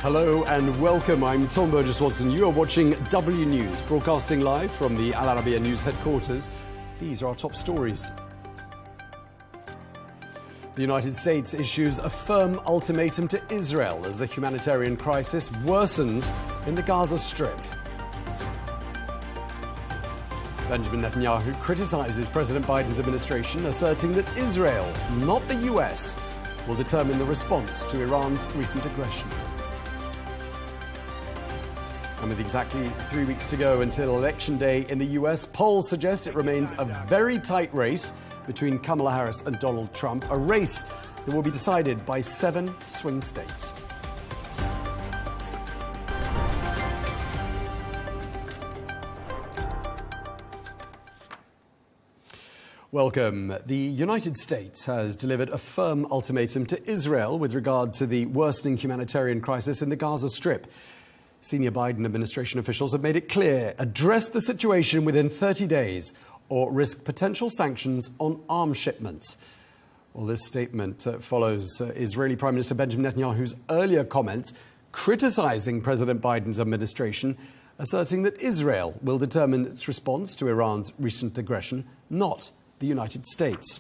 Hello and welcome. I'm Tom Burges Watson. You are watching W News, broadcasting live from the Arabiya News headquarters. These are our top stories. The United States issues a firm ultimatum to Israel as the humanitarian crisis worsens in the Gaza Strip. Benjamin Netanyahu criticizes President Biden's administration, asserting that Israel, not the US, will determine the response to Iran's recent aggression. And with exactly 3 weeks to go until Election Day in the US, polls suggest it remains a very tight race between Kamala Harris and Donald Trump, a race that will be decided by 7 swing states. Welcome. The United States has delivered a firm ultimatum to Israel with regard to the worsening humanitarian crisis in the Gaza Strip. Senior Biden administration officials have made it clear, address the situation within 30 days or risk potential sanctions on arms shipments. Well, this statement follows Israeli Prime Minister Benjamin Netanyahu's earlier comments criticizing President Biden's administration, asserting that Israel will determine its response to Iran's recent aggression, not the United States.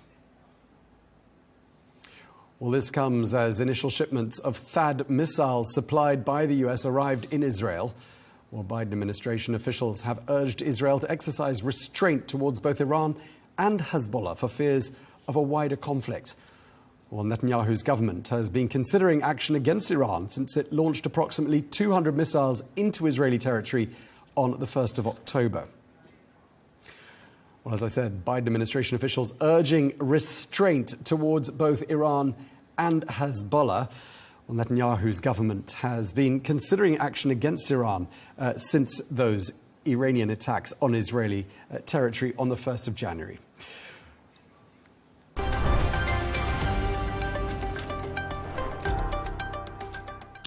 Well, this comes as initial shipments of THAAD missiles supplied by the US arrived in Israel. Well, Biden administration officials have urged Israel to exercise restraint towards both Iran and Hezbollah for fears of a wider conflict. Well, Netanyahu's government has been considering action against Iran since it launched approximately 200 missiles into Israeli territory on the 1st of October. Well, as I said, Biden administration officials urging restraint towards both Iran and Hezbollah. Well, Netanyahu's government has been considering action against Iran since those Iranian attacks on Israeli territory on the 1st of January.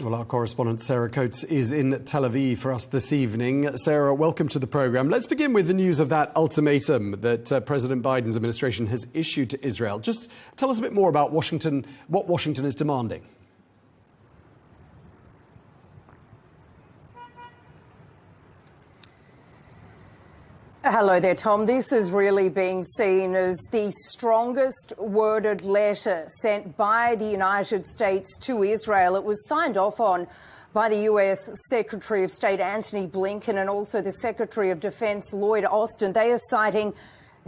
Well, our correspondent Sarah Coates is in Tel Aviv for us this evening. Sarah, welcome to the programme. Let's begin with the news of that ultimatum that President Biden's administration has issued to Israel. Just tell us a bit more about Washington, what Washington is demanding. Hello there, Tom. This is really being seen as the strongest worded letter sent by the United States to Israel. It was signed off on by the US Secretary of State Antony Blinken and also the Secretary of Defense Lloyd Austin. They are citing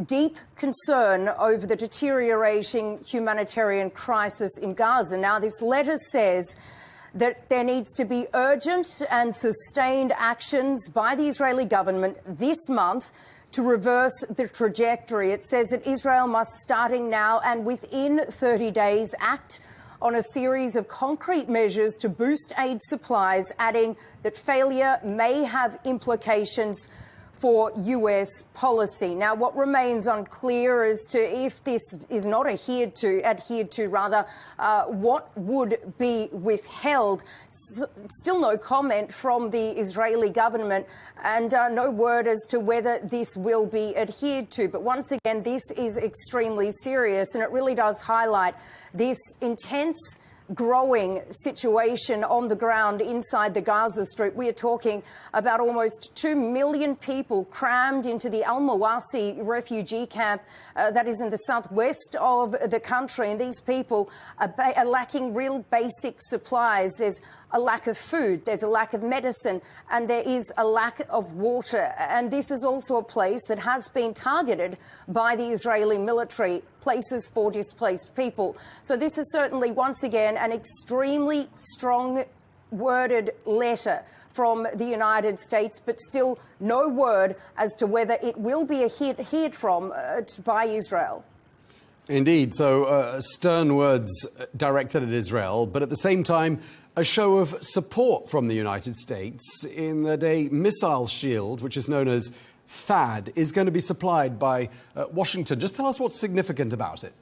deep concern over the deteriorating humanitarian crisis in Gaza. Now, this letter says that there needs to be urgent and sustained actions by the Israeli government this month to reverse the trajectory. It says that Israel must, starting now and within 30 days, act on a series of concrete measures to boost aid supplies, adding that failure may have implications for US policy. Now, what remains unclear as to if this is not adhered to, what would be withheld. Still no comment from the Israeli government and no word as to whether this will be adhered to. But once again, this is extremely serious, and it really does highlight this intense growing situation on the ground inside the Gaza Strip. We are talking about almost 2 million people crammed into the Al-Mawasi refugee camp that is in the southwest of the country. And these people are lacking real basic supplies. There's a lack of food, there's a lack of medicine, and there is a lack of water. And this is also a place that has been targeted by the Israeli military, places for displaced people. So this is certainly, once again, an extremely strong worded letter from the United States, but still no word as to whether it will be adhered from by Israel. Indeed. So stern words directed at Israel, but at the same time, a show of support from the United States in that a missile shield, which is known as THAAD, is going to be supplied by Washington. Just tell us what's significant about it.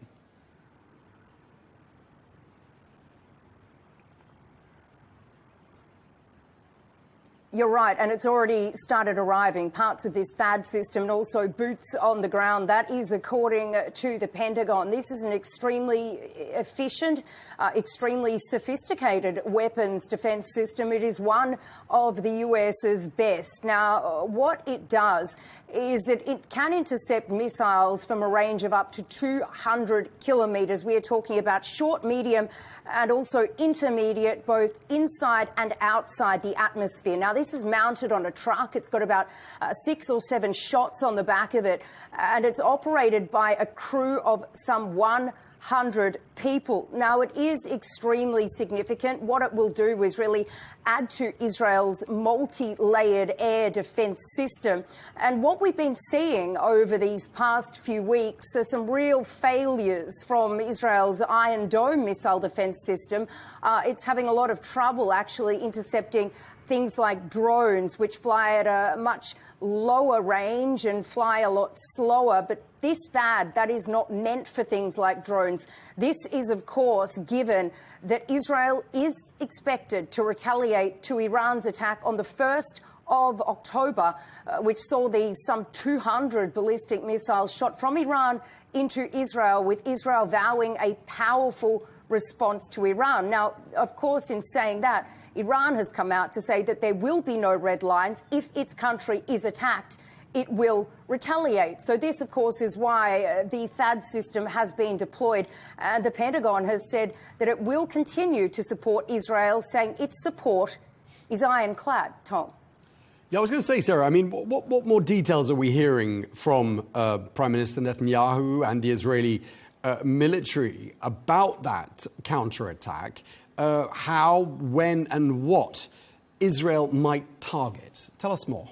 You're right, and it's already started arriving, parts of this THAAD system and also boots on the ground. That is according to the Pentagon. This is an extremely efficient, extremely sophisticated weapons defence system. It is one of the US's best. Now, what it does is that it can intercept missiles from a range of up to 200 kilometres. We are talking about short, medium and also intermediate, both inside and outside the atmosphere. Now, this is mounted on a truck. It's got about 6 or 7 shots on the back of it, and it's operated by a crew of some 100 people. Now, it is extremely significant. What it will do is really add to Israel's multi-layered air defence system. And what we've been seeing over these past few weeks are some real failures from Israel's Iron Dome missile defence system. It's having a lot of trouble actually intercepting things like drones, which fly at a much lower range and fly a lot slower. But this THAAD, that is not meant for things like drones. This is, of course, given that Israel is expected to retaliate to Iran's attack on the 1st of October, which saw these some 200 ballistic missiles shot from Iran into Israel, with Israel vowing a powerful response to Iran. Now, of course, in saying that, Iran has come out to say that there will be no red lines. If its country is attacked, it will retaliate. So this, of course, is why the THAAD system has been deployed. And the Pentagon has said that it will continue to support Israel, saying its support is ironclad. Tom. Yeah, I was going to say, Sarah, I mean, what more details are we hearing from Prime Minister Netanyahu and the Israeli military about that counterattack? How, when and what Israel might target? Tell us more.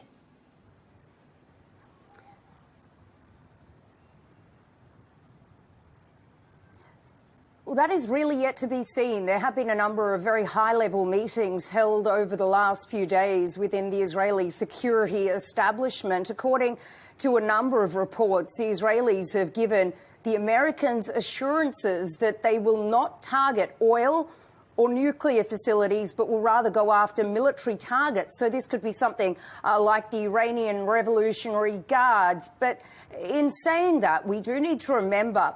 Well, that is really yet to be seen. There have been a number of very high-level meetings held over the last few days within the Israeli security establishment. According to a number of reports, the Israelis have given the Americans assurances that they will not target oil or nuclear facilities, but will rather go after military targets. So this could be something like the Iranian Revolutionary Guards. But in saying that, we do need to remember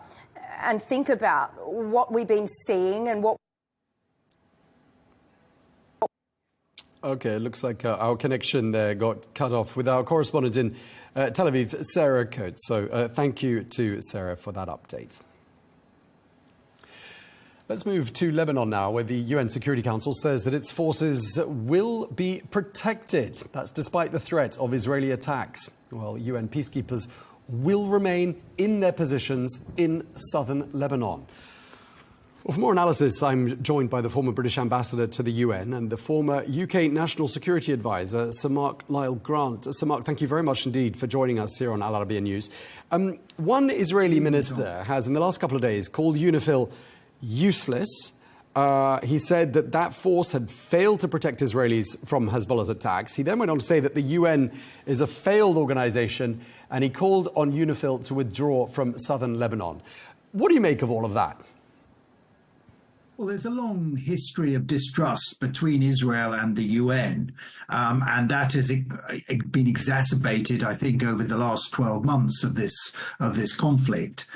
and think about what we've been seeing and what... OK, it looks like our connection there got cut off with our correspondent in Tel Aviv, Sarah Coates. So thank you to Sarah for that update. Let's move to Lebanon now, where the UN Security Council says that its forces will be protected. That's despite the threat of Israeli attacks. Well, UN peacekeepers will remain in their positions in southern Lebanon. Well, for more analysis, I'm joined by the former British ambassador to the UN and the former UK National Security Advisor, Sir Mark Lyall Grant. Sir Mark, thank you very much indeed for joining us here on Al Arabiya News. One Israeli minister has, in the last couple of days, called UNIFIL useless. He said that that force had failed to protect Israelis from Hezbollah's attacks. He then went on to say that the UN is a failed organization, and he called on UNIFIL to withdraw from southern Lebanon. What do you make of all of that? Well, there's a long history of distrust between Israel and the UN, and that has been exacerbated, I think, over the last 12 months of this conflict.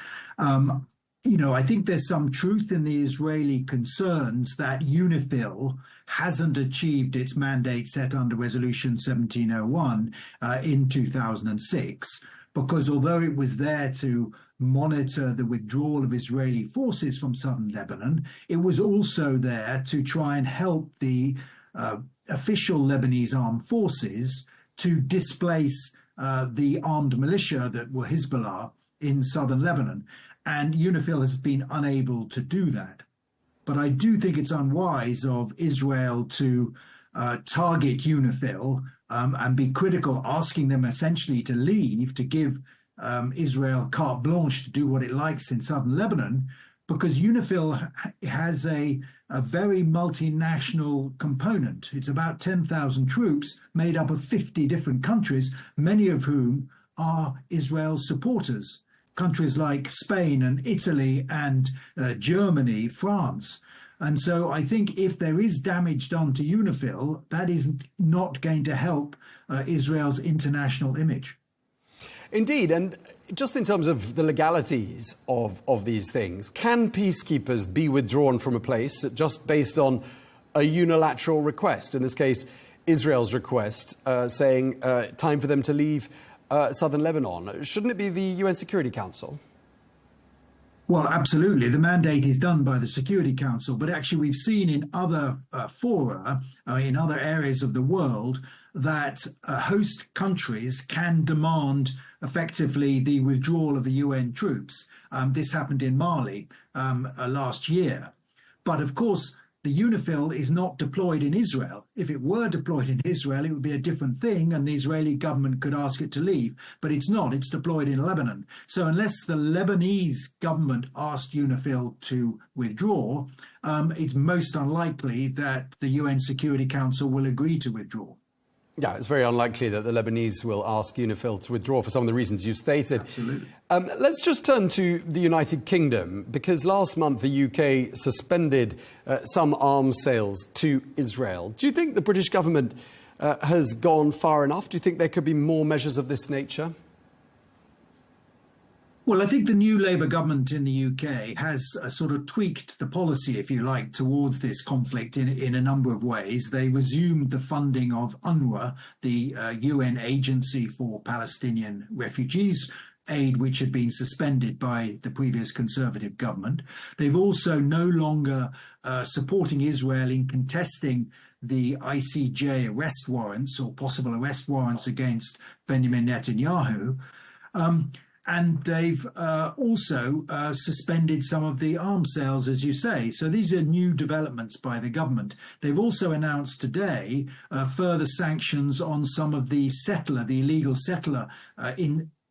You know, I think there's some truth in the Israeli concerns that UNIFIL hasn't achieved its mandate set under Resolution 1701 in 2006, because although it was there to monitor the withdrawal of Israeli forces from southern Lebanon, it was also there to try and help the official Lebanese armed forces to displace the armed militia that were Hezbollah in southern Lebanon. And UNIFIL has been unable to do that. But I do think it's unwise of Israel to target UNIFIL and be critical, asking them essentially to leave, to give Israel carte blanche to do what it likes in southern Lebanon, because UNIFIL has a very multinational component. It's about 10,000 troops made up of 50 different countries, many of whom are Israel's supporters. Countries like Spain and Italy and Germany, France. And so I think if there is damage done to UNIFIL, that is not going to help Israel's international image. Indeed, and just in terms of the legalities of these things, can peacekeepers be withdrawn from a place just based on a unilateral request? In this case, Israel's request saying time for them to leave southern Lebanon. Shouldn't it be the UN Security Council? Well, absolutely. The mandate is done by the Security Council, but actually we've seen in other fora, in other areas of the world, that host countries can demand effectively the withdrawal of the UN troops. This happened in Mali last year. But of course, the UNIFIL is not deployed in Israel. If it were deployed in Israel, it would be a different thing, and the Israeli government could ask it to leave. But it's not. It's deployed in Lebanon. So unless the Lebanese government asked UNIFIL to withdraw, it's most unlikely that the UN Security Council will agree to withdraw. Yeah, it's very unlikely that the Lebanese will ask UNIFIL to withdraw for some of the reasons you stated. Absolutely. Let's just turn to the United Kingdom, because last month the UK suspended some arms sales to Israel. Do you think the British government has gone far enough? Do you think there could be more measures of this nature? Well, I think the new Labour government in the UK has sort of tweaked the policy, if you like, towards this conflict in a number of ways. They resumed the funding of UNRWA, the UN agency for Palestinian refugees, aid which had been suspended by the previous Conservative government. They've also no longer supporting Israel in contesting the ICJ arrest warrants or possible arrest warrants against Benjamin Netanyahu. And they've also suspended some of the arms sales, as you say. So these are new developments by the government. They've also announced today further sanctions on some of the illegal settler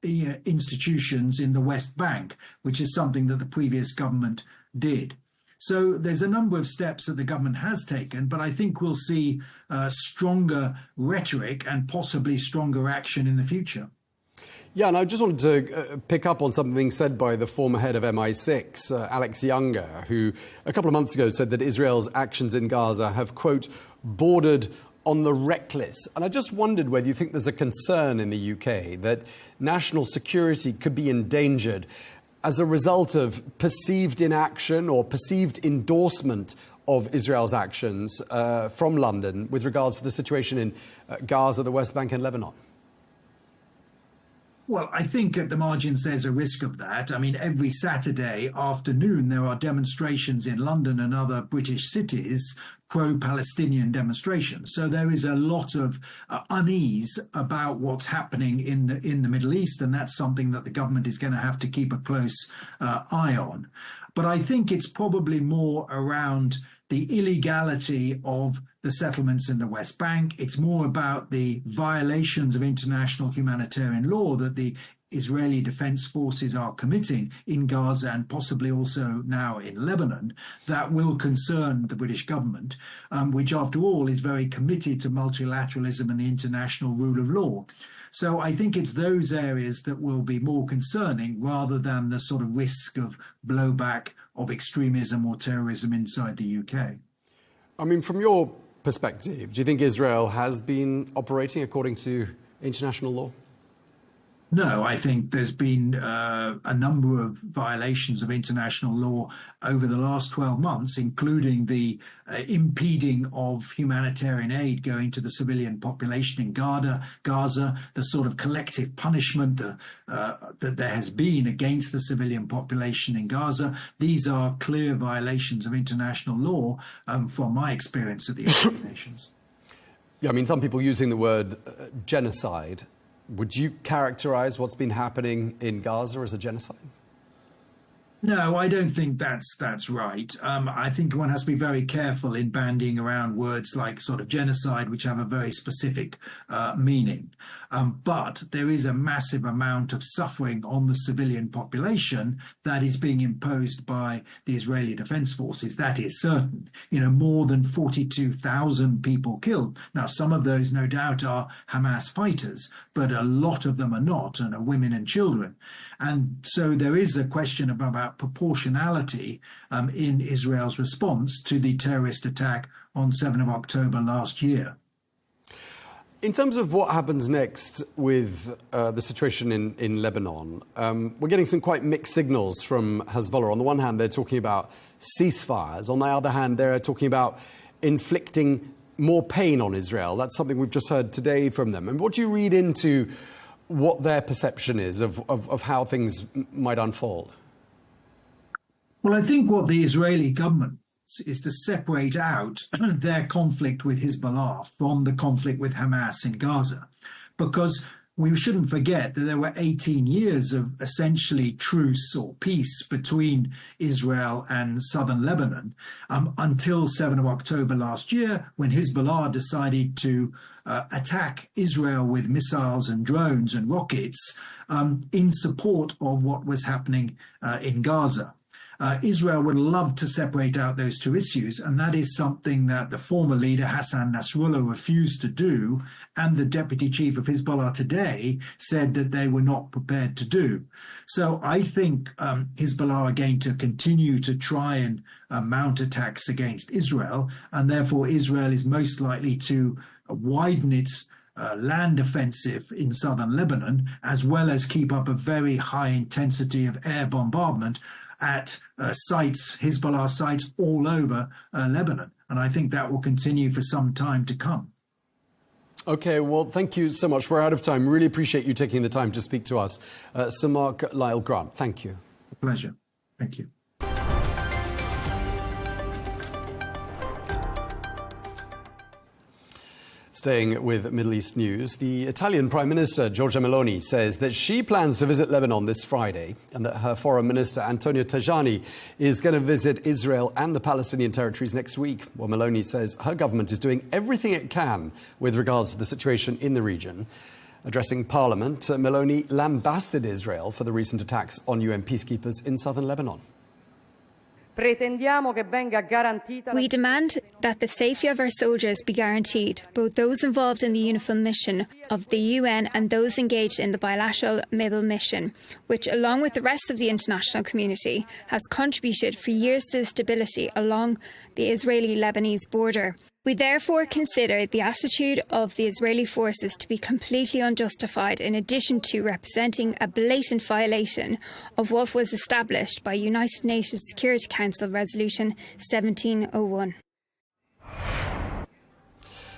institutions in the West Bank, which is something that the previous government did. So there's a number of steps that the government has taken, but I think we'll see stronger rhetoric and possibly stronger action in the future. Yeah, and I just wanted to pick up on something said by the former head of MI6, Alex Younger, who a couple of months ago said that Israel's actions in Gaza have, quote, bordered on the reckless. And I just wondered whether you think there's a concern in the UK that national security could be endangered as a result of perceived inaction or perceived endorsement of Israel's actions from London with regards to the situation in Gaza, the West Bank and Lebanon. Well, I think at the margins there's a risk of that. I mean, every Saturday afternoon there are demonstrations in London and other British cities, pro-Palestinian demonstrations. So there is a lot of unease about what's happening in the Middle East, and that's something that the government is going to have to keep a close eye on. But I think it's probably more around the illegality of the settlements in the West Bank. It's more about the violations of international humanitarian law that the Israeli Defense Forces are committing in Gaza and possibly also now in Lebanon that will concern the British government, which after all is very committed to multilateralism and the international rule of law. So I think it's those areas that will be more concerning rather than the sort of risk of blowback of extremism or terrorism inside the UK. I mean, from your perspective, do you think Israel has been operating according to international law? No, I think there's been a number of violations of international law over the last 12 months, including the impeding of humanitarian aid going to the civilian population in Gaza, the sort of collective punishment that there has been against the civilian population in Gaza. These are clear violations of international law from my experience at the United Nations. Yeah, I mean, some people using the word genocide. Would you characterize what's been happening in Gaza as a genocide? No, I don't think that's right. I think one has to be very careful in bandying around words like sort of genocide, which have a very specific meaning. But there is a massive amount of suffering on the civilian population that is being imposed by the Israeli Defense Forces. That is certain. You know, more than 42,000 people killed. Now, some of those, no doubt, are Hamas fighters, but a lot of them are not and are women and children. And so there is a question about about proportionality in Israel's response to the terrorist attack on 7 of October last year. In terms of what happens next with the situation in Lebanon, we're getting some quite mixed signals from Hezbollah. On the one hand, they're talking about ceasefires. On the other hand, they're talking about inflicting more pain on Israel. That's something we've just heard today from them. And what do you read into what their perception is of how things might unfold? Well, I think what the Israeli government is to separate out their conflict with Hezbollah from the conflict with Hamas in Gaza, because we shouldn't forget that there were 18 years of essentially truce or peace between Israel and southern Lebanon until 7 of October last year, when Hezbollah decided to attack Israel with missiles and drones and rockets in support of what was happening in Gaza. Israel would love to separate out those two issues, and that is something that the former leader Hassan Nasrallah refused to do, and the deputy chief of Hezbollah today said that they were not prepared to do. So I think Hezbollah are going to continue to try and mount attacks against Israel, and therefore Israel is most likely to widen its land offensive in southern Lebanon, as well as keep up a very high intensity of air bombardment at Hezbollah sites all over Lebanon. And I think that will continue for some time to come. OK, well, thank you so much. We're out of time. Really appreciate you taking the time to speak to us. Sir Mark Lyall Grant, thank you. A pleasure. Thank you. Staying with Middle East news, the Italian Prime Minister, Giorgia Meloni, says that she plans to visit Lebanon this Friday and that her Foreign Minister, Antonio Tajani, is going to visit Israel and the Palestinian territories next week. Well, Meloni says her government is doing everything it can with regards to the situation in the region. Addressing Parliament, Meloni lambasted Israel for the recent attacks on UN peacekeepers in southern Lebanon. We demand that the safety of our soldiers be guaranteed, both those involved in the UNIFIL mission of the UN and those engaged in the bilateral MIBIL mission, which, along with the rest of the international community, has contributed for years to the stability along the Israeli-Lebanese border. We therefore consider the attitude of the Israeli forces to be completely unjustified, in addition to representing a blatant violation of what was established by United Nations Security Council Resolution 1701.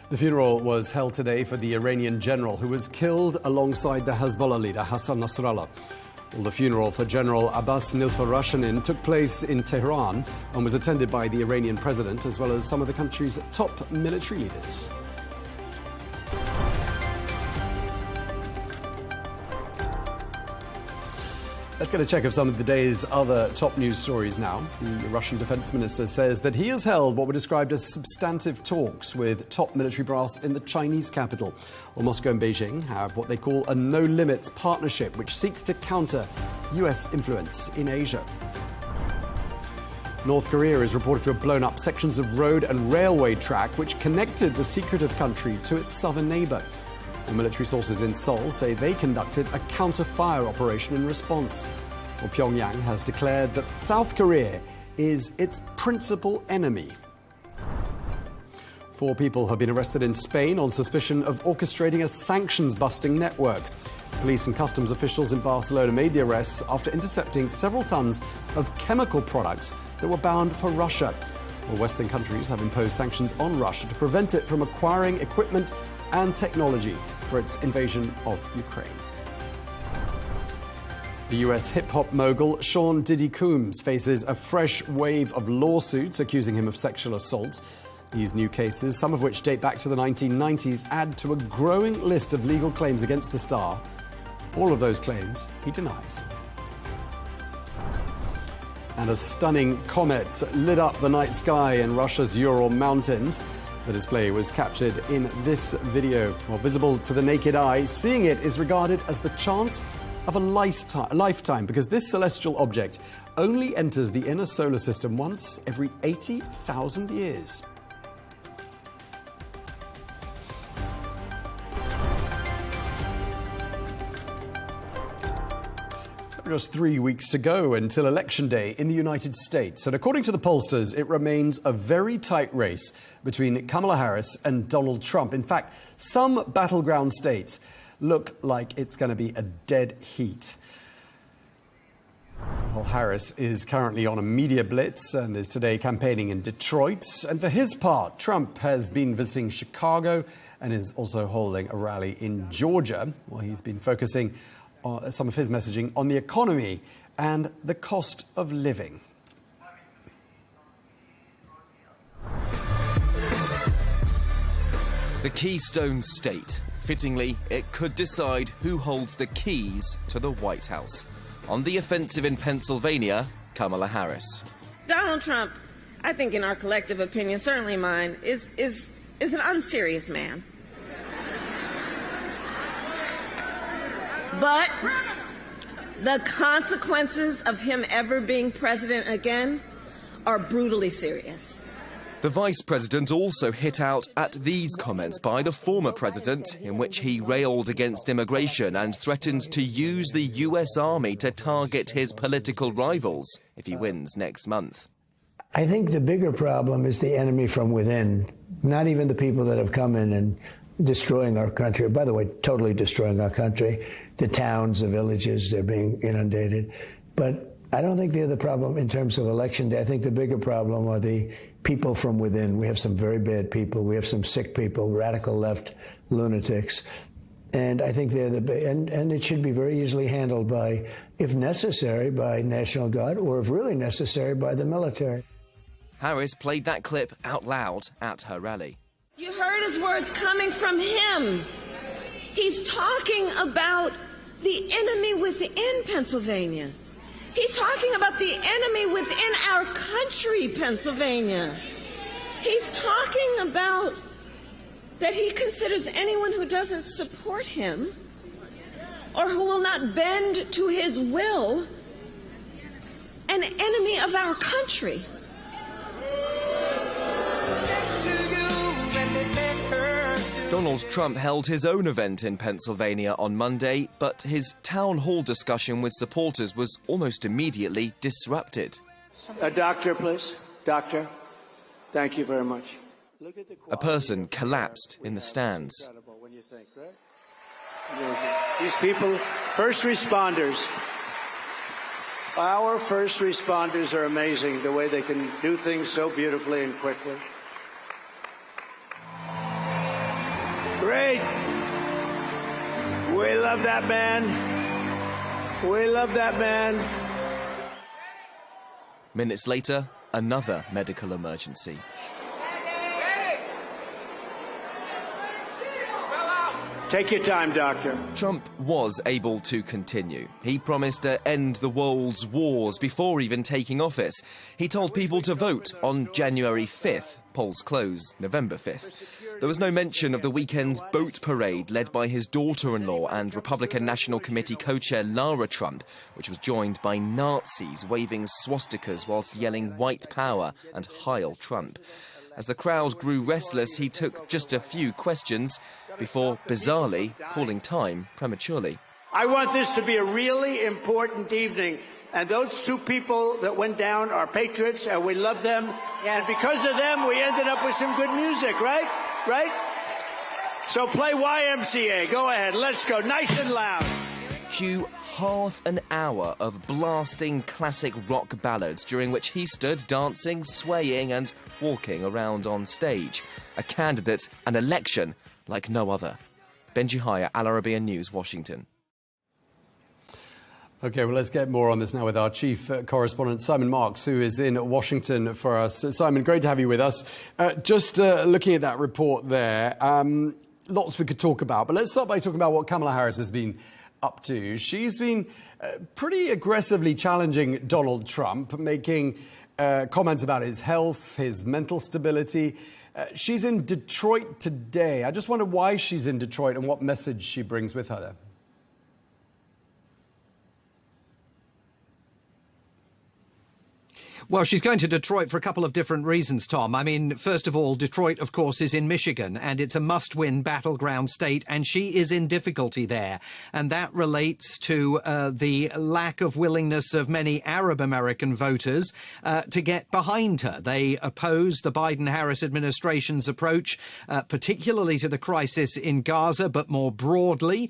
The funeral was held today for the Iranian general who was killed alongside the Hezbollah leader Hassan Nasrallah. Well, the funeral for General Abbas Nilfarashinin took place in Tehran and was attended by the Iranian president as well as some of the country's top military leaders. Let's get a check of some of the day's other top news stories now. The Russian defense minister says that he has held what were described as substantive talks with top military brass in the Chinese capital. Well, Moscow and Beijing have what they call a no-limits partnership, which seeks to counter US influence in Asia. North Korea is reported to have blown up sections of road and railway track which connected the secretive country to its southern neighbour. The military sources in Seoul say they conducted a counter-fire operation in response. Well, Pyongyang has declared that South Korea is its principal enemy. 4 people have been arrested in Spain on suspicion of orchestrating a sanctions-busting network. Police and customs officials in Barcelona made the arrests after intercepting several tons of chemical products that were bound for Russia. Well, Western countries have imposed sanctions on Russia to prevent it from acquiring equipment and technology for its invasion of Ukraine. The US hip-hop mogul Sean Diddy Combs faces a fresh wave of lawsuits accusing him of sexual assault. These new cases, some of which date back to the 1990s, add to a growing list of legal claims against the star. All of those claims he denies. And a stunning comet lit up the night sky in Russia's Ural Mountains. The display was captured in this video. Well, visible to the naked eye, seeing it is regarded as the chance of a lifetime because this celestial object only enters the inner solar system once every 80,000 years. Just 3 weeks to go until Election Day in the United States. And according to the pollsters, it remains a very tight race between Kamala Harris and Donald Trump. In fact, some battleground states look like it's going to be a dead heat. Well, Harris is currently on a media blitz and is today campaigning in Detroit. And for his part, Trump has been visiting Chicago and is also holding a rally in Georgia. Well, he's been focusing some of his messaging on the economy and the cost of living. The Keystone State. Fittingly, it could decide who holds the keys to the White House. On the offensive in Pennsylvania, Kamala Harris. Donald Trump, I think in our collective opinion, certainly mine, is an unserious man. But the consequences of him ever being president again are brutally serious. The vice president also hit out at these comments by the former president, in which he railed against immigration and threatened to use the US Army to target his political rivals if he wins next month. I think the bigger problem is the enemy from within, not even the people that have come in and destroying our country. By the way, totally destroying our country. The towns, the villages, they're being inundated. But I don't think they're the problem in terms of Election Day. I think the bigger problem are the people from within. We have some very bad people. We have some sick people, radical left lunatics. And I think they're and it should be very easily handled by, if necessary, by National Guard, or if really necessary, by the military. Harris played that clip out loud at her rally. You heard his words coming from him. He's talking about the enemy within Pennsylvania. He's talking about the enemy within our country, Pennsylvania. He's talking about that he considers anyone who doesn't support him or who will not bend to his will an enemy of our country. Donald Trump held his own event in Pennsylvania on Monday, but his town hall discussion with supporters was almost immediately disrupted. A doctor, please. Doctor. Thank you very much. A person collapsed in the stands. When you think, right? These people, first responders. Our first responders are amazing, the way they can do things so beautifully and quickly. Great. We love that man. We love that man. Minutes later, another medical emergency. Take your time, doctor. Trump was able to continue. He promised to end the world's wars before even taking office. He told people to vote on January 5th. Polls close November 5th. There was no mention of the weekend's boat parade led by his daughter-in-law and Republican National Committee co-chair Lara Trump, which was joined by Nazis waving swastikas whilst yelling white power and Heil Trump. As the crowd grew restless, he took just a few questions before, bizarrely, calling time prematurely. I want this to be a really important evening. And those two people that went down are patriots, and we love them. Yes. And because of them, we ended up with some good music, right? Right? So play YMCA. Go ahead. Let's go. Nice and loud. Cue half an hour of blasting classic rock ballads, during which he stood dancing, swaying and walking around on stage. A candidate, an election like no other. Benji Haya, Al Arabiya News, Washington. OK, well, let's get more on this now with our chief correspondent, Simon Marks, who is in Washington for us. Simon, great to have you with us. Just looking at that report there, lots we could talk about. But let's start by talking about what Kamala Harris has been up to. She's been pretty aggressively challenging Donald Trump, making comments about his health, his mental stability. She's in Detroit today. I just wonder why she's in Detroit and what message she brings with her there. Well, she's going to Detroit for a couple of different reasons, Tom. I mean, first of all, Detroit, of course, is in Michigan, and it's a must-win battleground state, and she is in difficulty there. And that relates to the lack of willingness of many Arab American voters to get behind her. They oppose the Biden-Harris administration's approach, particularly to the crisis in Gaza, but more broadly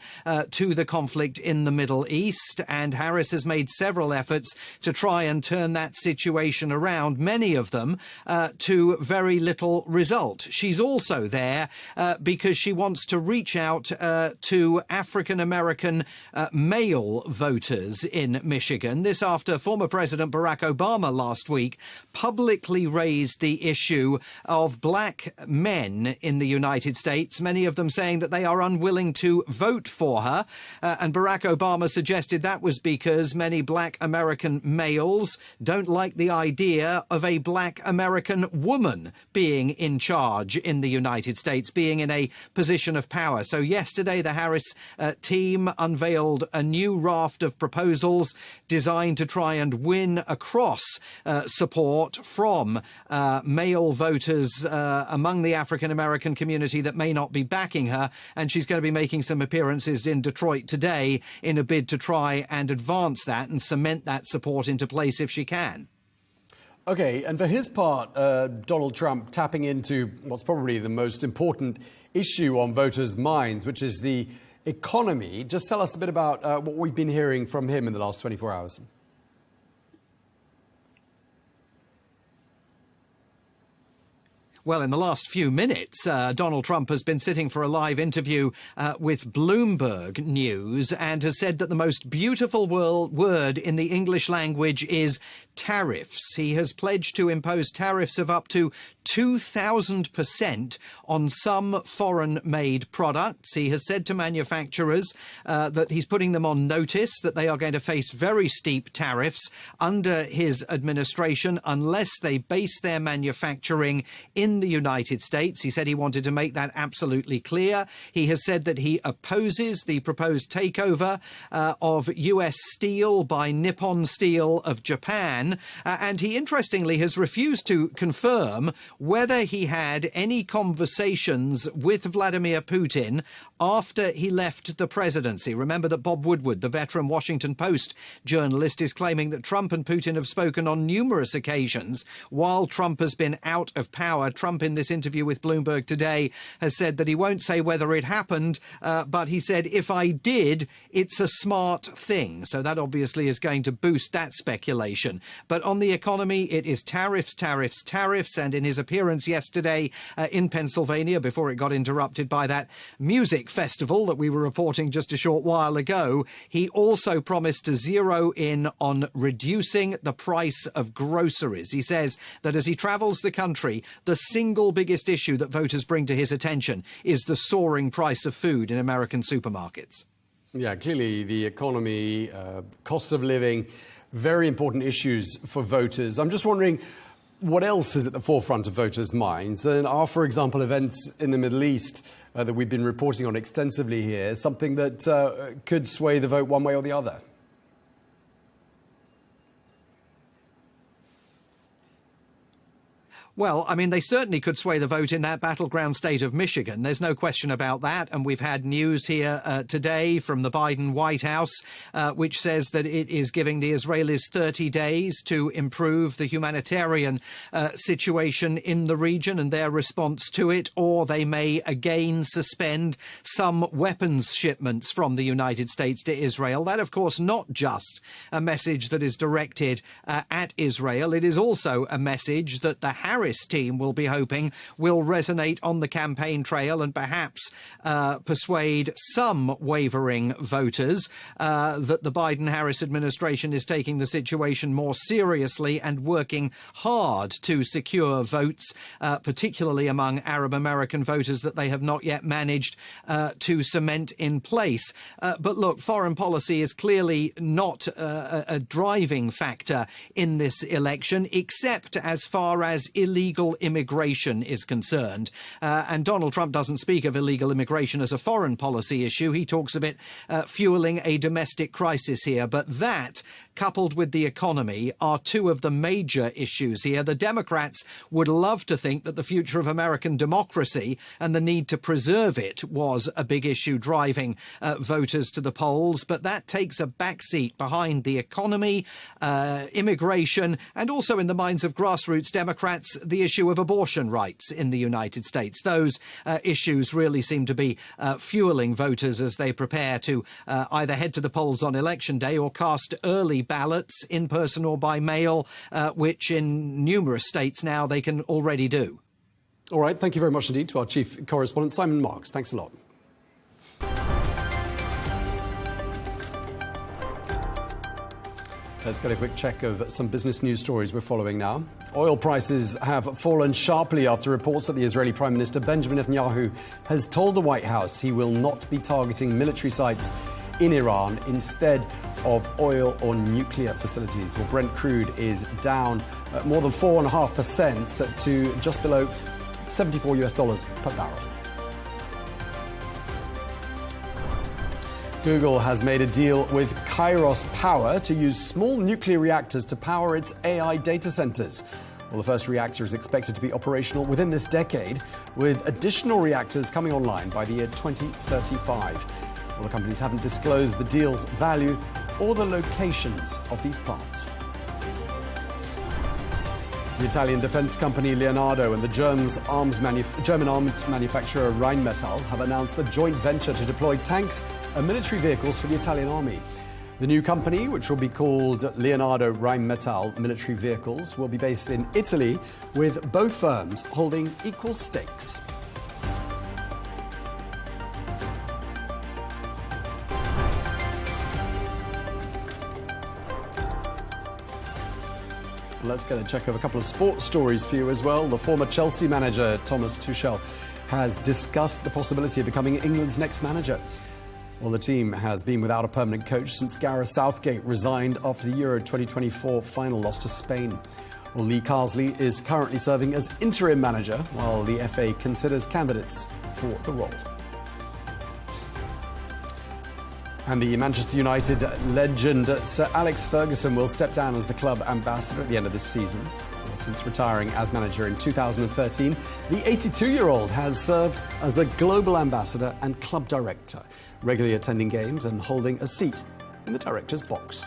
to the conflict in the Middle East. And Harris has made several efforts to try and turn that situation around, many of them to very little result. She's also there because she wants to reach out to African-American male voters in Michigan. This after former President Barack Obama last week publicly raised the issue of black men in the United States, many of them saying that they are unwilling to vote for her. And Barack Obama suggested that was because many black American males don't like the idea of a black American woman being in charge in the United States, being in a position of power. So yesterday, the Harris team unveiled a new raft of proposals designed to try and win across support from male voters among the African-American community that may not be backing her. And she's going to be making some appearances in Detroit today in a bid to try and advance that and cement that support into place if she can. OK, and for his part, Donald Trump tapping into what's probably the most important issue on voters' minds, which is the economy. Just tell us a bit about what we've been hearing from him in the last 24 hours. Well, in the last few minutes, Donald Trump has been sitting for a live interview with Bloomberg News and has said that the most beautiful word in the English language is tariffs. He has pledged to impose tariffs of up to 2,000% on some foreign-made products. He has said to manufacturers that he's putting them on notice that they are going to face very steep tariffs under his administration unless they base their manufacturing in the United States. He said he wanted to make that absolutely clear. He has said that he opposes the proposed takeover of US steel by Nippon Steel of Japan. And he interestingly has refused to confirm whether he had any conversations with Vladimir Putin after he left the presidency. Remember that Bob Woodward, the veteran Washington Post journalist, is claiming that Trump and Putin have spoken on numerous occasions while Trump has been out of power. Trump, in this interview with Bloomberg today, has said that he won't say whether it happened, but he said, if I did, it's a smart thing. So that obviously is going to boost that speculation. But on the economy, it is tariffs, tariffs, tariffs. And in his appearance yesterday in Pennsylvania, before it got interrupted by that music festival that we were reporting just a short while ago, he also promised to zero in on reducing the price of groceries. He says that as he travels the country, the single biggest issue that voters bring to his attention is the soaring price of food in American supermarkets. Yeah, clearly the economy, cost of living, very important issues for voters. I'm just wondering, what else is at the forefront of voters' minds? And are, for example, events in the Middle East that we've been reporting on extensively here, something that could sway the vote one way or the other? Well, I mean, they certainly could sway the vote in that battleground state of Michigan. There's no question about that. And we've had news here today from the Biden White House, which says that it is giving the Israelis 30 days to improve the humanitarian situation in the region and their response to it, or they may again suspend some weapons shipments from the United States to Israel. That, of course, not just a message that is directed at Israel. It is also a message that the Harris team will be hoping will resonate on the campaign trail and perhaps persuade some wavering voters that the Biden-Harris administration is taking the situation more seriously and working hard to secure votes, particularly among Arab American voters that they have not yet managed to cement in place. But look, foreign policy is clearly not a driving factor in this election, except as far as illegal immigration is concerned. And Donald Trump doesn't speak of illegal immigration as a foreign policy issue. He talks of it fueling a domestic crisis here. But that coupled with the economy, are two of the major issues here. The Democrats would love to think that the future of American democracy and the need to preserve it was a big issue driving voters to the polls, but that takes a backseat behind the economy, immigration, and also in the minds of grassroots Democrats, the issue of abortion rights in the United States. Those issues really seem to be fueling voters as they prepare to either head to the polls on election day or cast early ballots in person or by mail, which in numerous states now they can already do. All right, thank you very much indeed to our chief correspondent, Simon Marks. Thanks a lot. Let's get a quick check of some business news stories we're following now. Oil prices have fallen sharply after reports that the Israeli Prime Minister Benjamin Netanyahu has told the White House he will not be targeting military sites in Iran instead of oil or nuclear facilities. Well, Brent crude is down more than 4.5% to just below $74 per barrel. Google has made a deal with Kairos Power to use small nuclear reactors to power its AI data centers. Well, the first reactor is expected to be operational within this decade, with additional reactors coming online by the year 2035. Well, the companies haven't disclosed the deal's value or the locations of these plants. The Italian defense company Leonardo and the German arms manufacturer Rheinmetall have announced a joint venture to deploy tanks and military vehicles for the Italian army. The new company, which will be called Leonardo Rheinmetall Military Vehicles, will be based in Italy, with both firms holding equal stakes. Let's get a check of a couple of sports stories for you as well. The former Chelsea manager, Thomas Tuchel, has discussed the possibility of becoming England's next manager. Well, the team has been without a permanent coach since Gareth Southgate resigned after the Euro 2024 final loss to Spain. Well, Lee Carsley is currently serving as interim manager, while the FA considers candidates for the role. And the Manchester United legend Sir Alex Ferguson will step down as the club ambassador at the end of this season. Since retiring as manager in 2013, the 82-year-old has served as a global ambassador and club director, regularly attending games and holding a seat in the director's box.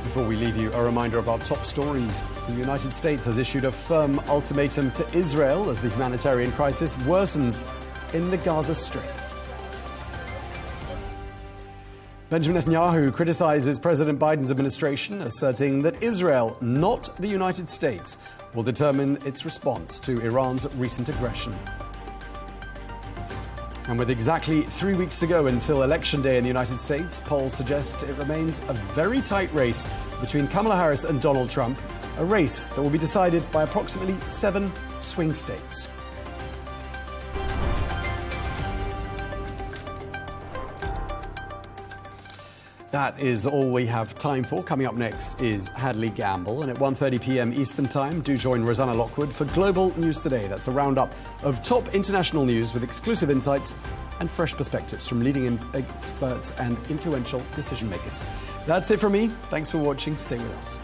Before we leave you, a reminder of our top stories. The United States has issued a firm ultimatum to Israel as the humanitarian crisis worsens in the Gaza Strip. Benjamin Netanyahu criticizes President Biden's administration, asserting that Israel, not the United States, will determine its response to Iran's recent aggression. And with exactly 3 weeks to go until Election Day in the United States, polls suggest it remains a very tight race between Kamala Harris and Donald Trump, a race that will be decided by approximately 7 swing states. That is all we have time for. Coming up next is Hadley Gamble, and at 1:30 p.m. Eastern Time, do join Rosanna Lockwood for Global News Today. That's a roundup of top international news with exclusive insights and fresh perspectives from leading experts and influential decision makers. That's it from me. Thanks for watching. Stay with us.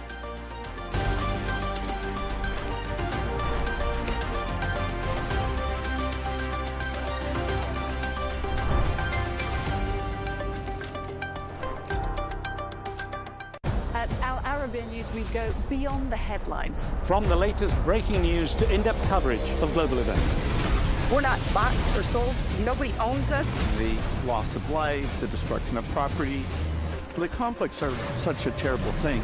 Arabiya News, we go beyond the headlines. From the latest breaking news to in-depth coverage of global events. We're not bought or sold. Nobody owns us. The loss of life, the destruction of property. The conflicts are such a terrible thing.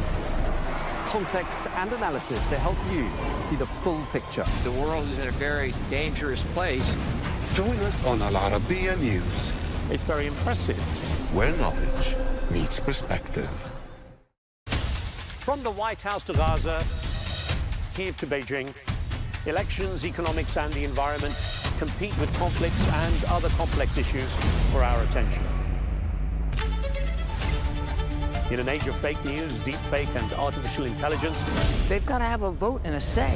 Context and analysis to help you see the full picture. The world is in a very dangerous place. Join us on Arabiya News. It's very impressive. Where knowledge meets perspective. From the White House to Gaza, Kiev to Beijing, elections, economics and the environment compete with conflicts and other complex issues for our attention. In an age of fake news, deep fake and artificial intelligence, They've got to have a vote and a say.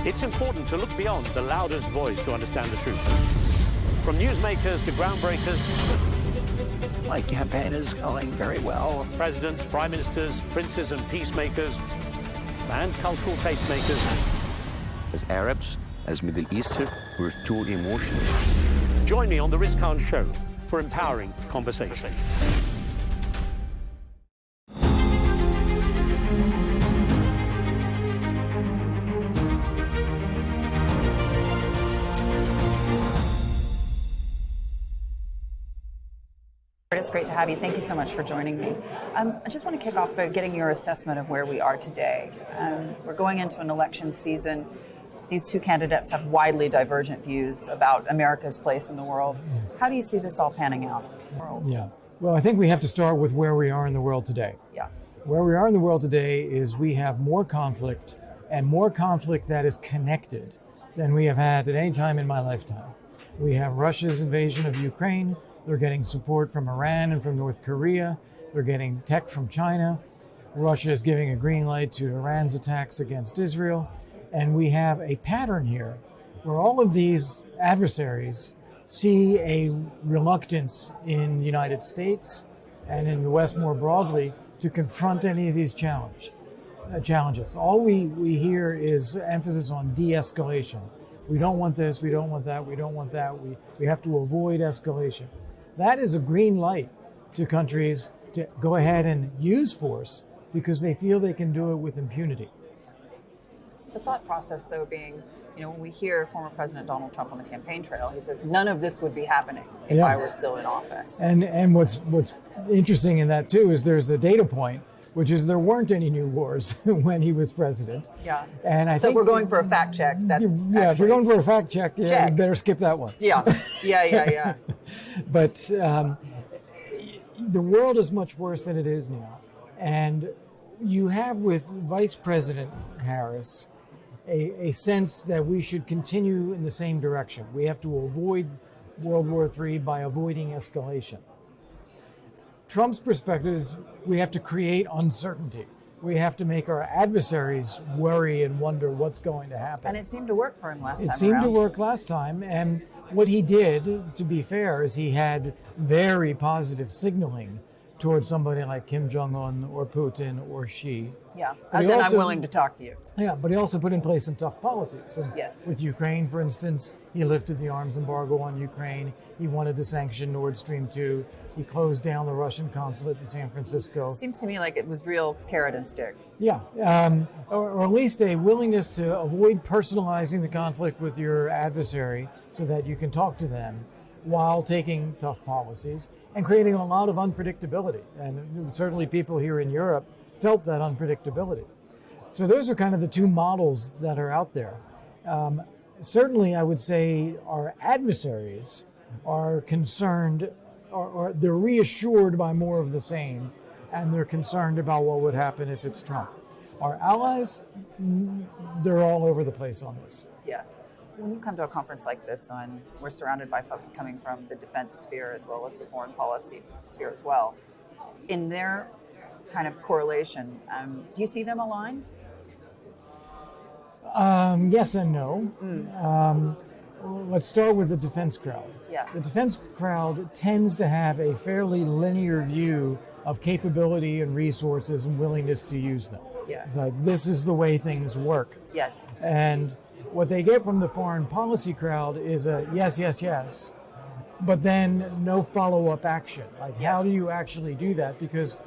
it's important to look beyond the loudest voice to understand the truth. From newsmakers to groundbreakers, My campaign is going very well. presidents, prime ministers, princes and peacemakers, and cultural tastemakers. As Arabs, as Middle Eastern, we're too emotional. Join me on The Rizkan Show for empowering conversation. It's great to have you. Thank you so much for joining me. I just want to kick off by getting your assessment of where we are today. We're going into an election season. These two candidates have widely divergent views about America's place in the world. How do you see this all panning out? Yeah. Well, I think we have to start with where we are in the world today. Yeah. Where we are in the world today is we have more conflict, and more conflict that is connected than we have had at any time in my lifetime. We have Russia's invasion of Ukraine. They're getting support from Iran and from North Korea. They're getting tech from China. Russia is giving a green light to Iran's attacks against Israel. And we have a pattern here where all of these adversaries see a reluctance in the United States and in the West more broadly to confront any of these challenges. All we hear is emphasis on de-escalation. We don't want this, we don't want that, we don't want that. We have to avoid escalation. That is a green light to countries to go ahead and use force because they feel they can do it with impunity. The thought process, though, being, when we hear former President Donald Trump on the campaign trail, he says, none of this would be happening if I were still in office. And what's interesting in that, too, is there's a data point, which is there weren't any new wars when he was president. Yeah. And I so think if we're going for a fact check, that's if you're going for a fact check, you better skip that one. Yeah. But the world is much worse than it is now. And you have with Vice President Harris a sense that we should continue in the same direction. We have to avoid World War III by avoiding escalation. Trump's perspective is we have to create uncertainty. We have to make our adversaries worry and wonder what's going to happen. And it seemed to work for him last time It seemed to work last time. And what he did, to be fair, is he had very positive signaling towards somebody like Kim Jong-un or Putin or Xi. Yeah, as in I'm willing to talk to you. Yeah, but he also put in place some tough policies. And yes. With Ukraine, for instance, he lifted the arms embargo on Ukraine. He wanted to sanction Nord Stream 2. He closed down the Russian consulate in San Francisco. Seems to me like it was real carrot and stick. Yeah, or at least a willingness to avoid personalizing the conflict with your adversary so that you can talk to them while taking tough policies and creating a lot of unpredictability. And certainly people here in Europe felt that unpredictability. So those are kind of the two models that are out there. Certainly, I would say our adversaries are concerned, or they're reassured by more of the same, and they're concerned about what would happen if it's Trump. Our allies, they're all over the place on this. Yeah. When you come to a conference like this, and we're surrounded by folks coming from the defense sphere as well as the foreign policy sphere as well, in their kind of correlation, do you see them aligned? Yes and no. Let's start with the defense crowd. Yeah. The defense crowd tends to have a fairly linear view of capability and resources and willingness to use them. Yeah. It's like, this is the way things work. Yes. And what they get from the foreign policy crowd is a yes, yes, yes, but then no follow-up action. Like, how do you actually do that? Because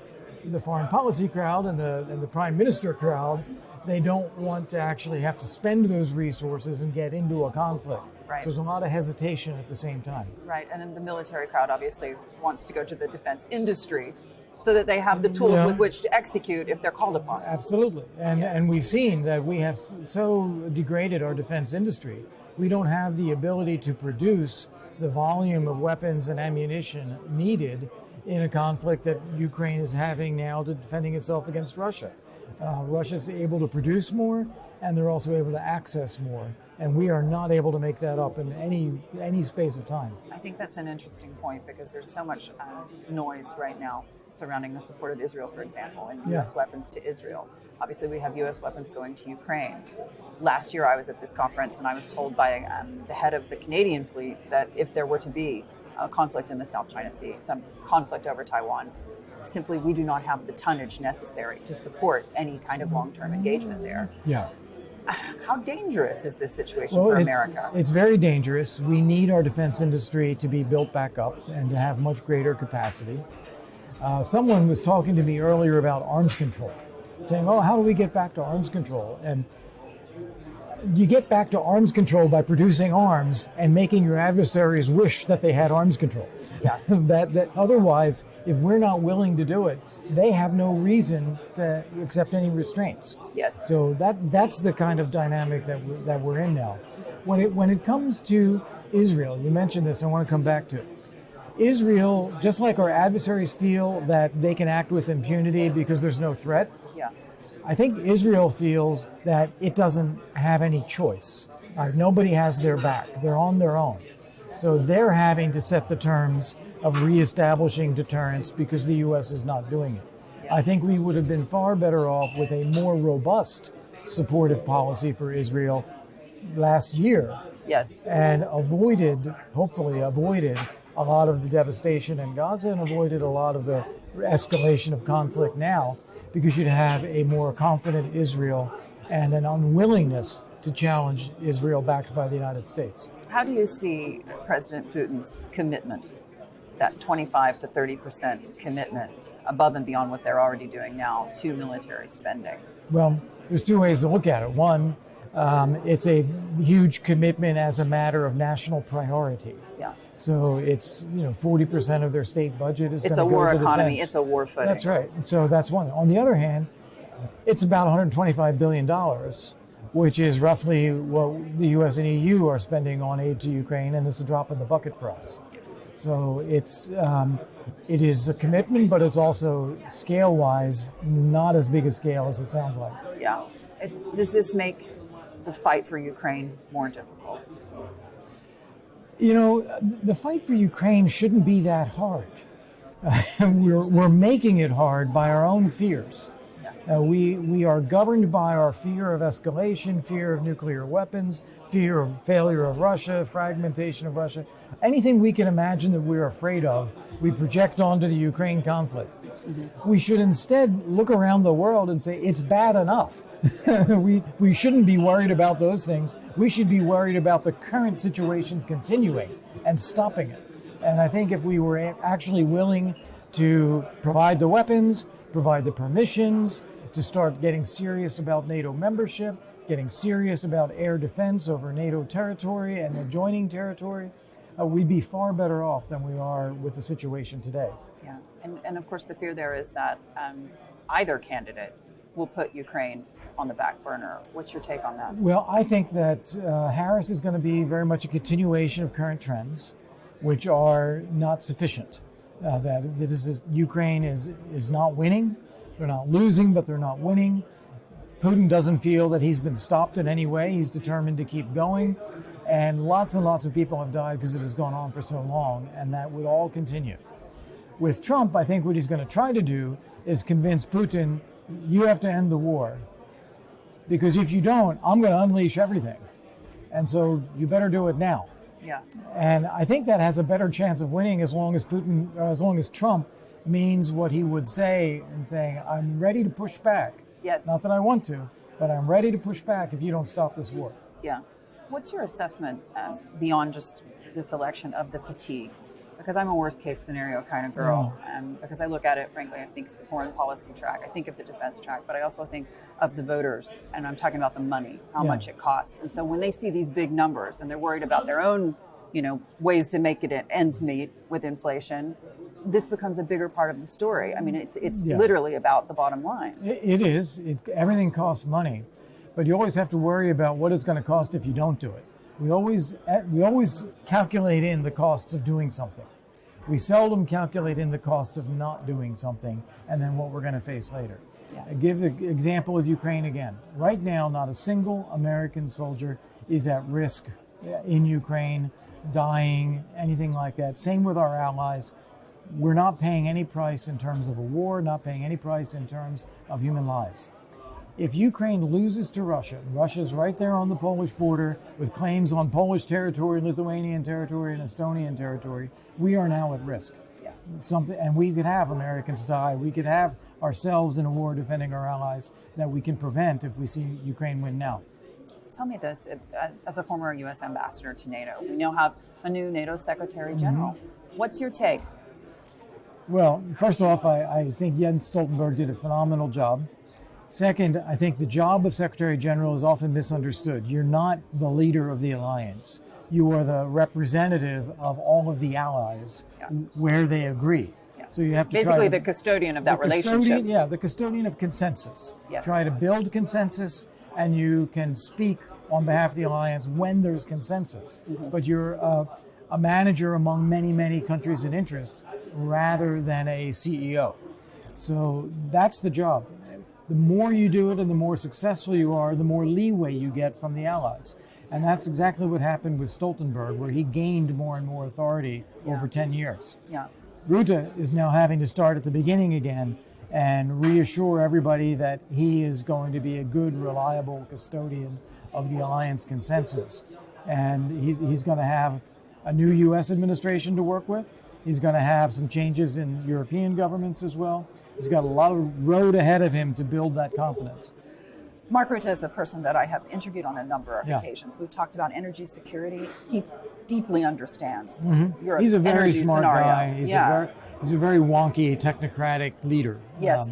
the foreign policy crowd and the prime minister crowd, they don't want to actually have to spend those resources and get into a conflict. Right. So there's a lot of hesitation at the same time. Right, and then the military crowd obviously wants to go to the defense industry so that they have the tools with which to execute if they're called upon. Absolutely. And we've seen that we have so degraded our defense industry. We don't have the ability to produce the volume of weapons and ammunition needed in a conflict that Ukraine is having now to defending itself against Russia. Russia's able to produce more, and they're also able to access more. And we are not able to make that up in any space of time. I think that's an interesting point because there's so much noise right now surrounding the support of Israel, for example, and U.S. weapons to Israel. Obviously, we have U.S. weapons going to Ukraine. Last year, I was at this conference and I was told by the head of the Canadian fleet that if there were to be a conflict in the South China Sea, some conflict over Taiwan, simply we do not have the tonnage necessary to support any kind of long-term engagement there. Yeah. How dangerous is this situation for America? It's very dangerous. We need our defense industry to be built back up and to have much greater capacity. Someone was talking to me earlier about arms control, saying, oh, how do we get back to arms control? And you get back to arms control by producing arms and making your adversaries wish that they had arms control. Yeah. that otherwise, if we're not willing to do it, they have no reason to accept any restraints. Yes. So that's the kind of dynamic that we're in now. When it comes to Israel, you mentioned this, I want to come back to it. Israel, just like our adversaries feel that they can act with impunity because there's no threat, yeah. I think Israel feels that it doesn't have any choice. Nobody has their back. They're on their own. So they're having to set the terms of reestablishing deterrence because the U.S. is not doing it. Yes. I think we would have been far better off with a more robust supportive policy for Israel last year. Yes. And hopefully avoided a lot of the devastation in Gaza and avoided a lot of the escalation of conflict now, because you'd have a more confident Israel and an unwillingness to challenge Israel backed by the United States. How do you see President Putin's commitment, that 25 to 30% commitment above and beyond what they're already doing now to military spending? Well, there's two ways to look at it. One, it's a huge commitment as a matter of national priority. Yeah. So it's 40% of their state budget is. It's a war economy. Defense. It's a war footing. That's right. So that's one. On the other hand, it's about $125 billion, which is roughly what the U.S. and EU are spending on aid to Ukraine, and it's a drop in the bucket for us. So it is a commitment, but it's also scale-wise not as big a scale as it sounds like. Yeah. Does this make the fight for Ukraine more difficult? The fight for Ukraine shouldn't be that hard. We're making it hard by our own fears. We are governed by our fear of escalation, fear of nuclear weapons, fear of failure of Russia, fragmentation of Russia. Anything we can imagine that we're afraid of, we project onto the Ukraine conflict. Mm-hmm. We should instead look around the world and say, it's bad enough. We shouldn't be worried about those things. We should be worried about the current situation continuing and stopping it. And I think if we were actually willing to provide the weapons, provide the permissions, to start getting serious about NATO membership, getting serious about air defense over NATO territory and adjoining territory, we'd be far better off than we are with the situation today. Yeah, and of course the fear there is that either candidate will put Ukraine on the back burner. What's your take on that? Well, I think that Harris is going to be very much a continuation of current trends, which are not sufficient. That Ukraine is not winning. They're not losing, but they're not winning. Putin doesn't feel that he's been stopped in any way. He's determined to keep going. And lots of people have died because it has gone on for so long, and that would all continue. With Trump, I think what he's going to try to do is convince Putin, you have to end the war. Because if you don't, I'm going to unleash everything. And so you better do it now. Yeah. And I think that has a better chance of winning as long as Trump means what he would say and saying, I'm ready to push back. Yes. Not that I want to, but I'm ready to push back if you don't stop this war. Yeah. What's your assessment beyond just this election of the fatigue? Because I'm a worst case scenario kind of girl. Because I look at it, frankly, I think of the foreign policy track, I think of the defense track, but I also think of the voters, and I'm talking about the money, how much it costs. And so when they see these big numbers and they're worried about their own, ways to make it ends meet with inflation, this becomes a bigger part of the story. I mean, it's literally about the bottom line. It is. Everything costs money, but you always have to worry about what it's going to cost if you don't do it. We always calculate in the costs of doing something. We seldom calculate in the costs of not doing something and then what we're going to face later. I give the example of Ukraine again. Right now, not a single American soldier is at risk in Ukraine, dying, anything like that. Same with our allies. We're not paying any price in terms of a war, not paying any price in terms of human lives. If Ukraine loses to Russia, Russia's right there on the Polish border with claims on Polish territory, Lithuanian territory, and Estonian territory, we are now at risk. And we could have Americans die. We could have ourselves in a war defending our allies that we can prevent if we see Ukraine win now. Tell me this, as a former U.S. ambassador to NATO, we now have a new NATO Secretary General. What's your take? Well, first off, I think Jens Stoltenberg did a phenomenal job. Second, I think the job of Secretary General is often misunderstood. You're not the leader of the alliance. You are the representative of all of the allies where they agree. So you have to basically the custodian of that relationship. Yeah, the custodian of consensus. Try to build consensus, and you can speak on behalf of the alliance when there's consensus. But you're a manager among many, many countries and interests rather than a CEO. So that's the job. The more you do it and the more successful you are, the more leeway you get from the allies. And that's exactly what happened with Stoltenberg, where he gained more and more authority over 10 years. Rutte is now having to start at the beginning again and reassure everybody that he is going to be a good, reliable custodian of the alliance consensus. And he's going to have a new U.S. administration to work with. He's going to have some changes in European governments as well. He's got a lot of road ahead of him to build that confidence. Mark Rutte is a person that I have interviewed on a number of occasions. We've talked about energy security. He deeply understands Europe's He's a very energy smart scenario. guy. He's a very wonky, technocratic leader. Yes.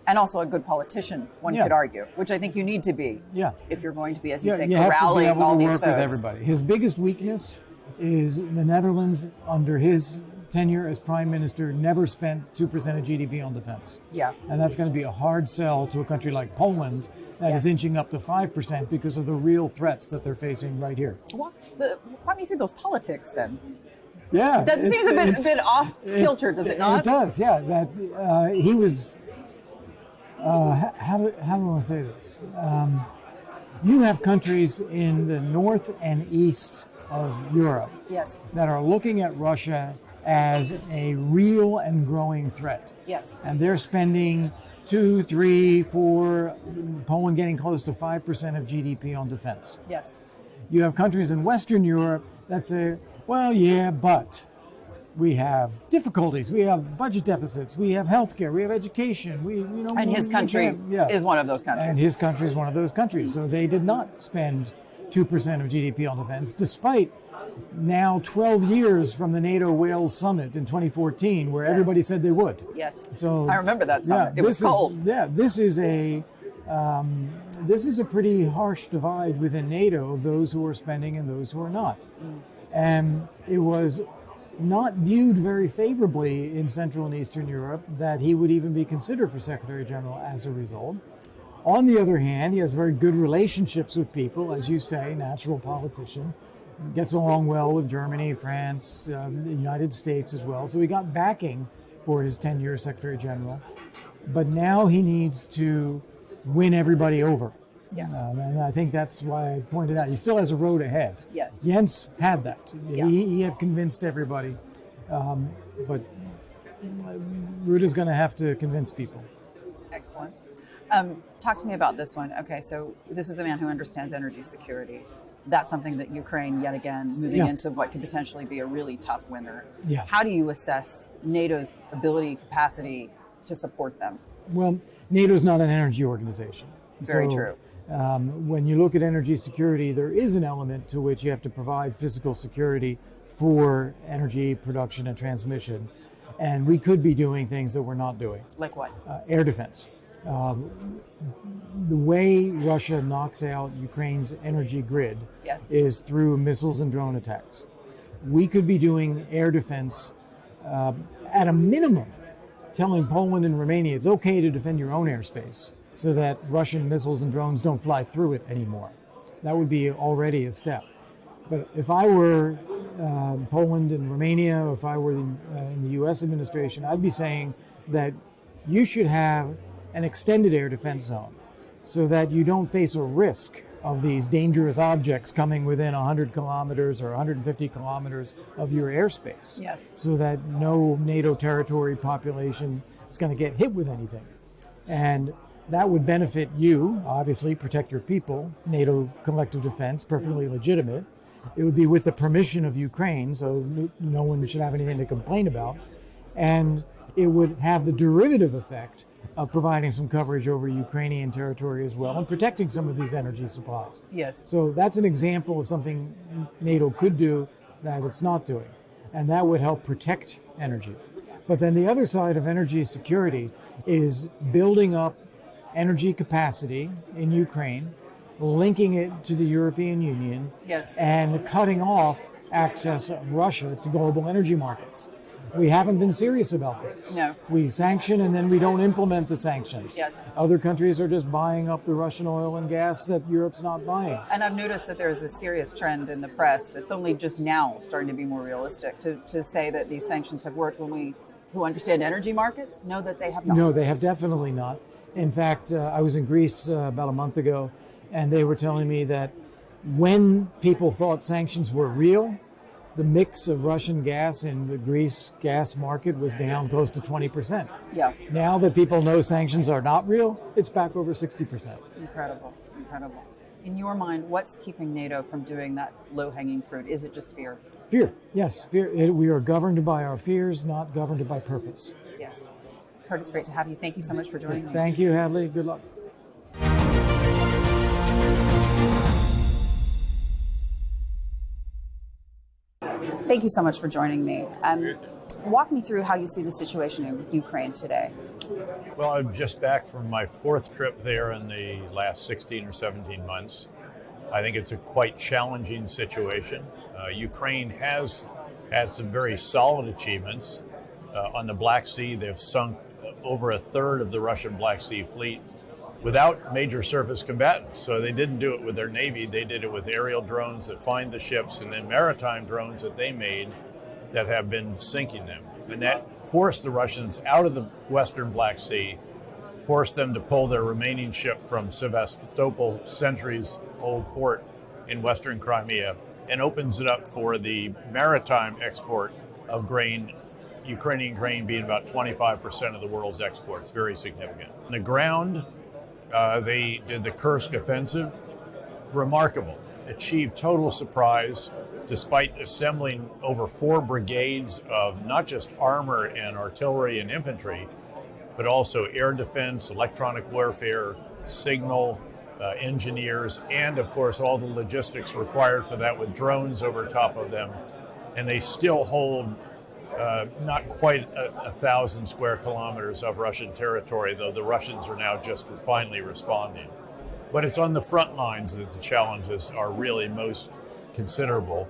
And also a good politician, one could argue, which I think you need to be if you're going to be, as you say, corralling all these folks. You have to be able to work with everybody. His biggest weakness is the Netherlands, under his tenure as prime minister, never spent 2% of GDP on defense. And that's going to be a hard sell to a country like Poland that is inching up to 5% because of the real threats that they're facing right here. Walk me through those politics then. Yeah. That seems a bit off kilter, does it not? It does, yeah. That he was, how do I want to say this? You have countries in the north and east of Europe that are looking at Russia as a real and growing threat. And they're spending 2, 3, 4, Poland getting close to 5% of GDP on defense. You have countries in Western Europe that say, well, yeah, but we have difficulties. We have budget deficits. We have healthcare. We have education. And his country is one of those countries. And his country is one of those countries. So they did not spend 2% of GDP on defense, despite now 12 years from the NATO-Wales summit in 2014, where everybody said they would. So I remember that summit. It was cold. This is a pretty harsh divide within NATO of those who are spending and those who are not. And it was not viewed very favorably in Central and Eastern Europe that he would even be considered for Secretary General as a result. On the other hand, he has very good relationships with people, as you say, natural politician, gets along well with Germany, France, the United States as well. So he got backing for his 10-year Secretary General. But now he needs to win everybody over. And I think that's why I pointed out he still has a road ahead. Jens had that. He had convinced everybody. But Rutte's going to have to convince people. Excellent. Talk to me about this one. Okay, so this is a man who understands energy security. That's something that Ukraine, yet again, moving into what could potentially be a really tough winter. How do you assess NATO's ability, capacity to support them? Well, NATO's not an energy organization. Very true. When you look at energy security, there is an element to which you have to provide physical security for energy production and transmission. And we could be doing things that we're not doing. Like what? Air defense. The way Russia knocks out Ukraine's energy grid is through missiles and drone attacks. We could be doing air defense at a minimum, telling Poland and Romania it's okay to defend your own airspace so that Russian missiles and drones don't fly through it anymore. That would be already a step. But if I were Poland and Romania, or if I were in the U.S. administration, I'd be saying that you should have an extended air defense zone so that you don't face a risk of these dangerous objects coming within 100 kilometers or 150 kilometers of your airspace. Yes. So that no NATO territory population is going to get hit with anything. And that would benefit you, obviously, protect your people, NATO collective defense, perfectly legitimate. It would be with the permission of Ukraine, so no one should have anything to complain about. And it would have the derivative effect of providing some coverage over Ukrainian territory as well and protecting some of these energy supplies. Yes. So that's an example of something NATO could do that it's not doing. And that would help protect energy. But then the other side of energy security is building up energy capacity in Ukraine, linking it to the European Union, yes, and cutting off access of Russia to global energy markets. We haven't been serious about this. No. We sanction and then we don't implement the sanctions. Yes. Other countries are just buying up the Russian oil and gas that Europe's not buying. And I've noticed that there's a serious trend in the press that's only just now starting to be more realistic to say that these sanctions have worked when we who understand energy markets know that they have not. No, they have definitely not. In fact, I was in Greece about a month ago, and they were telling me that when people thought sanctions were real, the mix of Russian gas in the Greece gas market was down close to 20%. Yeah. Now that people know sanctions are not real, it's back over 60%. Incredible, incredible. In your mind, what's keeping NATO from doing that low-hanging fruit? Is it just fear? Fear, yes. Fear. We are governed by our fears, not governed by purpose. Yes. Kurt, it's great to have you. Thank you so much for joining me. Thank you, Hadley. Good luck. Thank you so much for joining me. Walk me through how you see the situation in Ukraine today. Well, I'm just back from my fourth trip there in the last 16 or 17 months. I think it's a quite challenging situation. Ukraine has had some very solid achievements. On the Black Sea, they've sunk over a third of the Russian Black Sea fleet without major surface combatants. So they didn't do it with their Navy, they did it with aerial drones that find the ships and then maritime drones that they made that have been sinking them. And that forced the Russians out of the Western Black Sea, forced them to pull their remaining ship from Sevastopol, centuries-old port in Western Crimea, and opens it up for the maritime export of grain, Ukrainian grain being about 25% of the world's exports, very significant. On the ground, they did the Kursk offensive, remarkable, achieved total surprise, despite assembling over 4 brigades of not just armor and artillery and infantry, but also air defense, electronic warfare, signal, engineers, and of course all the logistics required for that with drones over top of them. And they still hold not quite 1,000 square kilometers of Russian territory, though the Russians are now just finally responding. But it's on the front lines that the challenges are really most considerable.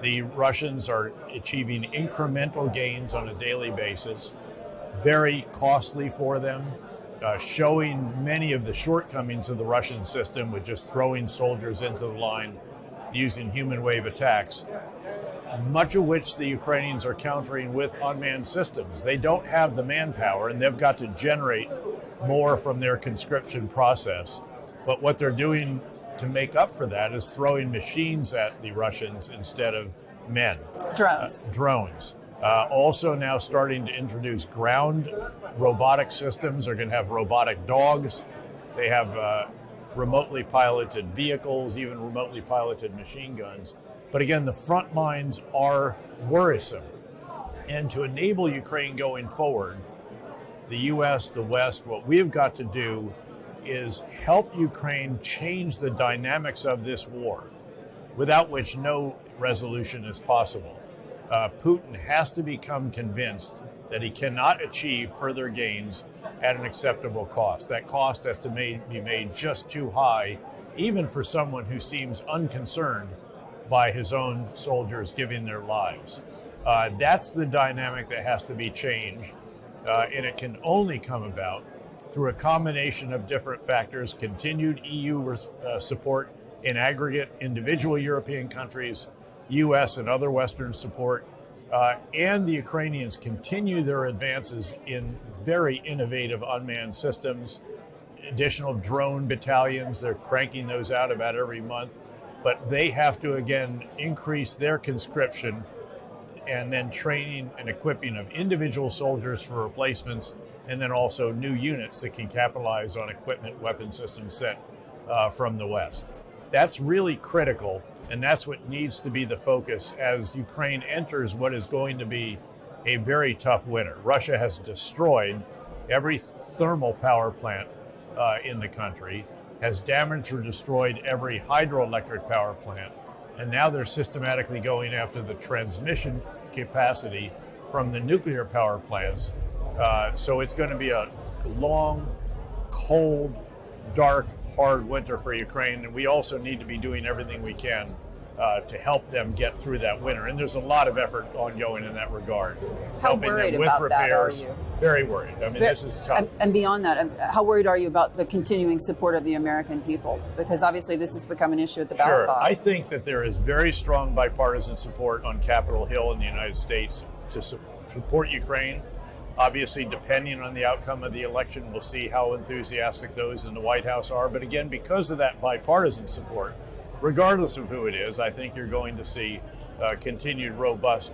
The Russians are achieving incremental gains on a daily basis, very costly for them, showing many of the shortcomings of the Russian system with just throwing soldiers into the line using human wave attacks, much of which the Ukrainians are countering with unmanned systems. They don't have the manpower, and they've got to generate more from their conscription process. But what they're doing to make up for that is throwing machines at the Russians instead of men. Drones. Drones. Also now starting to introduce ground robotic systems. They're going to have robotic dogs. They have remotely piloted vehicles, even remotely piloted machine guns. But again, the front lines are worrisome. And to enable Ukraine going forward, the U.S., the West, what we've got to do is help Ukraine change the dynamics of this war, without which no resolution is possible. Putin has to become convinced that he cannot achieve further gains at an acceptable cost. That cost has to be made just too high, even for someone who seems unconcerned by his own soldiers giving their lives. That's the dynamic that has to be changed, and it can only come about through a combination of different factors: continued EU support in aggregate, individual European countries, U.S. and other Western support, and the Ukrainians continue their advances in very innovative unmanned systems, additional drone battalions. They're cranking those out about every month. But they have to, again, increase their conscription and then training and equipping of individual soldiers for replacements, and then also new units that can capitalize on equipment, weapon systems sent from the West. That's really critical, and that's what needs to be the focus as Ukraine enters what is going to be a very tough winter. Russia has destroyed every thermal power plant in the country, has damaged or destroyed every hydroelectric power plant, and now they're systematically going after the transmission capacity from the nuclear power plants. So it's going to be a long, cold, dark, hard winter for Ukraine, and we also need to be doing everything we can to help them get through that winter. And there's a lot of effort ongoing in that regard. How worried about that are you? Very worried. I mean, this is tough. And beyond that, how worried are you about the continuing support of the American people? Because obviously this has become an issue at the ballot box. I think that there is very strong bipartisan support on Capitol Hill in the United States to support Ukraine. Obviously, depending on the outcome of the election, we'll see how enthusiastic those in the White House are. But again, because of that bipartisan support, regardless of who it is, I think you're going to see continued robust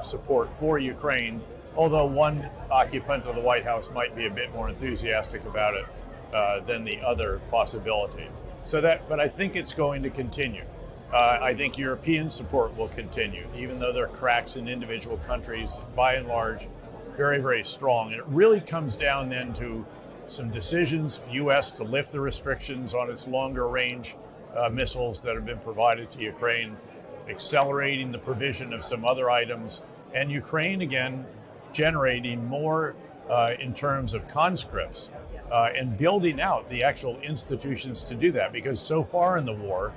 support for Ukraine, although one occupant of the White House might be a bit more enthusiastic about it than the other possibility. But I think it's going to continue. I think European support will continue, even though there are cracks in individual countries, by and large, very, very strong. And it really comes down then to some decisions, U.S. to lift the restrictions on its longer range missiles that have been provided to Ukraine, accelerating the provision of some other items, and Ukraine, again, generating more in terms of conscripts and building out the actual institutions to do that. Because so far in the war,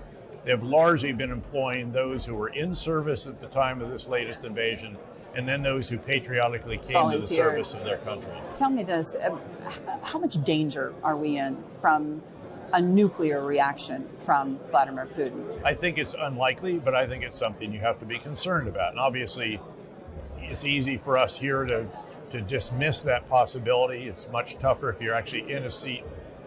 they've largely been employing those who were in service at the time of this latest invasion, and then those who patriotically came to the service of their country. Tell me this, how much danger are we in from a nuclear reaction from Vladimir Putin? I think it's unlikely, but I think it's something you have to be concerned about. And obviously, it's easy for us here to dismiss that possibility. It's much tougher if you're actually in a seat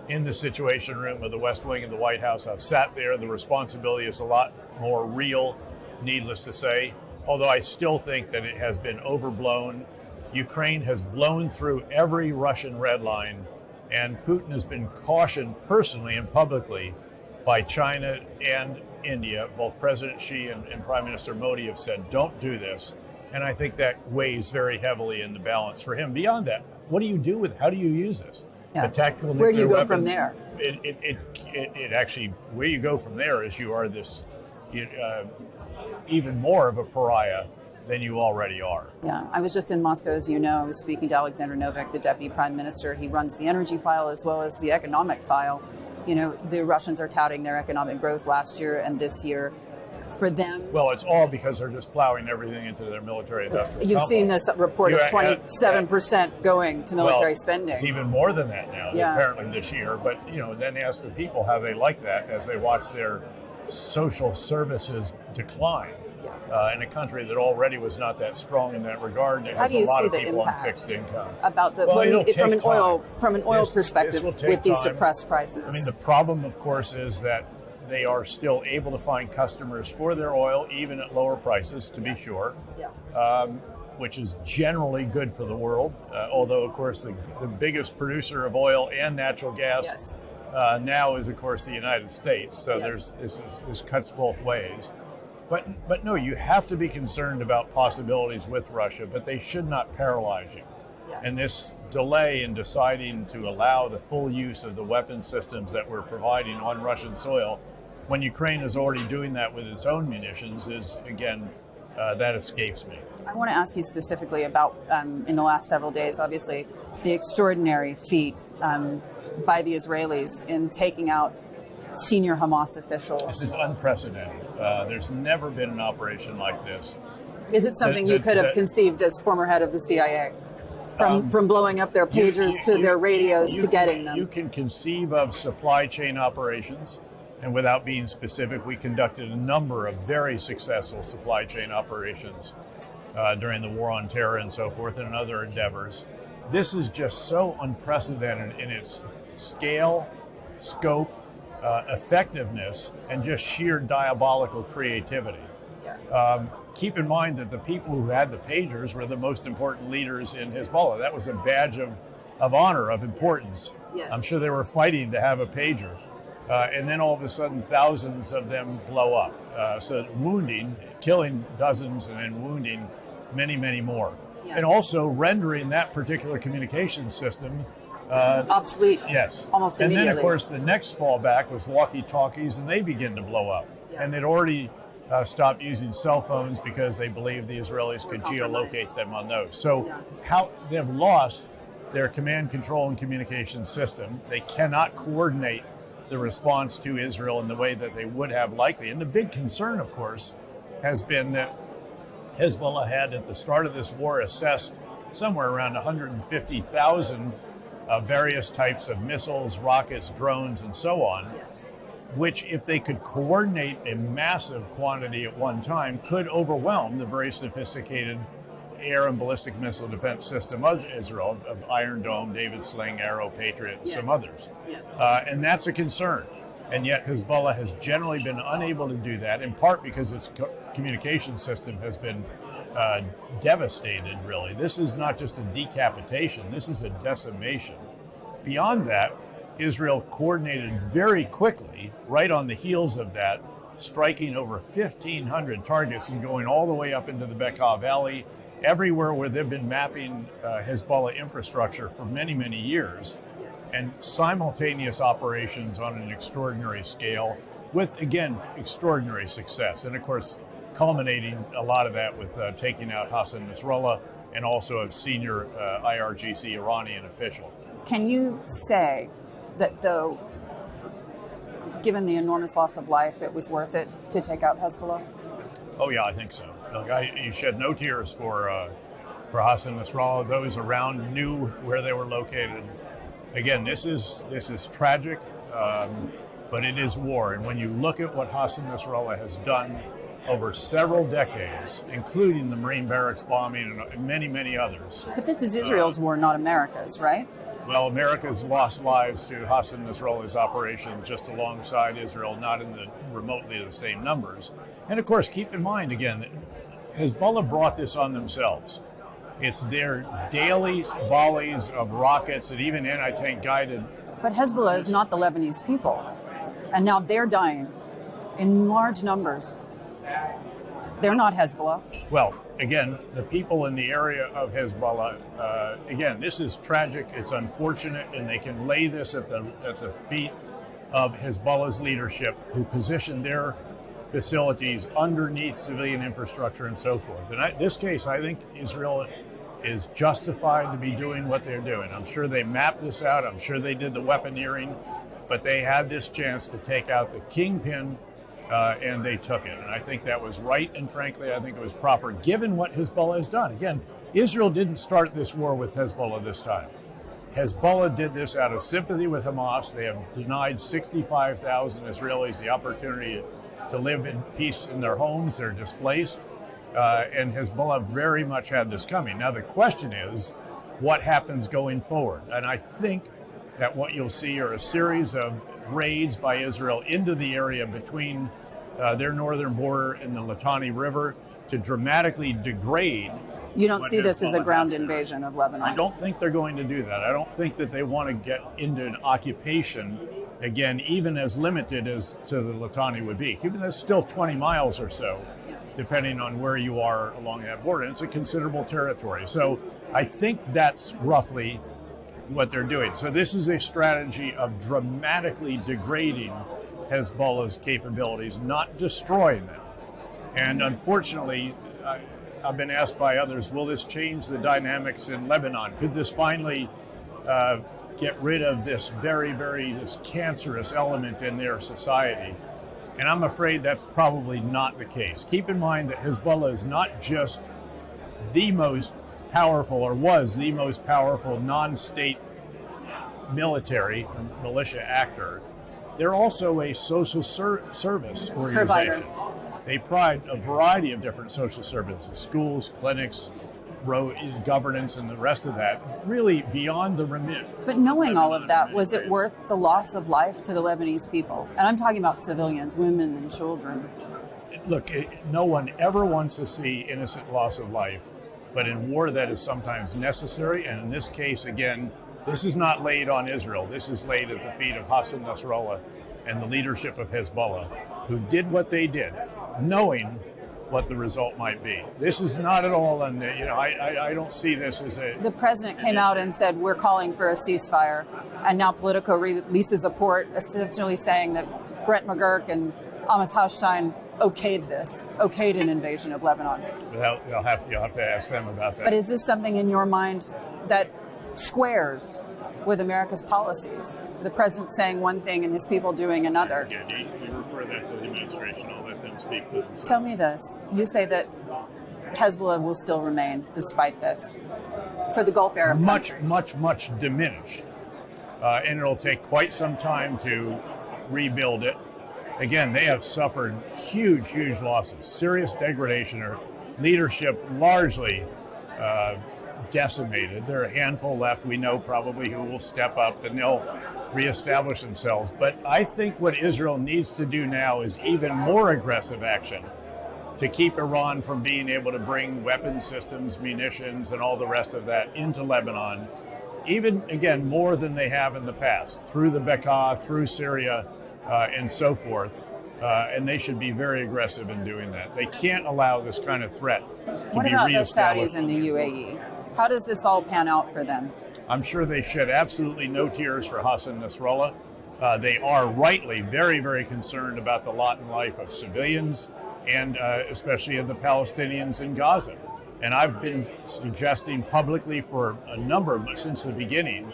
in the Situation Room of the West Wing of the White House. I've sat there. The responsibility is a lot more real, needless to say, although I still think that it has been overblown. Ukraine has blown through every Russian red line, and Putin has been cautioned personally and publicly by China and India. Both President Xi and Prime Minister Modi have said, don't do this. And I think that weighs very heavily in the balance for him. Beyond that, what do you do with, how do you use this? Yeah. The tactical Where do you nuclear go weapon, from there? It actually, where you go from there is you are this even more of a pariah than you already are. Yeah, I was just in Moscow, as you know. I was speaking to Alexander Novak, the deputy prime minister. He runs the energy file as well as the economic file. You know, the Russians are touting their economic growth last year and this year. For them, well, it's all because they're just plowing everything into their military industrial You've complex. seen this report of 27% going to military spending. It's even more than that now, Yeah. apparently this year. But, then ask the people how they like that as they watch their social services decline. In a country that already was not that strong in that regard, it How has do a you lot see of the people on impact fixed income. about the Well, it'll take from an oil This perspective will take with these time. depressed prices? I mean, the problem, of course, is that they are still able to find customers for their oil, even at lower prices, to be sure, which is generally good for the world. Although, of course, the biggest producer of oil and natural gas now is, of course, the United States. So this cuts both ways. But no, you have to be concerned about possibilities with Russia, but they should not paralyze you. And this delay in deciding to allow the full use of the weapon systems that we're providing on Russian soil, when Ukraine is already doing that with its own munitions, is, again, that escapes me. I want to ask you specifically about, in the last several days, obviously, the extraordinary feat by the Israelis in taking out senior Hamas officials. This is unprecedented. There's never been an operation like this. Is it something you could have conceived as former head of the CIA? From blowing up their pagers to their radios to getting them? You can conceive of supply chain operations, and without being specific, we conducted a number of very successful supply chain operations during the war on terror and so forth and in other endeavors. This is just so unprecedented in its scale, scope, effectiveness, and just sheer diabolical creativity. Keep in mind that the people who had the pagers were the most important leaders in Hezbollah. That was a badge of honor, of importance. Yes. I'm sure they were fighting to have a pager. And then all of a sudden, thousands of them blow up. So wounding, killing dozens and then wounding many, many more. Yeah. And also rendering that particular communication system obsolete. Yes. Almost and immediately. And then, of course, the next fallback was walkie-talkies, and they begin to blow up. Yeah. And they'd already stopped using cell phones because they believed the Israelis could geolocate them on those. So how they've lost their command, control, and communication system. They cannot coordinate the response to Israel in the way that they would have likely. And the big concern, of course, has been that Hezbollah had at the start of this war assessed somewhere around 150,000 various types of missiles, rockets, drones, and so on, which, if they could coordinate a massive quantity at one time, could overwhelm the very sophisticated air and ballistic missile defense system of Israel, of Iron Dome, David Sling, Arrow, Patriot, and some others. And that's a concern. And yet Hezbollah has generally been unable to do that, in part because its communication system has been devastated, really. This is not just a decapitation, this is a decimation. Beyond that, Israel coordinated very quickly, right on the heels of that, striking over 1,500 targets and going all the way up into the Bekaa Valley, everywhere where they've been mapping Hezbollah infrastructure for many, many years, and simultaneous operations on an extraordinary scale with, again, extraordinary success. And of course, culminating a lot of that with taking out Hassan Nasrallah and also a senior IRGC Iranian official. Can you say that, though, given the enormous loss of life, it was worth it to take out Hezbollah? Oh yeah, I think so. Look, you shed no tears for Hassan Nasrallah. Those around knew where they were located. Again, this is tragic, but it is war. And when you look at what Hassan Nasrallah has done over several decades, including the Marine barracks bombing and many, many others. But this is Israel's war, not America's, right? Well, America's lost lives to Hassan Nasrallah's operation just alongside Israel, not in the remotely the same numbers. And of course, keep in mind, again, that Hezbollah brought this on themselves. It's their daily volleys of rockets and even anti-tank guided. But Hezbollah is not the Lebanese people. And now they're dying in large numbers. They're not Hezbollah. Well, again, the people in the area of Hezbollah, again, this is tragic, it's unfortunate, and they can lay this at the feet of Hezbollah's leadership, who positioned their facilities underneath civilian infrastructure and so forth. And in this case, I think Israel is justified to be doing what they're doing. I'm sure they mapped this out, I'm sure they did the weaponeering, but they had this chance to take out the kingpin, and they took it. And I think that was right, and frankly, I think it was proper, given what Hezbollah has done. Again, Israel didn't start this war with Hezbollah this time. Hezbollah did this out of sympathy with Hamas. They have denied 65,000 Israelis the opportunity to live in peace in their homes. They're displaced. And Hezbollah very much had this coming. Now, the question is, what happens going forward? And I think that what you'll see are a series of raids by Israel into the area between their northern border and the Litani River to dramatically degrade. You don't see this as a ground invasion of Lebanon? I don't think they're going to do that. I don't think that they want to get into an occupation, again, even as limited as to the Litani would be. Even that's still 20 miles or so, depending on where you are along that border. It's a considerable territory. So I think that's roughly what they're doing. So this is a strategy of dramatically degrading Hezbollah's capabilities, not destroying them. And unfortunately, I've been asked by others, will this change the dynamics in Lebanon? Could this finally get rid of this this cancerous element in their society? And I'm afraid that's probably not the case. Keep in mind that Hezbollah is not just the most powerful, or was the most powerful non-state military militia actor. They're also a social service organization. They provide a variety of different social services, schools, clinics, road governance, and the rest of that, really beyond the remit. But knowing all of that, was it worth the loss of life to the Lebanese people? And I'm talking about civilians, women and children. Look, no one ever wants to see innocent loss of life, but in war that is sometimes necessary, and in this case, again, this is not laid on Israel. This is laid at the feet of Hassan Nasrallah and the leadership of Hezbollah, who did what they did, knowing what the result might be. This is not at all, and I don't see this as a... The president came out and said, we're calling for a ceasefire, and now Politico releases a report essentially saying that Brett McGurk and Amos Hochstein okayed an invasion of Lebanon. You'll have to ask them about that. But is this something in your mind that squares with America's policies? The president saying one thing and his people doing another. Again, you refer that to the administration. I'll let them speak for themselves. Tell me this. You say that Hezbollah will still remain despite this for the Gulf Arab countries. Much diminished. And it'll take quite some time to rebuild it. Again, they have suffered huge losses, serious degradation, or leadership largely decimated. There are a handful left, we know probably, who will step up and they'll reestablish themselves. But I think what Israel needs to do now is even more aggressive action to keep Iran from being able to bring weapons systems, munitions, and all the rest of that into Lebanon, even, again, more than they have in the past, through the Bekaa, through Syria, and so forth. And they should be very aggressive in doing that. They can't allow this kind of threat to What be about the reestablished. Saudis and the UAE? How does this all pan out for them? I'm sure they shed absolutely no tears for Hassan Nasrallah. They are rightly very concerned about the lot and life of civilians, and especially of the Palestinians in Gaza. And I've been suggesting publicly for a number, since the beginning,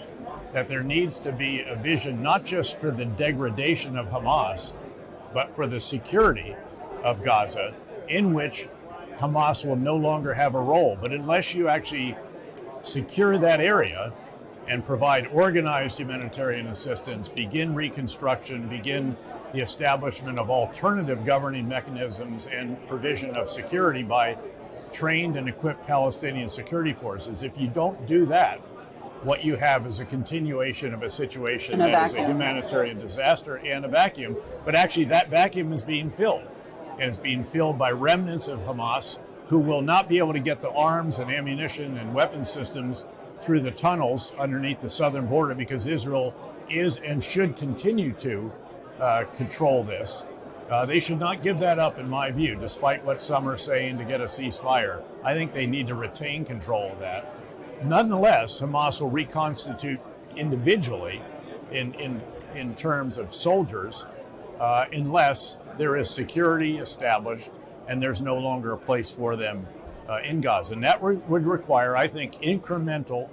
that there needs to be a vision not just for the degradation of Hamas, but for the security of Gaza, in which Hamas will no longer have a role. But unless you actually secure that area and provide organized humanitarian assistance, begin reconstruction, begin the establishment of alternative governing mechanisms and provision of security by trained and equipped Palestinian security forces, if you don't do that, what you have is a continuation of a situation that is a humanitarian disaster and a vacuum. But actually that vacuum is being filled. And it's being filled by remnants of Hamas who will not be able to get the arms and ammunition and weapon systems through the tunnels underneath the southern border, because Israel is and should continue to control this. They should not give that up, in my view, despite what some are saying to get a ceasefire. I think they need to retain control of that. Nonetheless, Hamas will reconstitute individually in terms of soldiers unless there is security established and there's no longer a place for them in Gaza. And that would require, I think, incremental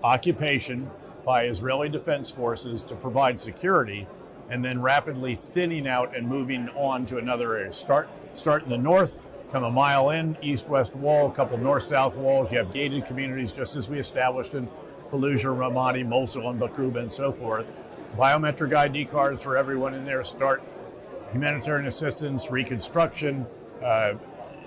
occupation by Israeli defense forces to provide security, and then rapidly thinning out and moving on to another area. Start in the north, come a mile in, east-west wall, a couple north-south walls. You have gated communities, just as we established in Fallujah, Ramadi, Mosul, and Baquba, and so forth. Biometric ID cards for everyone in there. Start humanitarian assistance, reconstruction,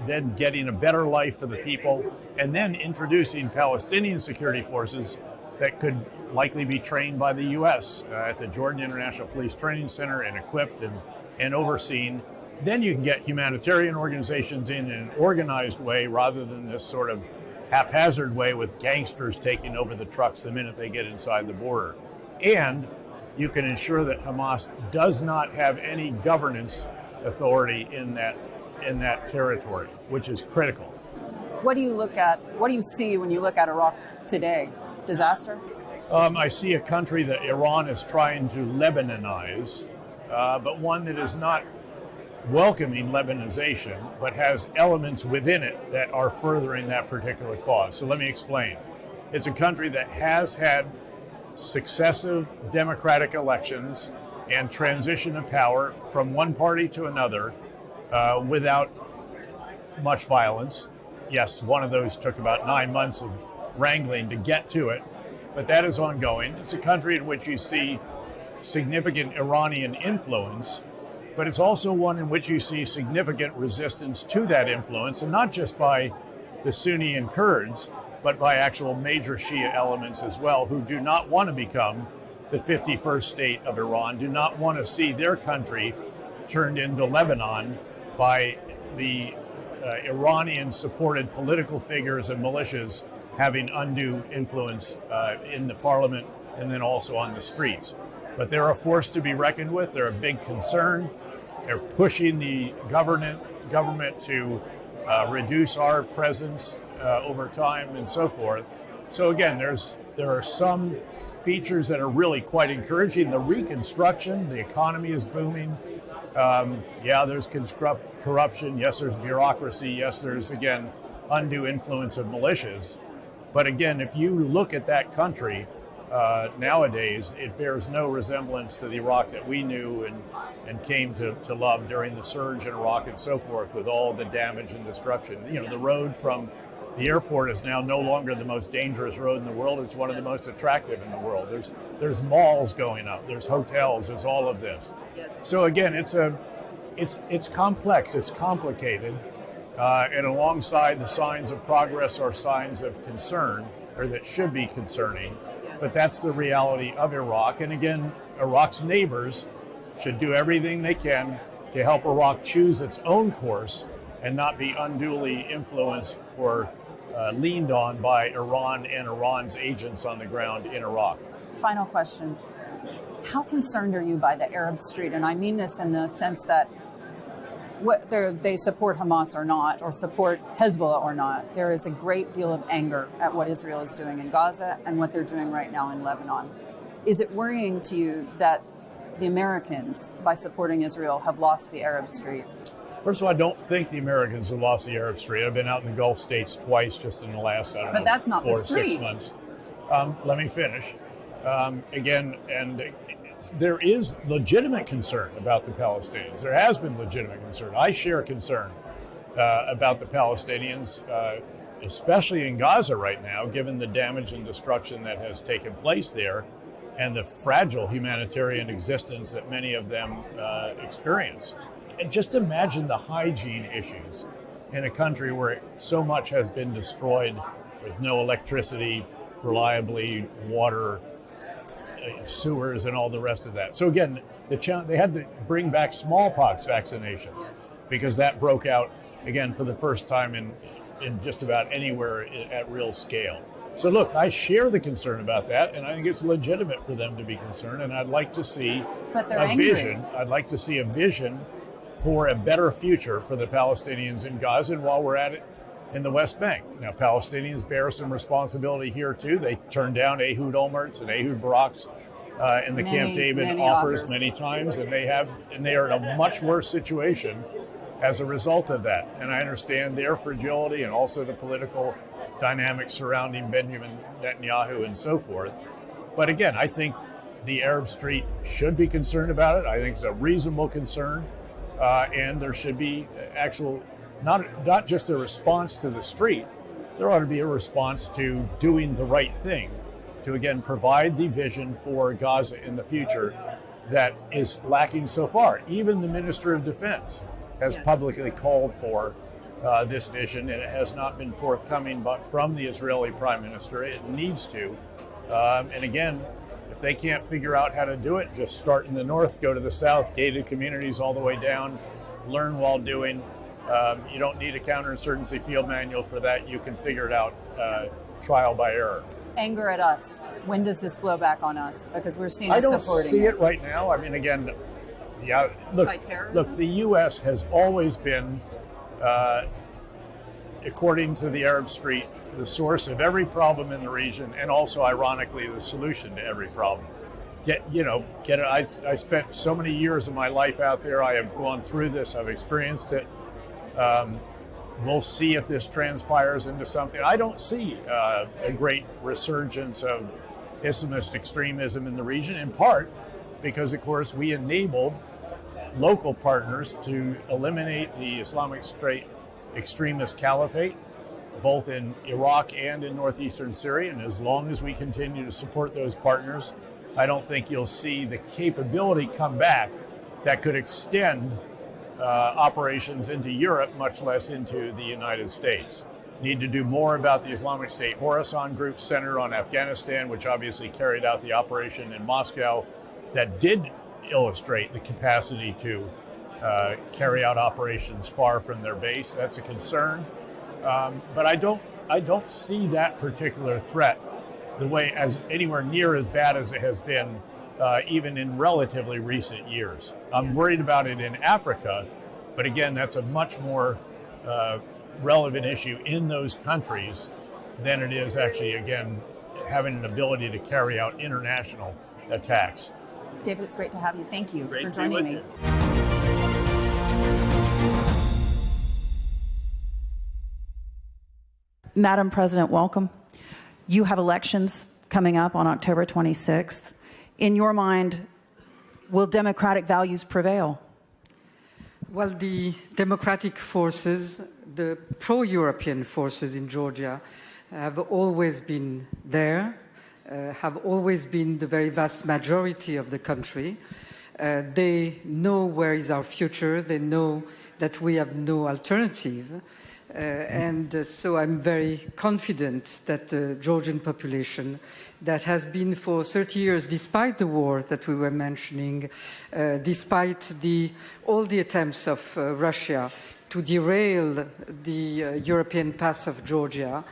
then getting a better life for the people, and then introducing Palestinian security forces that could likely be trained by the U.S. At the Jordan International Police Training Center and equipped and overseen. Then you can get humanitarian organizations in an organized way rather than this sort of haphazard way with gangsters taking over the trucks the minute they get inside the border. And you can ensure that Hamas does not have any governance authority in that territory, which is critical. What do you look at? What do you see when you look at Iraq today? Disaster? I see a country that Iran is trying to Lebanonize, but one that is not welcoming Lebanization, but has elements within it that are furthering that particular cause. So let me explain. It's a country that has had successive democratic elections and transition of power from one party to another without much violence. Yes, one of those took about 9 months of wrangling to get to it, but that is ongoing. It's a country in which you see significant Iranian influence but it's also one in which you see significant resistance to that influence, and not just by the Sunni and Kurds, but by actual major Shia elements as well, who do not want to become the 51st state of Iran, do not want to see their country turned into Lebanon by the Iranian-supported political figures and militias having undue influence in the parliament and then also on the streets. But they're a force to be reckoned with. They're a big concern. They're pushing the government to reduce our presence over time and so forth. So again, there are some features that are really quite encouraging. The reconstruction, the economy is booming. There's corruption. Yes, there's bureaucracy. Yes, there's, again, undue influence of militias. But again, if you look at that country nowadays, it bears no resemblance to the Iraq that we knew and came to love during the surge in Iraq and so forth, with all the damage and destruction. You know, the road from the airport is now no longer the most dangerous road in the world. It's one of the most attractive in the world. There's malls going up. There's hotels. There's all of this. So again, it's complex. It's complicated. And alongside the signs of progress are signs of concern, or that should be concerning. But that's the reality of Iraq. And again, Iraq's neighbors should do everything they can to help Iraq choose its own course and not be unduly influenced or leaned on by Iran and Iran's agents on the ground in Iraq. Final question. How concerned are you by the Arab Street? And I mean this in the sense that whether they support Hamas or not, or support Hezbollah or not, there is a great deal of anger at what Israel is doing in Gaza and what they're doing right now in Lebanon. Is it worrying to you that the Americans, by supporting Israel, have lost the Arab Street? First of all, I don't think the Americans have lost the Arab Street. I've been out in the Gulf states twice just in the last, But that's not 4 the or 6 street. months. Let me finish. Again, and there is legitimate concern about the Palestinians. There has been legitimate concern. I share concern about the Palestinians, especially in Gaza right now, given the damage and destruction that has taken place there and the fragile humanitarian existence that many of them experience. And just imagine the hygiene issues in a country where so much has been destroyed with no electricity, reliably, water, sewers, and all the rest of that. So again, they had to bring back smallpox vaccinations because that broke out, again, for the first time in just about anywhere at real scale. So look, I share the concern about that, and I think it's legitimate for them to be concerned, and I'd like to see a vision. I'd like to see a vision for a better future for the Palestinians in Gaza, and while we're at it, in the West Bank. Now, Palestinians bear some responsibility here too. They turned down Ehud Olmert's and Ehud Barak's in the Camp David offers many times, and they are in a much worse situation as a result of that. And I understand their fragility and also the political dynamics surrounding Benjamin Netanyahu and so forth. But again, I think the Arab Street should be concerned about it. I think it's a reasonable concern, and there should be actual, not just a response to the street, there ought to be a response to doing the right thing, to again provide the vision for Gaza in the future that is lacking so far. Even the Minister of Defense has publicly called for this vision, and it has not been forthcoming but from the Israeli Prime Minister. It needs to. And again, if they can't figure out how to do it, just start in the north, go to the south, gated communities all the way down, learn while doing. You don't need a counterinsurgency field manual for that. You can figure it out trial by error. Anger at us. When does this blow back on us? Because we're seen as supporting it. I don't see it right now. I mean, again, look, the U.S. has always been, according to the Arab Street, the source of every problem in the region, and also, ironically, the solution to every problem. I spent so many years of my life out there. I have gone through this. I've experienced it. We'll see if this transpires into something. I don't see a great resurgence of Islamist extremism in the region, in part because, of course, we enabled local partners to eliminate the Islamic State extremist caliphate, both in Iraq and in northeastern Syria. And as long as we continue to support those partners, I don't think you'll see the capability come back that could extend operations into Europe, much less into the United States. Need to do more about the Islamic State Khorasan Group Center on Afghanistan, which obviously carried out the operation in Moscow that did illustrate the capacity to carry out operations far from their base. That's a concern. But I don't see that particular threat the way as anywhere near as bad as it has been even in relatively recent years. I'm worried about it in Africa, but again, that's a much more relevant issue in those countries than it is actually, again, having an ability to carry out international attacks. David, it's great to have you. Thank you for joining me. Madam President, welcome. You have elections coming up on October 26th. In your mind, will democratic values prevail? Well, the democratic forces, the pro-European forces in Georgia have always been there, have always been the very vast majority of the country. They know where is our future. They know that we have no alternative. So I'm very confident that the Georgian population that has been for 30 years, despite the war that we were mentioning, despite all the attempts of Russia to derail the European path of Georgia,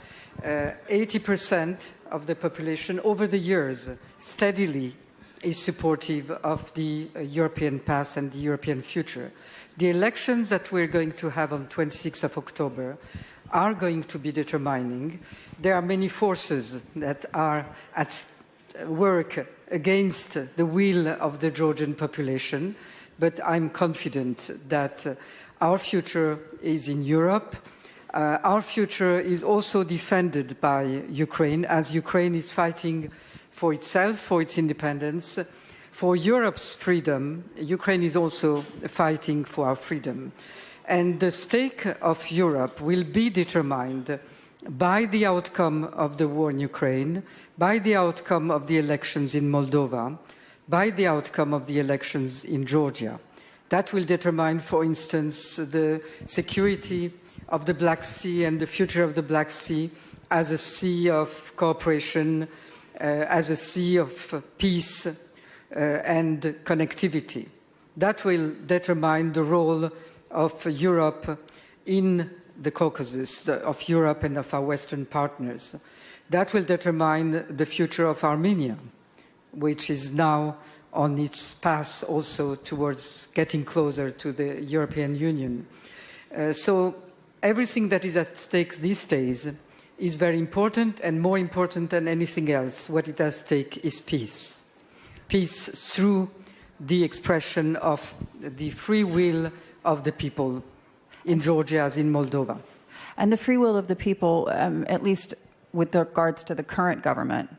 80% of the population over the years steadily is supportive of the European path and the European future. The elections that we're going to have on 26th of October are going to be determining. There are many forces that are at work against the will of the Georgian population, but I'm confident that our future is in Europe. Our future is also defended by Ukraine, as Ukraine is fighting for itself, for its independence. For Europe's freedom, Ukraine is also fighting for our freedom. And the stake of Europe will be determined by the outcome of the war in Ukraine, by the outcome of the elections in Moldova, by the outcome of the elections in Georgia. That will determine, for instance, the security of the Black Sea and the future of the Black Sea as a sea of cooperation, as a sea of peace and connectivity. That will determine the role of Europe in the Caucasus, of Europe and of our Western partners. That will determine the future of Armenia, which is now on its path also towards getting closer to the European Union. So everything that is at stake these days is very important, and more important than anything else, what it has at stake is peace. Peace through the expression of the free will of the people in Georgia as in Moldova. And the free will of the people, at least with regards to the current government,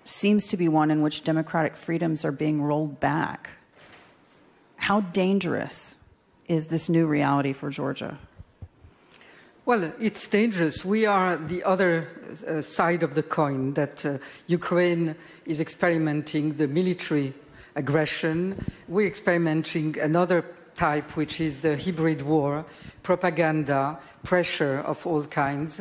seems to be one in which democratic freedoms are being rolled back. How dangerous is this new reality for Georgia? Well, it's dangerous. We are the other side of the coin, that Ukraine is experimenting the military aggression. We're experimenting another type, which is the hybrid war, propaganda, pressure of all kinds,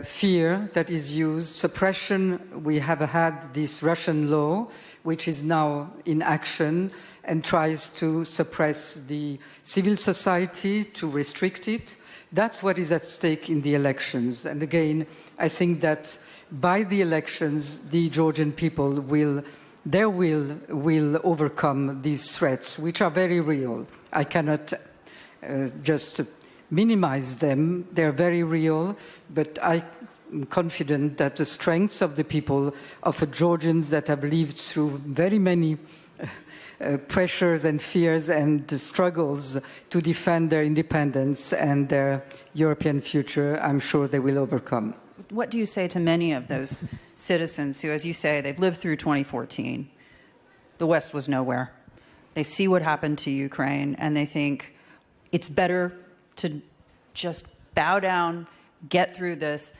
fear that is used, suppression. We have had this Russian law, which is now in action and tries to suppress the civil society, to restrict it. That's what is at stake in the elections. And again, I think that by the elections, the Georgian people will overcome these threats, which are very real. I cannot just minimize them. They're very real, but I'm confident that the strengths of the people, of the Georgians that have lived through very many pressures and fears and struggles to defend their independence and their European future, I'm sure they will overcome. What do you say to many of those citizens who, as you say, they've lived through 2014? The West was nowhere. They see what happened to Ukraine and they think it's better to just bow down, get through this,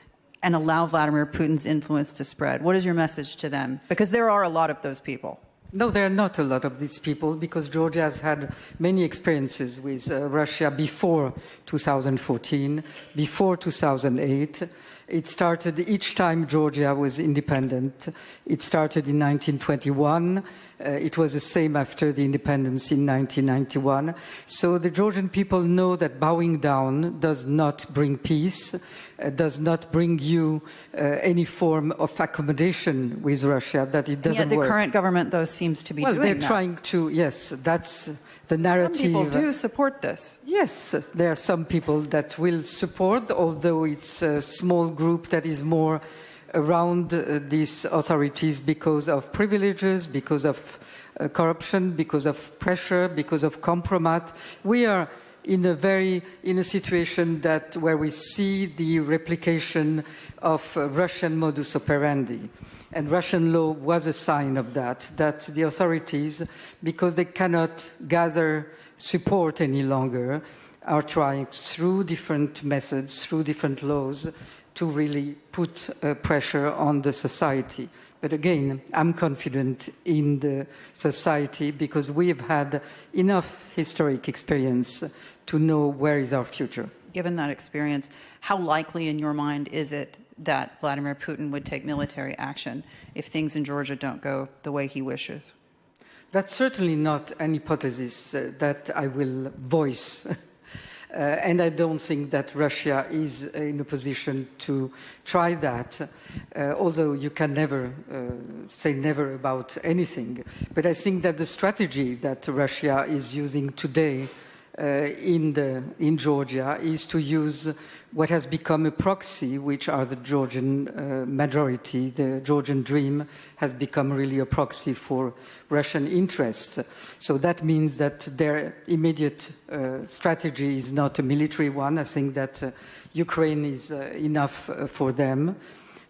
and allow Vladimir Putin's influence to spread. What is your message to them? Because there are a lot of those people. No, there are not a lot of these people because Georgia has had many experiences with Russia before 2014, before 2008. It started each time Georgia was independent. It started in 1921. It was the same after the independence in 1991. So the Georgian people know that bowing down does not bring peace, does not bring you any form of accommodation with Russia, that it doesn't work. And yet the work. current government, though, seems to be doing that. Well, they're trying to, yes, that's the narrative. Some people do support this. Yes, there are some people that will support, although it's a small group that is more around these authorities because of privileges, because of corruption, because of pressure, because of compromise. We are in a situation where we see the replication of Russian modus operandi. And Russian law was a sign of that the authorities, because they cannot gather support any longer, are trying through different methods, through different laws, to really put pressure on the society. But again, I'm confident in the society because we've had enough historic experience to know where is our future. Given that experience, how likely in your mind is it that Vladimir Putin would take military action if things in Georgia don't go the way he wishes? That's certainly not an hypothesis that I will voice. And I don't think that Russia is in a position to try that, although you can never say never about anything. But I think that the strategy that Russia is using today in Georgia is to use what has become a proxy, which are the Georgian majority. The Georgian dream has become really a proxy for Russian interests. So that means that their immediate strategy is not a military one. I think that Ukraine is enough for them.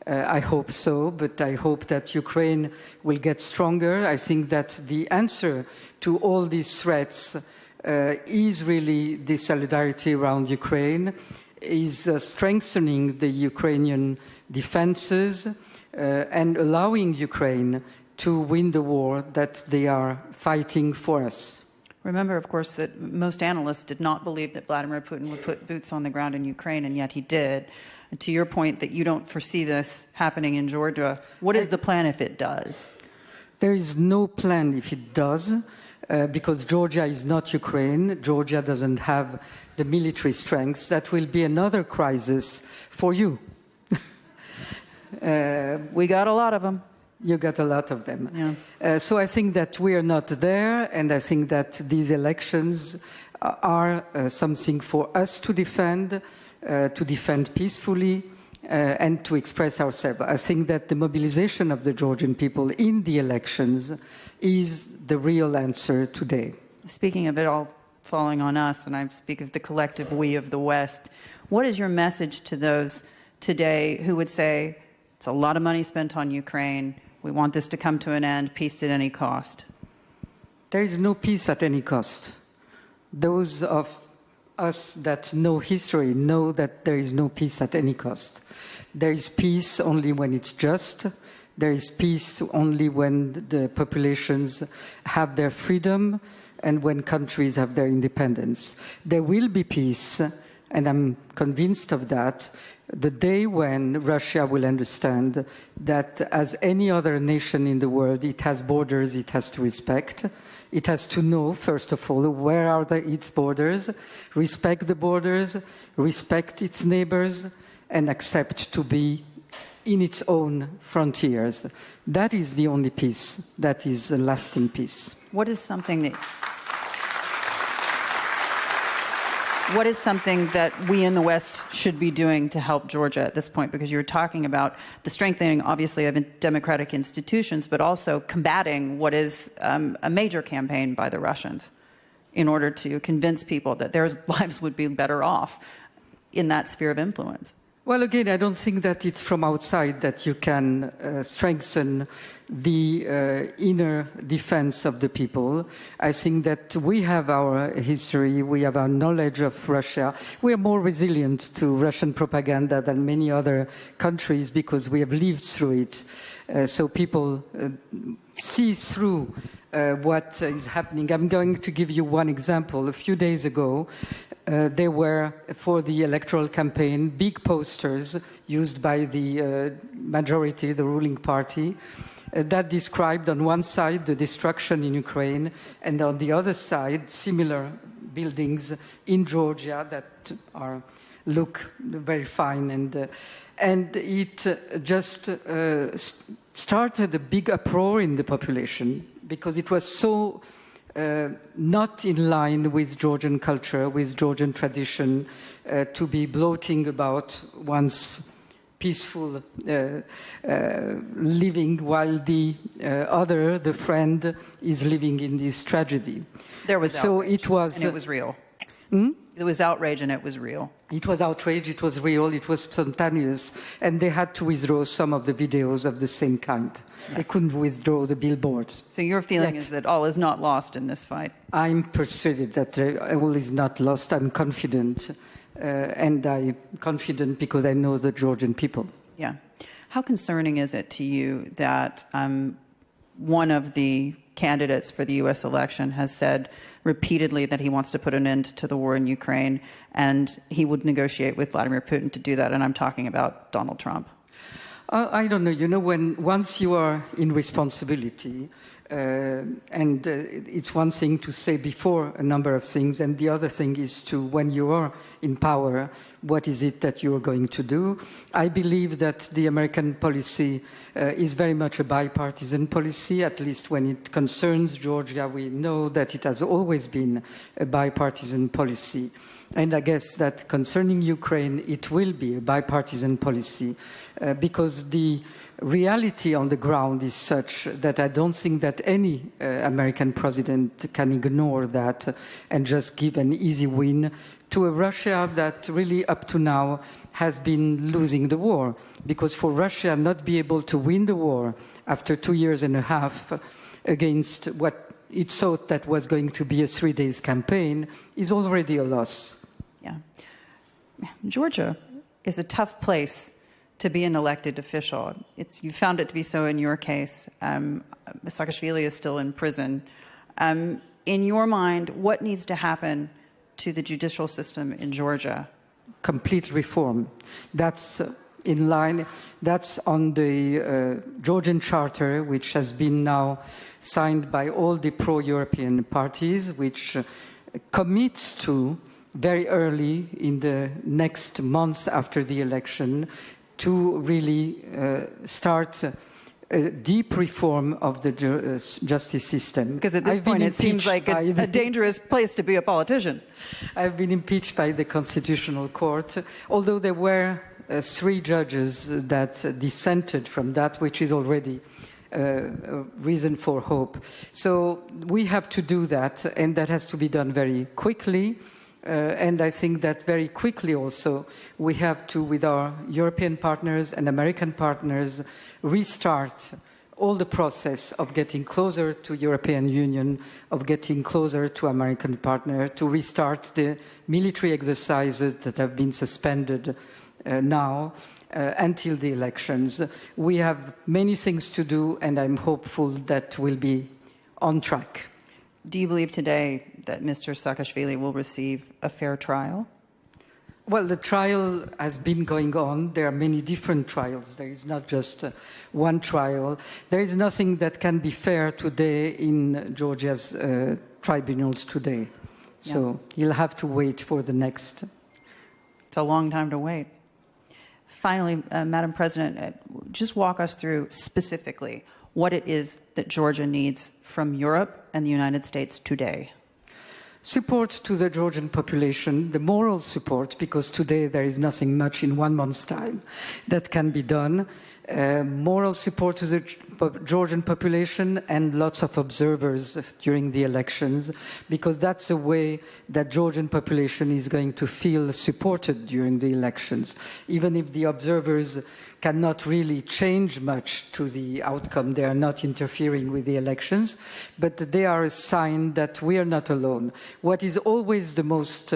I hope so, but I hope that Ukraine will get stronger. I think that the answer to all these threats is really the solidarity around Ukraine, is strengthening the Ukrainian defenses and allowing Ukraine to win the war that they are fighting for us. Remember, of course, that most analysts did not believe that Vladimir Putin would put boots on the ground in Ukraine, and yet he did. And to your point that you don't foresee this happening in Georgia, what is the plan if it does? There is no plan if it does. Because Georgia is not Ukraine. Georgia doesn't have the military strength. That will be another crisis for you. We got a lot of them. You got a lot of them. Yeah. So I think that we are not there, and I think that these elections are something for us to defend peacefully, and to express ourselves. I think that the mobilization of the Georgian people in the elections is the real answer today. Speaking of it all falling on us, and I speak of the collective we of the West, what is your message to those today who would say, it's a lot of money spent on Ukraine, we want this to come to an end, peace at any cost? There is no peace at any cost. Those of us that know history know that there is no peace at any cost. There is peace only when it's just. There is peace only when the populations have their freedom and when countries have their independence. There will be peace, and I'm convinced of that, the day when Russia will understand that, as any other nation in the world, it has borders it has to respect. It has to know, first of all, where are its borders, respect the borders, respect its neighbors, and accept to be in its own frontiers. That is the only peace that is a lasting peace. What is something that we in the West should be doing to help Georgia at this point? Because you were talking about the strengthening, obviously, of democratic institutions, but also combating what is a major campaign by the Russians in order to convince people that their lives would be better off in that sphere of influence. Well, again, I don't think that it's from outside that you can strengthen the inner defense of the people. I think that we have our history, we have our knowledge of Russia. We are more resilient to Russian propaganda than many other countries because we have lived through it. So people see through what is happening. I'm going to give you one example. A few days ago, there were, for the electoral campaign, big posters used by the majority, the ruling party, that described on one side the destruction in Ukraine, and on the other side, similar buildings in Georgia that look very fine. And it just started a big uproar in the population because it was so not in line with Georgian culture, with Georgian tradition, to be gloating about one's peaceful living while the other, the friend, is living in this tragedy. There was so outrage, it was, and it was real. Hmm? It was outrage and it was real. It was outrage, it was real, it was spontaneous, and they had to withdraw some of the videos of the same kind. Yes. They couldn't withdraw the billboards. So your feeling is that all is not lost in this fight? I'm persuaded that all is not lost. I'm confident, and I'm confident because I know the Georgian people. Yeah. How concerning is it to you that one of the candidates for the U.S. election has said repeatedly that he wants to put an end to the war in Ukraine, and he would negotiate with Vladimir Putin to do that, and I'm talking about Donald Trump? I don't know. You know, once you are in responsibility, and it's one thing to say before a number of things, and the other thing is to, when you are in power, what is it that you are going to do? I believe that the American policy is very much a bipartisan policy, at least when it concerns Georgia. We know that it has always been a bipartisan policy. And I guess that concerning Ukraine, it will be a bipartisan policy because the reality on the ground is such that I don't think that any American president can ignore that and just give an easy win to a Russia that really up to now has been losing the war. Because for Russia not be able to win the war after 2.5 years against what it thought that was going to be a 3-day campaign is already a loss. Yeah. Georgia is a tough place to be an elected official. You found it to be so in your case. Saakashvili is still in prison. In your mind, what needs to happen to the judicial system in Georgia? Complete reform. That's in line. That's on the Georgian Charter, which has been now signed by all the pro-European parties, which commits to very early in the next months after the election to really start a deep reform of the justice system. Because at this point it seems like a dangerous place to be a politician. I've been impeached by the Constitutional Court, although there were 3 judges that dissented from that, which is already a reason for hope. So we have to do that, and that has to be done very quickly. And I think that very quickly also we have to, with our European partners and American partners, restart all the process of getting closer to European Union, of getting closer to American partner, to restart the military exercises that have been suspended now until the elections. We have many things to do, and I'm hopeful that we'll be on track. Do you believe today that Mr. Saakashvili will receive a fair trial? Well, the trial has been going on. There are many different trials. There is not just one trial. There is nothing that can be fair today in Georgia's tribunals today. Yeah. So you'll have to wait for the next. It's a long time to wait. Finally, Madam President, just walk us through specifically what it is that Georgia needs from Europe and the United States today. support to the Georgian population, the moral support, because today there is nothing much in 1 month's time that can be done, moral support to the Georgian population and lots of observers during the elections, because that's the way that Georgian population is going to feel supported during the elections. Even if the observers cannot really change much to the outcome, they are not interfering with the elections, but they are a sign that we are not alone. What is always the most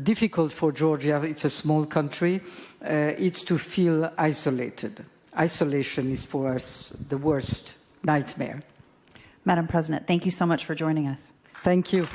difficult for Georgia, it's a small country, it's to feel isolated. Isolation is for us the worst nightmare. Madam President, thank you so much for joining us. Thank you.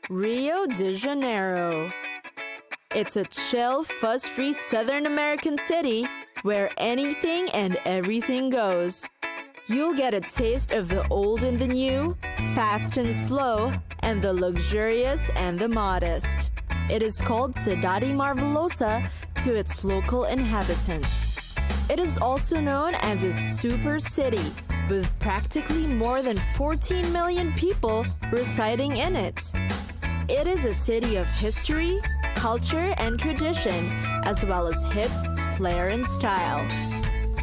Rio de Janeiro. It's a chill, fuss-free Southern American city where anything and everything goes. You'll get a taste of the old and the new, fast and slow, and the luxurious and the modest. It is called Cidade Marvelosa to its local inhabitants. It is also known as a super city, with practically more than 14 million people residing in it. It is a city of history, culture, and tradition, as well as hip, flair, and style.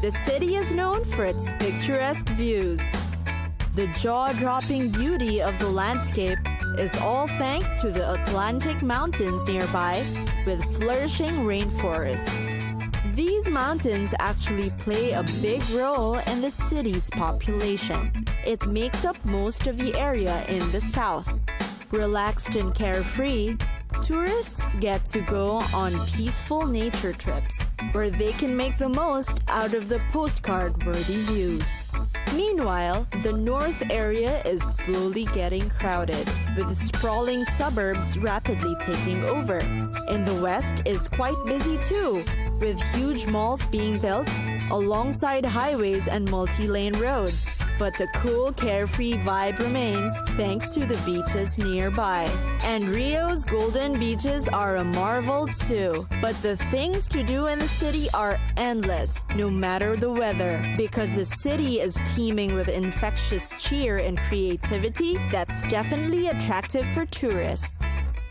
The city is known for its picturesque views. The jaw-dropping beauty of the landscape is all thanks to the Atlantic Mountains nearby, with flourishing rainforests. These mountains actually play a big role in the city's population. It makes up most of the area in the south. Relaxed and carefree, tourists get to go on peaceful nature trips where they can make the most out of the postcard-worthy views. Meanwhile, the north area is slowly getting crowded, with sprawling suburbs rapidly taking over. And the west is quite busy too, with huge malls being built alongside highways and multi-lane roads. But the cool, carefree vibe remains thanks to the beaches nearby. And Rio's golden beaches are a marvel too. But the things to do in the city are endless, no matter the weather, because the city is teeming with infectious cheer and creativity that's definitely attractive for tourists.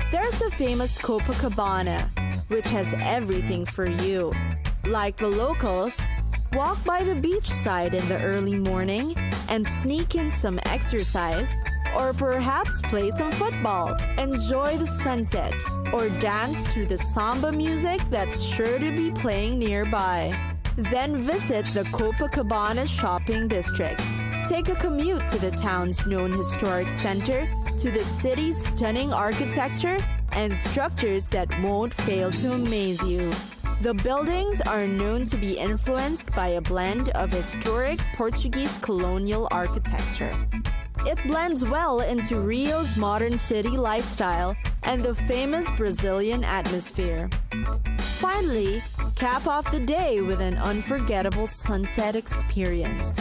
There's the famous Copacabana, which has everything for you. Like the locals, walk by the beachside in the early morning and sneak in some exercise, or perhaps play some football, enjoy the sunset, or dance to the samba music that's sure to be playing nearby. Then visit the Copacabana shopping district. Take a commute to the town's known historic center, to the city's stunning architecture and structures that won't fail to amaze you. The buildings are known to be influenced by a blend of historic Portuguese colonial architecture. It blends well into Rio's modern city lifestyle and the famous Brazilian atmosphere. Finally, cap off the day with an unforgettable sunset experience.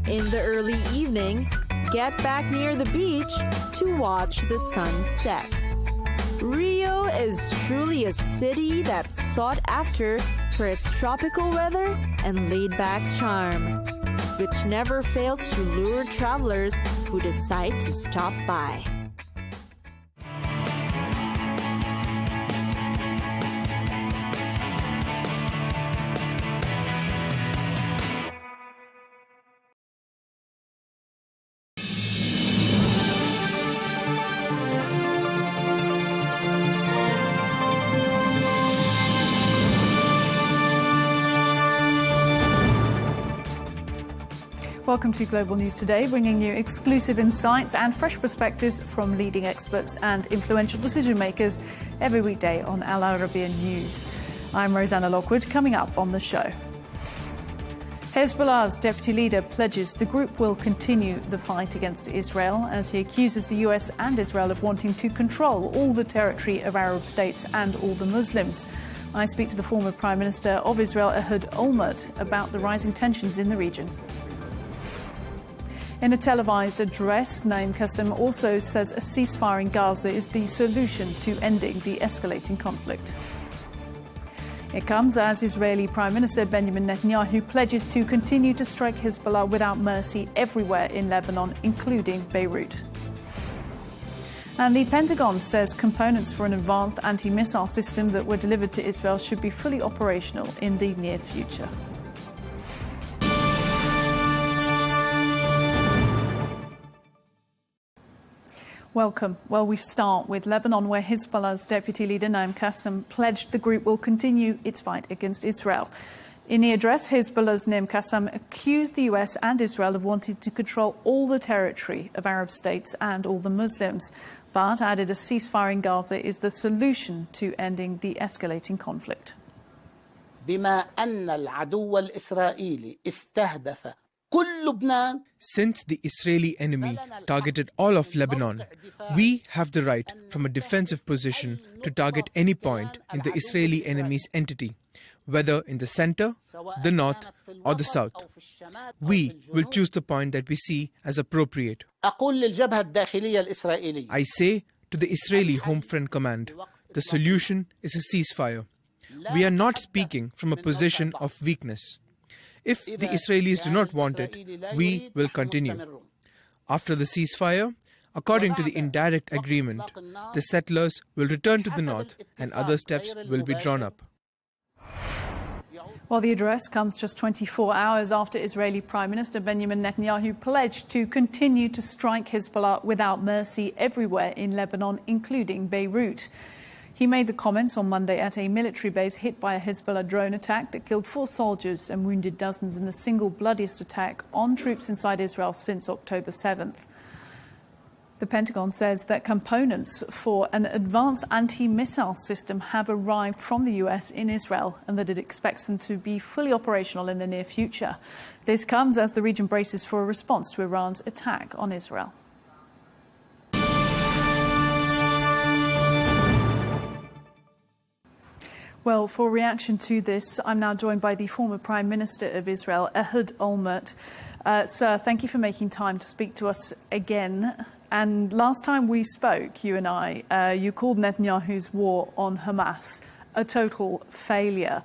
In the early evening, get back near the beach to watch the sun set. Rio is truly a city that's sought after for its tropical weather and laid-back charm, which never fails to lure travelers who decide to stop by. Welcome to Global News Today, bringing you exclusive insights and fresh perspectives from leading experts and influential decision makers every weekday on Al Arabiya News. I'm Rosanna Lockwood. Coming up on the show, Hezbollah's deputy leader pledges the group will continue the fight against Israel as he accuses the US and Israel of wanting to control all the territory of Arab states and all the Muslims. I speak to the former Prime Minister of Israel, Ehud Olmert, about the rising tensions in the region. In a televised address, Naim Qassem also says a ceasefire in Gaza is the solution to ending the escalating conflict. It comes as Israeli Prime Minister Benjamin Netanyahu pledges to continue to strike Hezbollah without mercy everywhere in Lebanon, including Beirut. And the Pentagon says components for an advanced anti-missile system that were delivered to Israel should be fully operational in the near future. Welcome. Well, we start with Lebanon, where Hezbollah's deputy leader, Naim Qassem, pledged the group will continue its fight against Israel. In the address, Hezbollah's Naim Qassem accused the US and Israel of wanting to control all the territory of Arab states and all the Muslims, but added a ceasefire in Gaza is the solution to ending the escalating conflict. بما أن العدو الإسرائيلي استهدف Since the Israeli enemy targeted all of Lebanon, we have the right from a defensive position to target any point in the Israeli enemy's entity, whether in the center, the north, or the south. We will choose the point that we see as appropriate. I say to the Israeli Home Front Command, the solution is a ceasefire. We are not speaking from a position of weakness. If the Israelis do not want it, we will continue. After the ceasefire, according to the indirect agreement, the settlers will return to the north and other steps will be drawn up. Well, the address comes just 24 hours after Israeli Prime Minister Benjamin Netanyahu pledged to continue to strike Hezbollah without mercy everywhere in Lebanon, including Beirut. He made the comments on Monday at a military base hit by a Hezbollah drone attack that killed 4 soldiers and wounded dozens in the single bloodiest attack on troops inside Israel since October 7th. The Pentagon says that components for an advanced anti-missile system have arrived from the US in Israel and that it expects them to be fully operational in the near future. This comes as the region braces for a response to Iran's attack on Israel. Well, for reaction to this, I'm now joined by the former Prime Minister of Israel, Ehud Olmert. Sir, thank you for making time to speak to us again. And last time we spoke, you and I, you called Netanyahu's war on Hamas a total failure.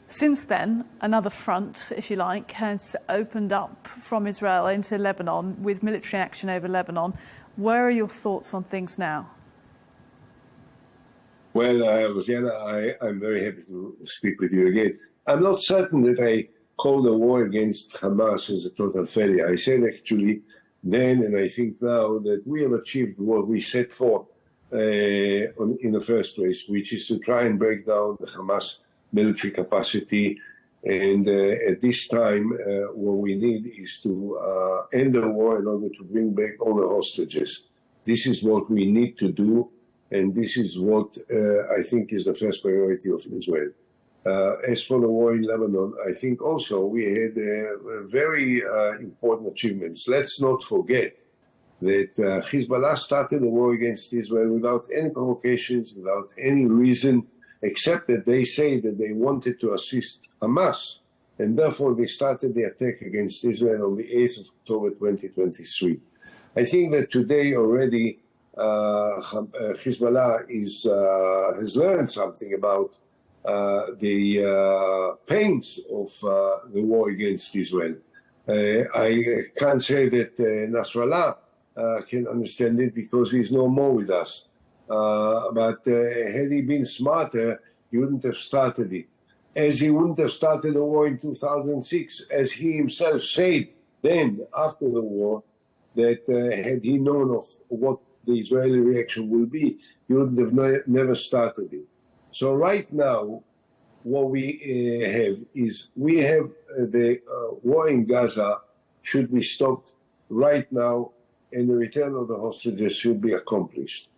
Since then, another front, if you like, has opened up from Israel into Lebanon with military action over Lebanon. Where are your thoughts on things now? Well, Rosanna, I'm very happy to speak with you again. I'm not certain that I call the war against Hamas as a total failure. I said actually then, and I think now, that we have achieved what we set for in the first place, which is to try and break down the Hamas military capacity. And at this time, what we need is to end the war in order to bring back all the hostages. This is what we need to do. And this is what I think is the first priority of Israel. As for the war in Lebanon, I think also we had very important achievements. Let's not forget that Hezbollah started the war against Israel without any provocations, without any reason, except that they say that they wanted to assist Hamas. And therefore, they started the attack against Israel on the 8th of October 2023. I think that today already Hezbollah has learned something about the pains of the war against Israel. I can't say that Nasrallah can understand it because he's no more with us. But had he been smarter, he wouldn't have started it. As he wouldn't have started the war in 2006, as he himself said then, after the war, that had he known of what the Israeli reaction will be, he would have never started it. So right now, what we have is the war in Gaza should be stopped right now, and the return of the hostages should be accomplished.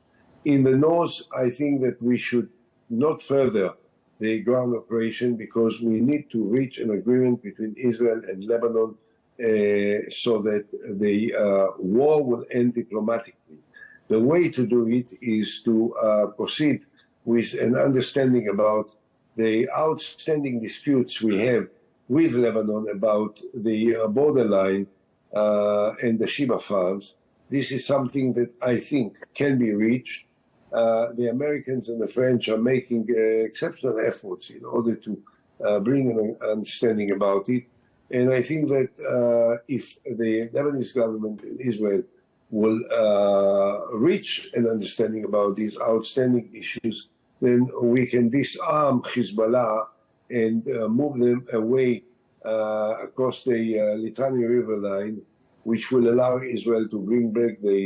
In the north, I think that we should not further the ground operation because we need to reach an agreement between Israel and Lebanon so that the war will end diplomatically. The way to do it is to proceed with an understanding about the outstanding disputes we have with Lebanon about the borderline and the Sheba farms. This is something that I think can be reached. The Americans and the French are making exceptional efforts in order to bring an understanding about it. And I think that if the Lebanese government and Israel will reach an understanding about these outstanding issues, then we can disarm Hezbollah and move them away across the Litani River line, which will allow Israel to bring back the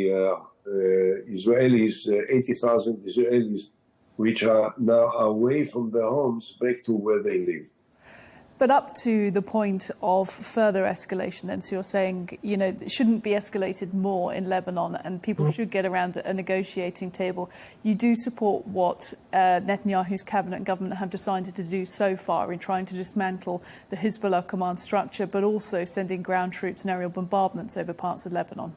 Israelis, 80,000 Israelis, which are now away from their homes, back to where they live. But up to the point of further escalation, then, so you're saying, you know, it shouldn't be escalated more in Lebanon and people should get around a negotiating table. You do support what Netanyahu's cabinet and government have decided to do so far in trying to dismantle the Hezbollah command structure, but also sending ground troops and aerial bombardments over parts of Lebanon.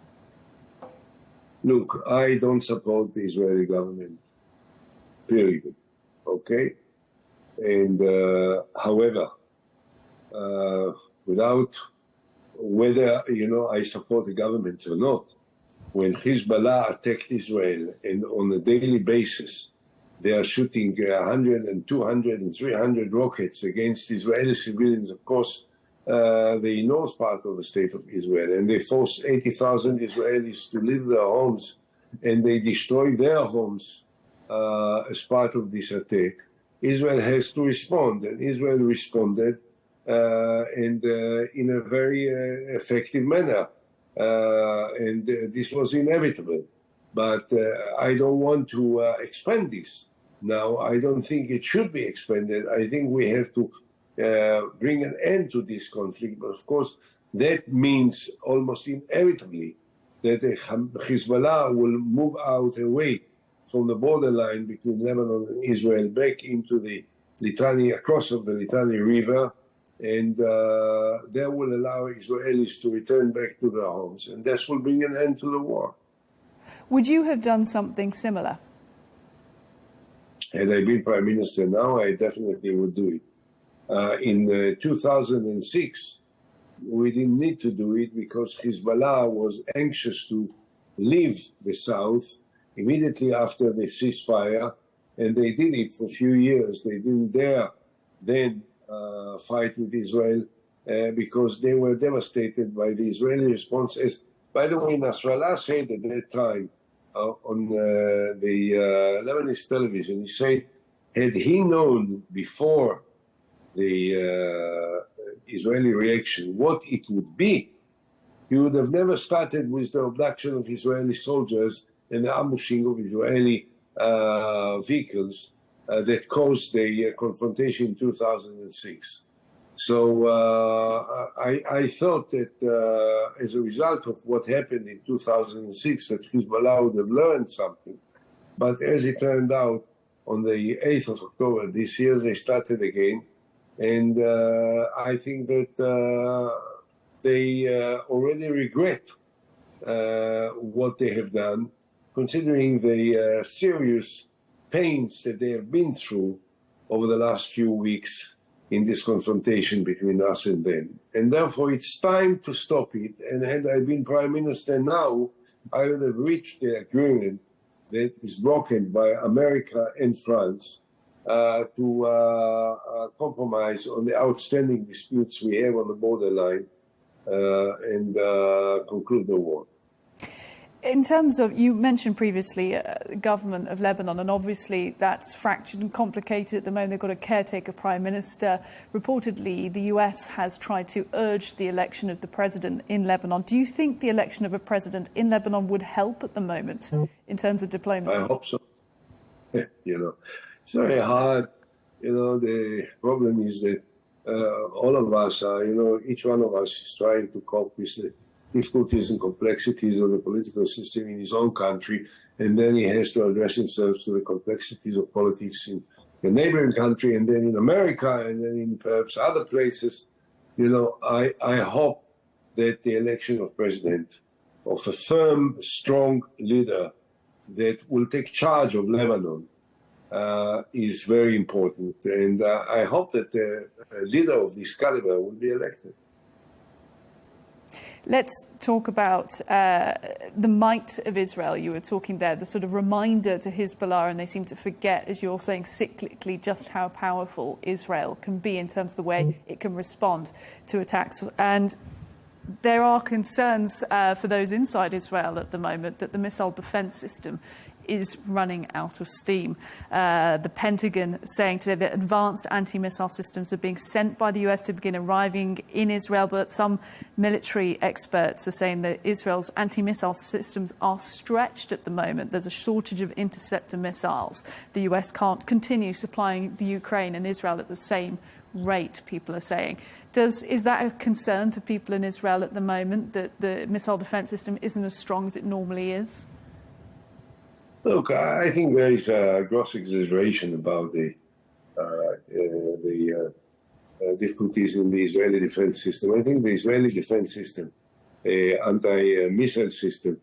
Look, I don't support the Israeli government, period, okay? And however, without whether, you know, I support the government or not, when Hezbollah attacked Israel and on a daily basis, they are shooting 100 and 200 and 300 rockets against Israeli civilians, of course, the north part of the state of Israel, and they force 80,000 Israelis to leave their homes, and they destroy their homes as part of this attack. Israel has to respond, and Israel responded and in a very effective manner. And this was inevitable. But I don't want to expand this. Now, I don't think it should be expanded. I think we have to bring an end to this conflict. But of course, that means almost inevitably that Hezbollah will move out away from the borderline between Lebanon and Israel back into the Litani, across of the Litani River, and that will allow Israelis to return back to their homes, and this will bring an end to the war. Would you have done something similar? Had I been Prime Minister now, I definitely would do it. In 2006, we didn't need to do it because Hezbollah was anxious to leave the south immediately after the ceasefire, and they did it for a few years. They didn't dare then fight with Israel because they were devastated by the Israeli responses. By the way, Nasrallah said at that time on the Lebanese television, he said, had he known before the Israeli reaction what it would be, he would have never started with the abduction of Israeli soldiers and the ambushing of Israeli vehicles that caused the confrontation in 2006. So I thought that as a result of what happened in 2006, that Hezbollah would have learned something. But as it turned out, on the 8th of October this year, they started again. And I think that they already regret what they have done, considering the serious pains that they have been through over the last few weeks in this confrontation between us and them. And therefore, it's time to stop it. And had I been Prime Minister now, I would have reached the agreement that is brokered by America and France to compromise on the outstanding disputes we have on the borderline and conclude the war. In terms of, you mentioned previously the government of Lebanon, and obviously that's fractured and complicated at the moment. They've got a caretaker prime minister. Reportedly, the US has tried to urge the election of the president in Lebanon. Do you think the election of a president in Lebanon would help at the moment in terms of diplomacy? I hope so. You know, it's very hard. You know, the problem is that all of us are, you know, each one of us is trying to cope with the difficulties and complexities of the political system in his own country, and then he has to address himself to the complexities of politics in the neighboring country, and then in America, and then in perhaps other places. You know, I hope that the election of president, of a firm, strong leader that will take charge of Lebanon is very important. And I hope that a leader of this caliber will be elected. Let's talk about the might of Israel. You were talking there, the sort of reminder to Hezbollah, and they seem to forget, as you're saying, cyclically, just how powerful Israel can be in terms of the way it can respond to attacks. And there are concerns for those inside Israel at the moment that the missile defense system is running out of steam. The Pentagon saying today that advanced anti-missile systems are being sent by the US to begin arriving in Israel, but some military experts are saying that Israel's anti-missile systems are stretched at the moment. There's a shortage of interceptor missiles. The US can't continue supplying the Ukraine and Israel at the same rate, people are saying. Is that a concern to people in Israel at the moment, that the missile defense system isn't as strong as it normally is? Look, I think there is a gross exaggeration about the difficulties in the Israeli defense system. I think the Israeli defense system, anti-missile system,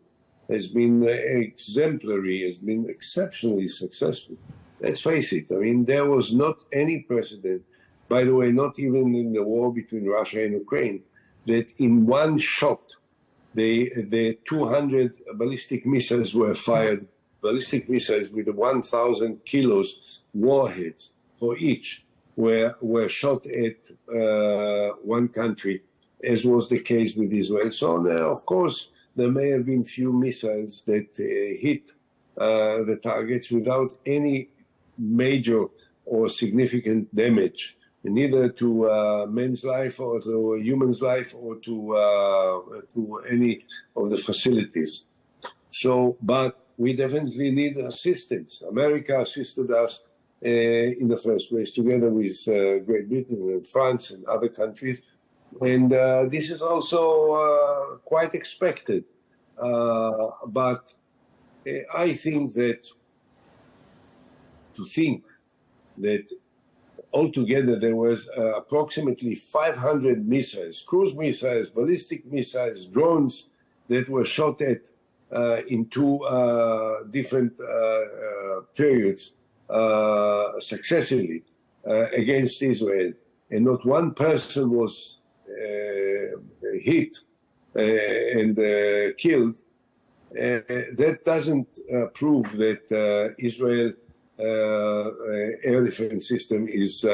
has been exemplary, has been exceptionally successful. Let's face it. I mean, there was not any precedent, by the way, not even in the war between Russia and Ukraine, that in one shot, the 200 ballistic missiles were fired. Ballistic missiles with 1,000 kilos warheads for each were shot at one country, as was the case with Israel. So, of course, there may have been few missiles that hit the targets without any major or significant damage, neither to man's life or to a human's life or to any of the facilities. So, but we definitely need assistance. America assisted us in the first place, together with Great Britain and France and other countries. And this is also quite expected. But I think that altogether there was approximately 500 missiles, cruise missiles, ballistic missiles, drones that were shot at in two different periods successively against Israel, and not one person was hit and killed. That doesn't prove that Israel air defense system is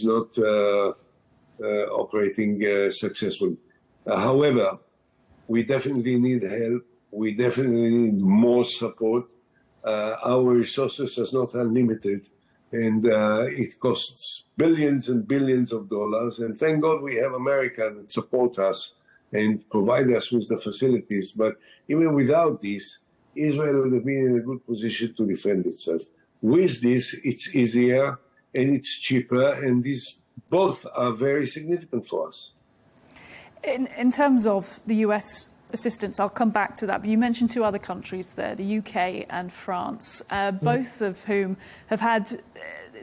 not operating successfully. However, we definitely need help. We definitely need more support. Our resources are not unlimited, and it costs billions and billions of dollars. And thank God we have America that support us and provide us with the facilities. But even without this, Israel would have been in a good position to defend itself. With this, it's easier and it's cheaper, and these both are very significant for us. In terms of the US assistance, I'll come back to that, but you mentioned two other countries there, the UK and France, both of whom have had...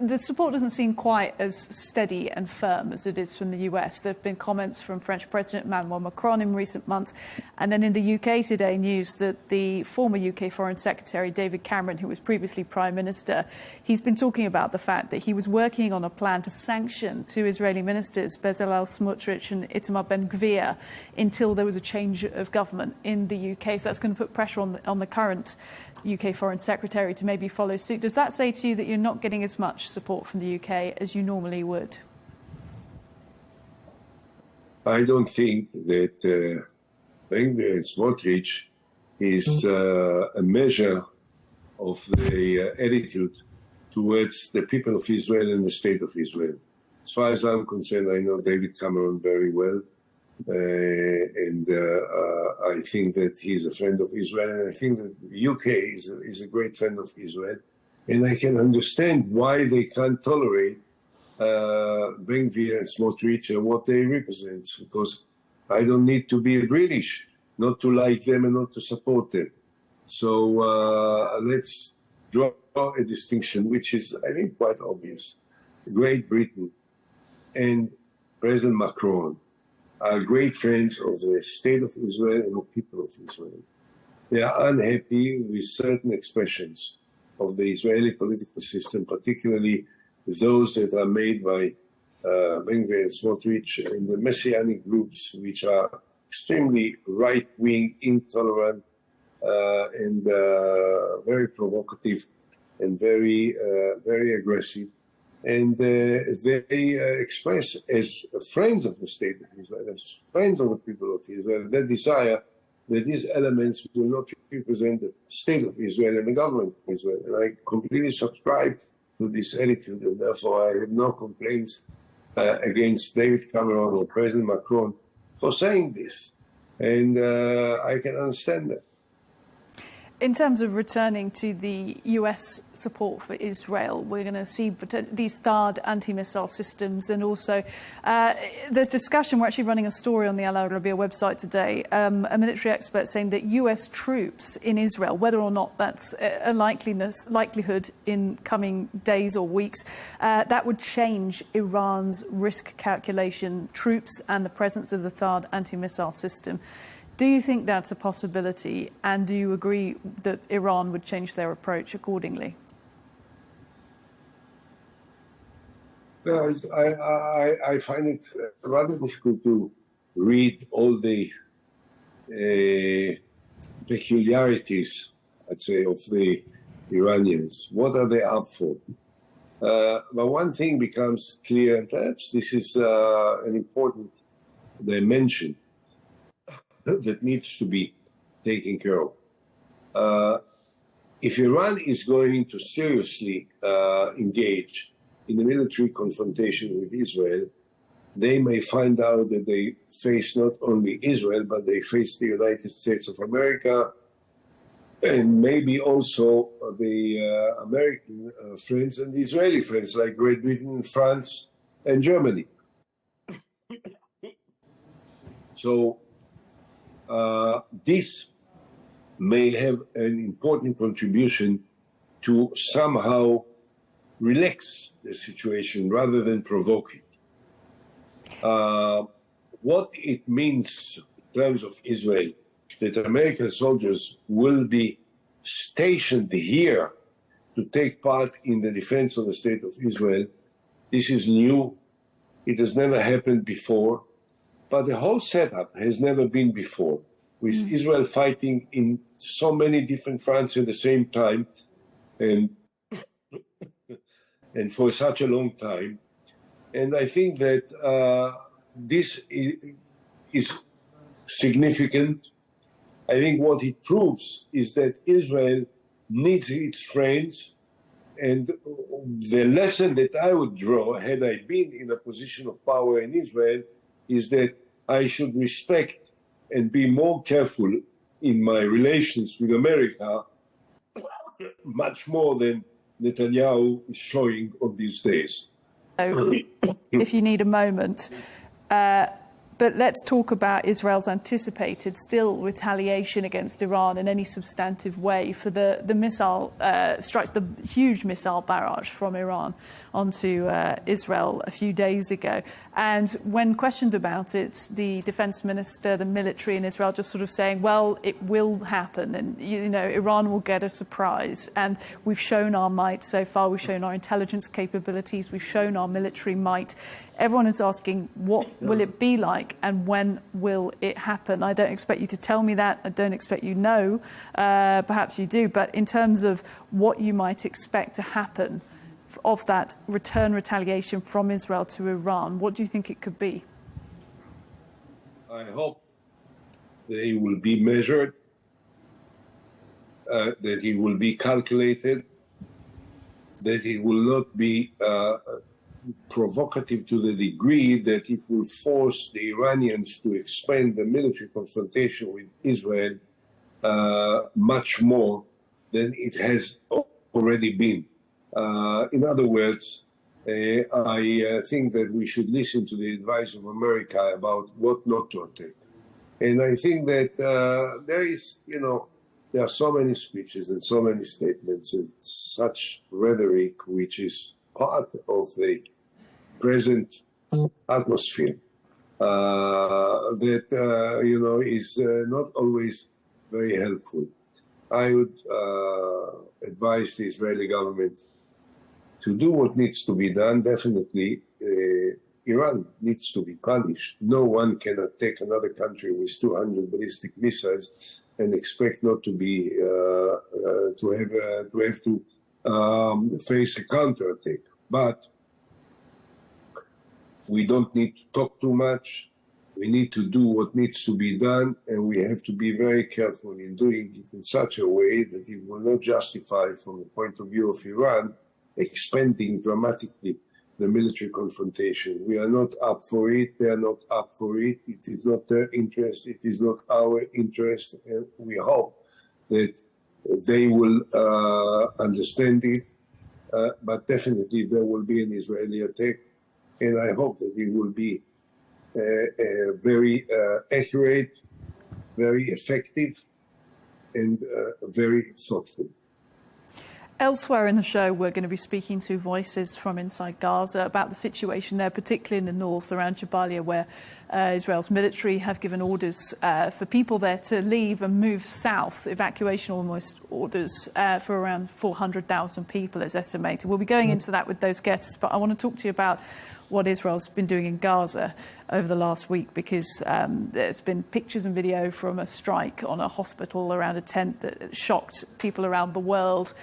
the support doesn't seem quite as steady and firm as it is from the US. There have been comments from French President Emmanuel Macron in recent months. And then in the UK today, news that the former UK Foreign Secretary, David Cameron, who was previously Prime Minister, he's been talking about the fact that he was working on a plan to sanction two Israeli ministers, Bezalel Smotrich and Itamar Ben-Gvir, until there was a change of government in the UK. So that's going to put pressure on the current UK Foreign Secretary to maybe follow suit. Does that say to you that you're not getting as much support from the UK as you normally would? I don't think that Ben-Gvir and Smotrich is a measure of the attitude towards the people of Israel and the state of Israel. As far as I'm concerned, I know David Cameron very well. And I think that he's a friend of Israel, and I think that the UK is a great friend of Israel. And I can understand why they can't tolerate Ben-Gvir and Smotrich and what they represent, because I don't need to be British not to like them and not to support them. So let's draw a distinction, which is, I think, quite obvious. Great Britain and President Macron are great friends of the state of Israel and the people of Israel. They are unhappy with certain expressions of the Israeli political system, particularly those that are made by Ben-Gvir and Smotrich and the Messianic groups, which are extremely right-wing, intolerant, and very provocative and very aggressive. And they express, as friends of the state of Israel, as friends of the people of Israel, their desire that these elements will not represent the state of Israel and the government of Israel. And I completely subscribe to this attitude, and therefore I have no complaints against David Cameron or President Macron for saying this. And I can understand that. In terms of returning to the US support for Israel, we're going to see these THAAD anti-missile systems, and also there's discussion. We're actually running a story on the Al Arabiya website today, a military expert saying that US troops in Israel, whether or not that's a likelihood in coming days or weeks, that would change Iran's risk calculation, troops and the presence of the THAAD anti-missile system. Do you think that's a possibility, and do you agree that Iran would change their approach accordingly? Well, I find it rather difficult to read all the peculiarities, I'd say, of the Iranians. What are they up for? But one thing becomes clear, and perhaps this is an important dimension that needs to be taken care of. If Iran is going to seriously engage in a military confrontation with Israel, they may find out that they face not only Israel, but they face the United States of America and maybe also the American friends and the Israeli friends like Great Britain, France, and Germany. So this may have an important contribution to somehow relax the situation rather than provoke it. What it means in terms of Israel, that American soldiers will be stationed here to take part in the defense of the state of Israel, this is new. It has never happened before. But the whole setup has never been before, with Israel fighting in so many different fronts at the same time and for such a long time. And I think that this is significant. I think what it proves is that Israel needs its friends. And the lesson that I would draw, had I been in a position of power in Israel, is that I should respect and be more careful in my relations with America, much more than Netanyahu is showing on these days. If you need a moment. But let's talk about Israel's anticipated still retaliation against Iran in any substantive way for the missile strikes, the huge missile barrage from Iran onto Israel a few days ago. And when questioned about it, the defense minister, the military in Israel just sort of saying, well, it will happen and, you know, Iran will get a surprise. And we've shown our might so far. We've shown our intelligence capabilities. We've shown our military might. Everyone is asking, what will it be like and when will it happen? I don't expect you to tell me that. I don't expect you know. Perhaps you do. But in terms of what you might expect to happen of that return retaliation from Israel to Iran, what do you think it could be? I hope that it will be measured, that it will be calculated, that it will not be provocative to the degree that it will force the Iranians to expand the military confrontation with Israel much more than it has already been. In other words, I think that we should listen to the advice of America about what not to attack. And I think that there is, you know, there are so many speeches and so many statements and such rhetoric which is part of the present atmosphere that, you know, is not always very helpful. I would advise the Israeli government to do what needs to be done. Definitely, Iran needs to be punished. No one can attack another country with 200 ballistic missiles and expect not to be to have to face a counterattack. But we don't need to talk too much. We need to do what needs to be done, and we have to be very careful in doing it in such a way that it will not justify, from the point of view of Iran, expanding dramatically the military confrontation. We are not up for it. They are not up for it. It is not their interest. It is not our interest. And we hope that they will understand it. But definitely there will be an Israeli attack, and I hope that it will be very accurate, very effective, and very thoughtful. Elsewhere in the show, we're going to be speaking to voices from inside Gaza about the situation there, particularly in the north around Jabalia, where Israel's military have given orders for people there to leave and move south, evacuation almost orders for around 400,000 people is estimated. We'll be going into that with those guests, but I want to talk to you about what Israel's been doing in Gaza over the last week, because there's been pictures and video from a strike on a hospital around a tent that shocked people around the world,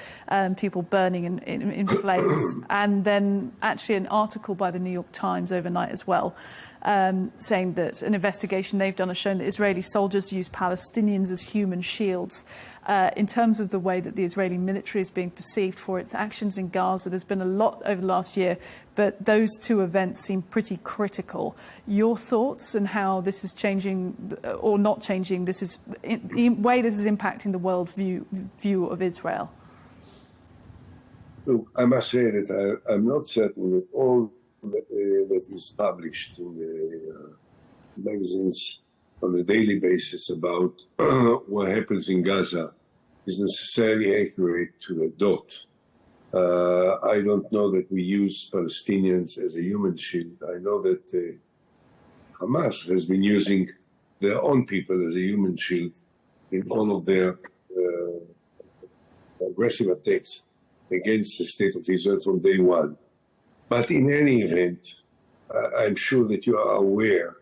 people burning in flames, and then actually an article by the New York Times overnight as well, saying that an investigation they've done has shown that Israeli soldiers use Palestinians as human shields. In terms of the way that the Israeli military is being perceived for its actions in Gaza, there's been a lot over the last year, but those two events seem pretty critical. Your thoughts and how this is changing or not changing, this is the way this is impacting the world view of Israel? Look, I must say that I'm not certain that all that is published in the magazines on a daily basis about what happens in Gaza is necessarily accurate to the dot. I don't know that we use Palestinians as a human shield. I know that Hamas has been using their own people as a human shield in all of their aggressive attacks against the state of Israel from day one. But in any event, I'm sure that you are aware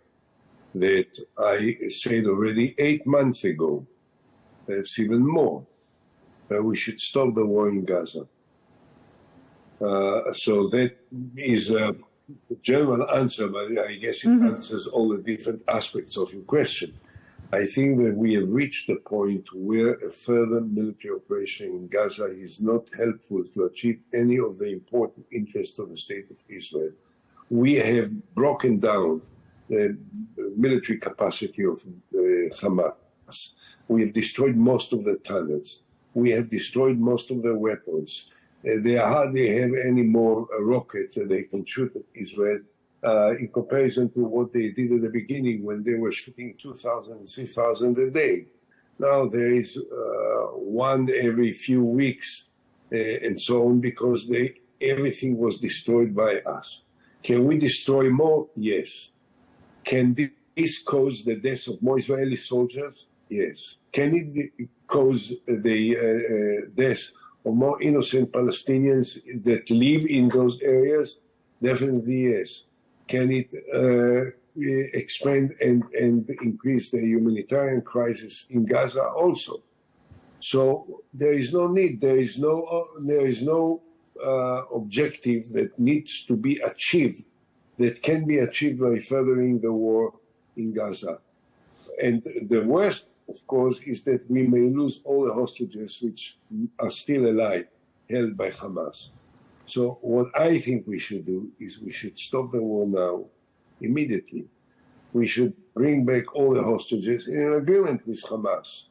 that I said already 8 months ago, perhaps even more, that we should stop the war in Gaza. So that is a general answer, but I guess it answers all the different aspects of your question. I think that we have reached the point where a further military operation in Gaza is not helpful to achieve any of the important interests of the state of Israel. We have broken down the military capacity of Hamas. We have destroyed most of the tunnels. We have destroyed most of their weapons. They hardly have any more rockets that they can shoot at Israel in comparison to what they did at the beginning when they were shooting 2,000, 3,000 a day. Now there is one every few weeks and so on, because everything was destroyed by us. Can we destroy more? Yes. Can this cause the death of more Israeli soldiers? Yes. Can it cause the death of more innocent Palestinians that live in those areas? Definitely yes. Can it expand and increase the humanitarian crisis in Gaza also? So there is no need. There is no objective that needs to be achieved that can be achieved by furthering the war in Gaza. And the worst, of course, is that we may lose all the hostages which are still alive, held by Hamas. So what I think we should do is we should stop the war now, immediately. We should bring back all the hostages in an agreement with Hamas.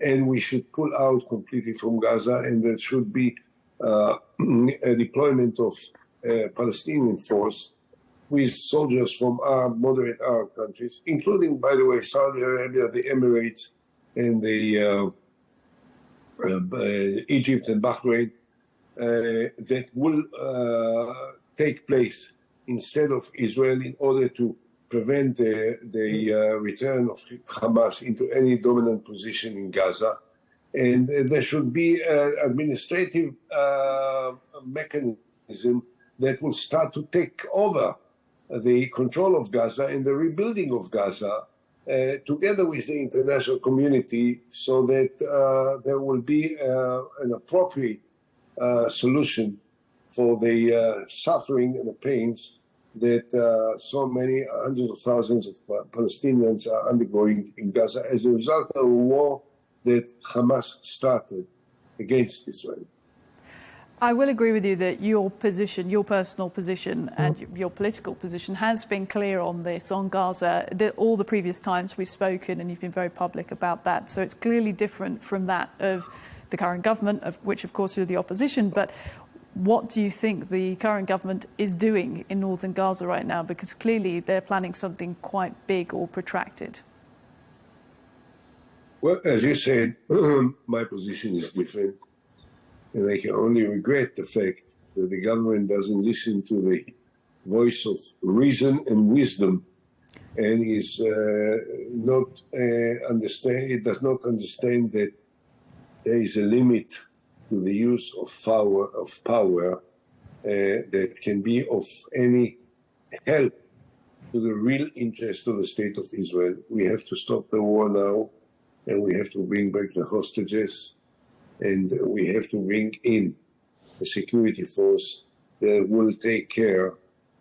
And we should pull out completely from Gaza, and there should be a deployment of Palestinian force with soldiers from moderate Arab countries, including, by the way, Saudi Arabia, the Emirates, and the Egypt and Bahrain, that will take place instead of Israel in order to prevent the return of Hamas into any dominant position in Gaza. And there should be an administrative mechanism that will start to take over the control of Gaza and the rebuilding of Gaza together with the international community, so that there will be an appropriate solution for the suffering and the pains that so many hundreds of thousands of Palestinians are undergoing in Gaza as a result of a war that Hamas started against Israel. I will agree with you that your position, your personal position and your political position has been clear on this, on Gaza, all the previous times we've spoken, and you've been very public about that. So it's clearly different from that of the current government, of which of course you're the opposition. But what do you think the current government is doing in northern Gaza right now? Because clearly they're planning something quite big or protracted. Well, as you said, my position is different. And I can only regret the fact that the government doesn't listen to the voice of reason and wisdom, and is it does not understand that there is a limit to the use of power that can be of any help to the real interest of the state of Israel. We have to stop the war now, and we have to bring back the hostages. And we have to bring in a security force that will take care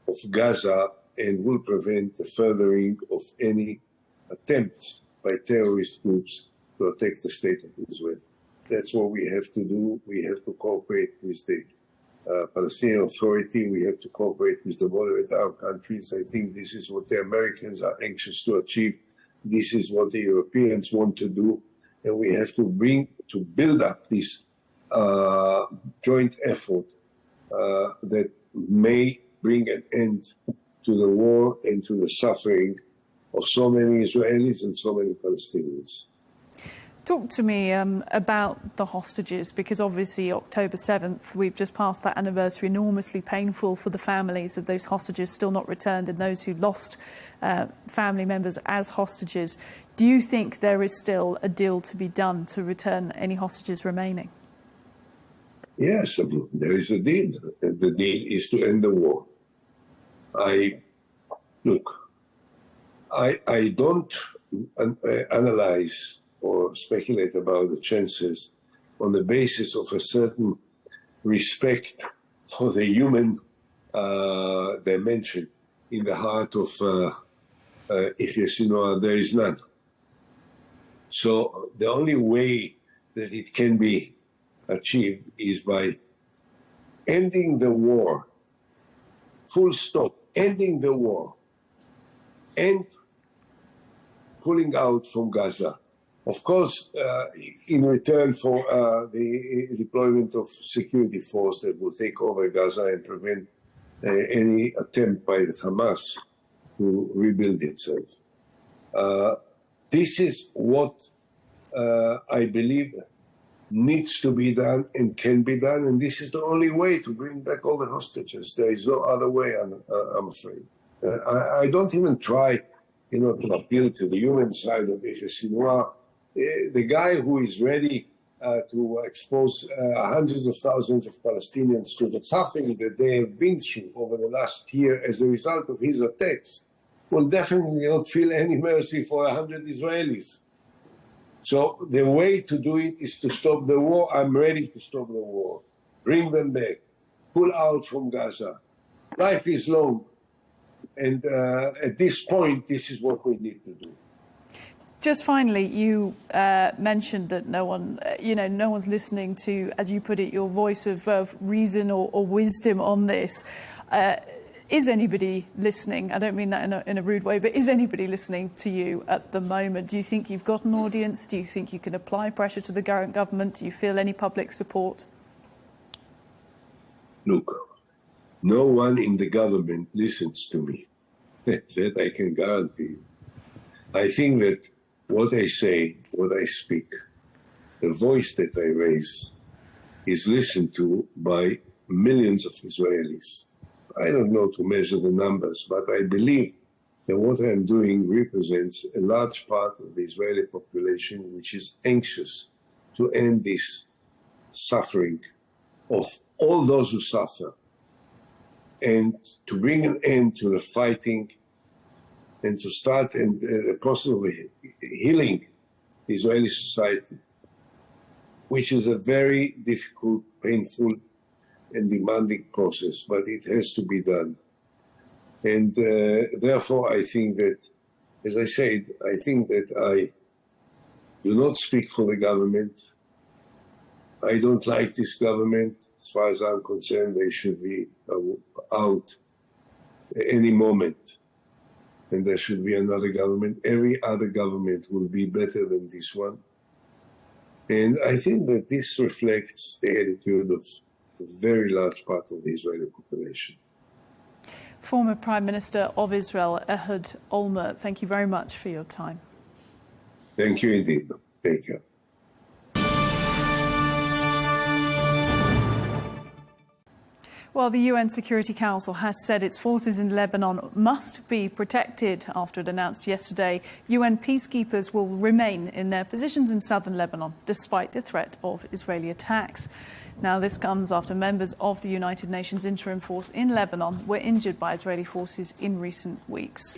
of Gaza and will prevent the furthering of any attempts by terrorist groups to attack the state of Israel. That's what we have to do. We have to cooperate with the Palestinian Authority. We have to cooperate with the moderate Arab countries. I think this is what the Americans are anxious to achieve. This is what the Europeans want to do. And we have to build up this joint effort that may bring an end to the war and to the suffering of so many Israelis and so many Palestinians. Talk to me about the hostages, because obviously October 7th, we've just passed that anniversary, enormously painful for the families of those hostages still not returned and those who lost family members as hostages. Do you think there is still a deal to be done to return any hostages remaining? Yes, there is a deal. The deal is to end the war. I don't analyze or speculate about the chances on the basis of a certain respect for the human dimension in the heart of if yes, there is none. So the only way that it can be achieved is by ending the war, full stop, ending the war, and pulling out from Gaza. Of course, in return for the deployment of security force that will take over Gaza and prevent any attempt by the Hamas to rebuild itself. This is what I believe needs to be done and can be done, and this is the only way to bring back all the hostages. There is no other way, I'm afraid. I don't even try, to appeal to the human side of Sinwar. The guy who is ready to expose hundreds of thousands of Palestinians to the suffering that they have been through over the last year as a result of his attacks will definitely not feel any mercy for 100 Israelis. So the way to do it is to stop the war. I'm ready to stop the war. Bring them back. Pull out from Gaza. Life is long. And at this point, this is what we need to do. Just finally, you mentioned that no one's listening to, as you put it, your voice of reason or wisdom on this. Is anybody listening? I don't mean that in a rude way, but is anybody listening to you at the moment? Do you think you've got an audience? Do you think you can apply pressure to the current government? Do you feel any public support? Look, no one in the government listens to me. That I can guarantee you. I think that what I say, what I speak, the voice that I raise is listened to by millions of Israelis. I don't know to measure the numbers, but I believe that what I'm doing represents a large part of the Israeli population which is anxious to end this suffering of all those who suffer and to bring an end to the fighting and to start a process of healing the Israeli society, which is a very difficult, painful, and demanding process, but it has to be done. And therefore, I think that, as I said, I think that I do not speak for the government. I don't like this government. As far as I'm concerned, they should be out any moment. And there should be another government. Every other government will be better than this one. And I think that this reflects the attitude of a very large part of the Israeli population. Former Prime Minister of Israel, Ehud Olmert, thank you very much for your time. Thank you indeed. Thank you. Well, the UN Security Council has said its forces in Lebanon must be protected after it announced yesterday UN peacekeepers will remain in their positions in southern Lebanon despite the threat of Israeli attacks. Now, this comes after members of the United Nations interim force in Lebanon were injured by Israeli forces in recent weeks.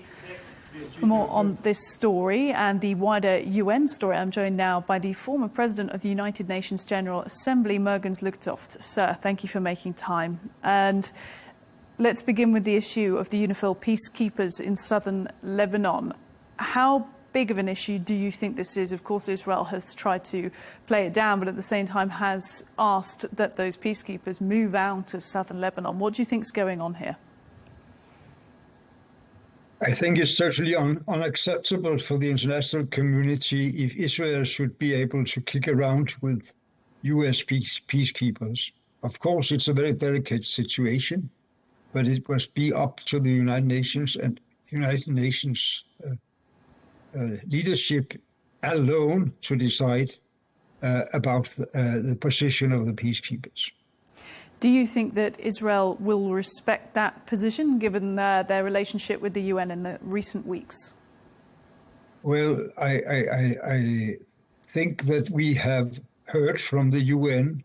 For more on this story and the wider UN story, I'm joined now by the former president of the United Nations General Assembly, Mergens Luktoft. Sir, thank you for making time. And let's begin with the issue of the UNIFIL peacekeepers in southern Lebanon. How big of an issue do you think this is? Of course, Israel has tried to play it down, but at the same time has asked that those peacekeepers move out of southern Lebanon. What do you think is going on here? I think it's totally unacceptable for the international community if Israel should be able to kick around with US peacekeepers. Of course, it's a very delicate situation, but it must be up to the United Nations and United Nations leadership alone to decide about the position of the peacekeepers. Do you think that Israel will respect that position, given their relationship with the UN in the recent weeks? Well, I think that we have heard from the UN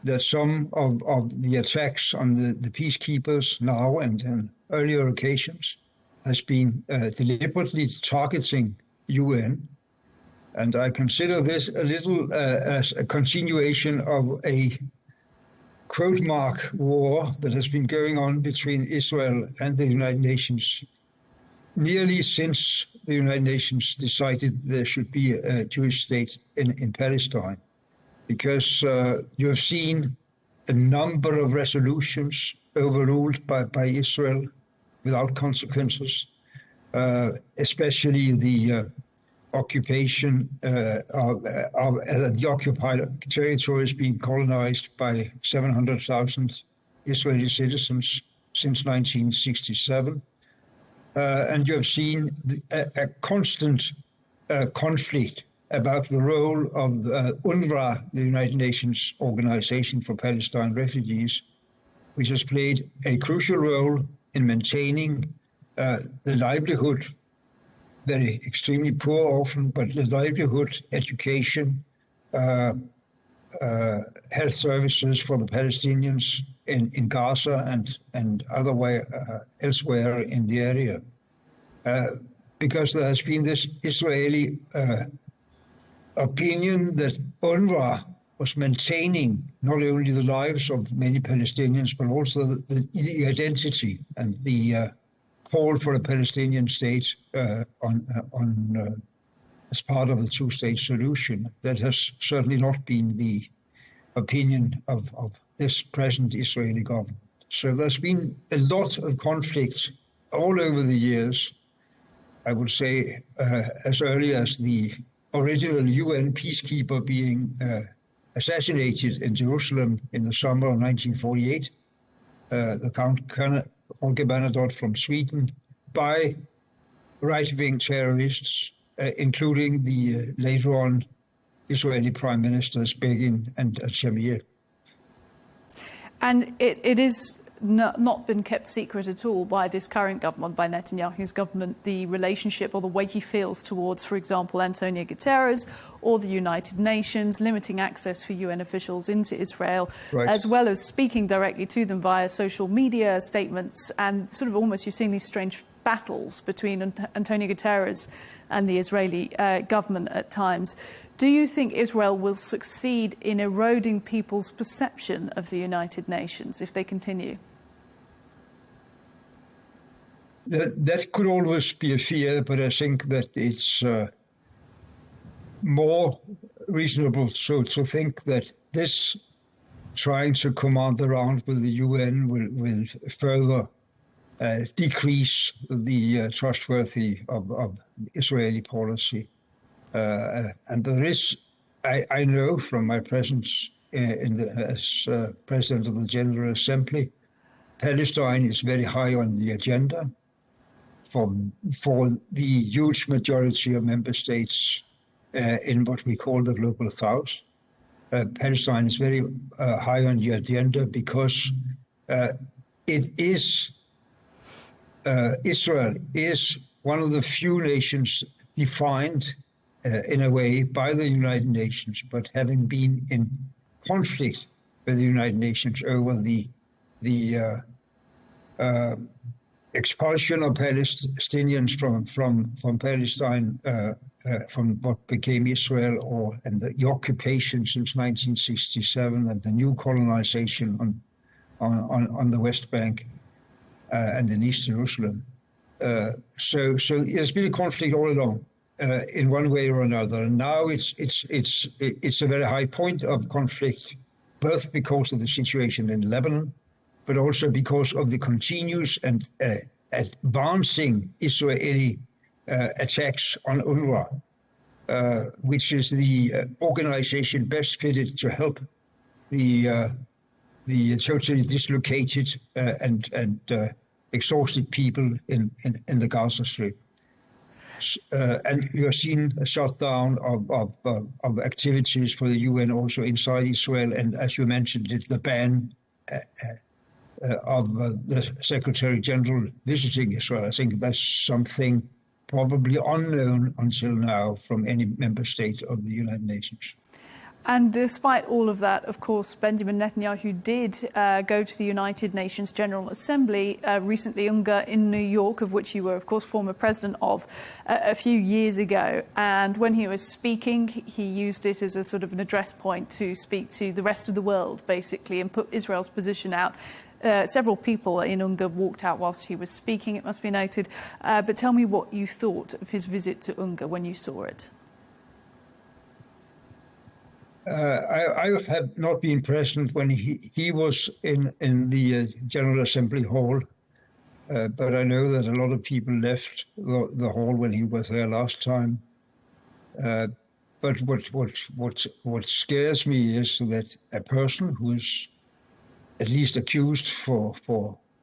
that some of the attacks on the peacekeepers now and on earlier occasions has been deliberately targeting UN. And I consider this a little as a continuation of a quote mark war that has been going on between Israel and the United Nations nearly since the United Nations decided there should be a Jewish state in Palestine. Because you have seen a number of resolutions overruled by Israel without consequences, especially the occupation of the occupied territories being colonized by 700,000 Israeli citizens since 1967. And you have seen a constant conflict about the role of UNRWA, the United Nations Organization for Palestine Refugees, which has played a crucial role in maintaining the livelihood, very extremely poor often, but the livelihood, education, health services for the Palestinians in Gaza and elsewhere in the area. Because there has been this Israeli opinion that UNRWA was maintaining not only the lives of many Palestinians, but also the identity and the call for a Palestinian state as part of the two-state solution. That has certainly not been the opinion of this present Israeli government. So there's been a lot of conflict all over the years. I would say as early as the original UN peacekeeper being assassinated in Jerusalem in the summer of 1948, the Count Folke Bernadotte from Sweden, by right-wing terrorists, including the later on Israeli Prime Ministers Begin and Shamir. And it is not been kept secret at all by this current government, by Netanyahu's government, the relationship or the way he feels towards, for example, Antonio Guterres or the United Nations, limiting access for UN officials into Israel, as well as speaking directly to them via social media statements, and sort of almost you're seeing these strange battles between Antonio Guterres and the Israeli government at times. Do you think Israel will succeed in eroding people's perception of the United Nations if they continue? That could always be a fear, but I think that it's more reasonable to think that this trying to command around with the UN will further decrease the trustworthy of Israeli policy. And there is, I know from my presence as President of the General Assembly, Palestine is very high on the agenda for the huge majority of member states in what we call the Global South. Palestine is very high on the agenda because Israel is one of the few nations defined in a way by the United Nations, but having been in conflict with the United Nations over the expulsion of Palestinians from Palestine, from what became Israel, and the occupation since 1967, and the new colonization on the West Bank and in East Jerusalem. So there's been a conflict all along, in one way or another. And now it's a very high point of conflict, both because of the situation in Lebanon, but also because of the continuous and advancing Israeli attacks on UNRWA, which is the organization best fitted to help the totally dislocated and exhausted people in the Gaza Strip. And you have seen a shutdown of activities for the UN also inside Israel, and as you mentioned, the ban of the Secretary General visiting Israel. I think that's something probably unknown until now from any member state of the United Nations. And despite all of that, of course, Benjamin Netanyahu did go to the United Nations General Assembly recently, UNGA, in New York, of which you were, of course, former president of a few years ago. And when he was speaking, he used it as a sort of an address point to speak to the rest of the world, basically, and put Israel's position out. Several people in UNGA walked out whilst he was speaking, it must be noted. But tell me what you thought of his visit to UNGA when you saw it. I have not been present when he was in the General Assembly Hall, but I know that a lot of people left the hall when he was there last time. But what scares me is that a person who's at least accused for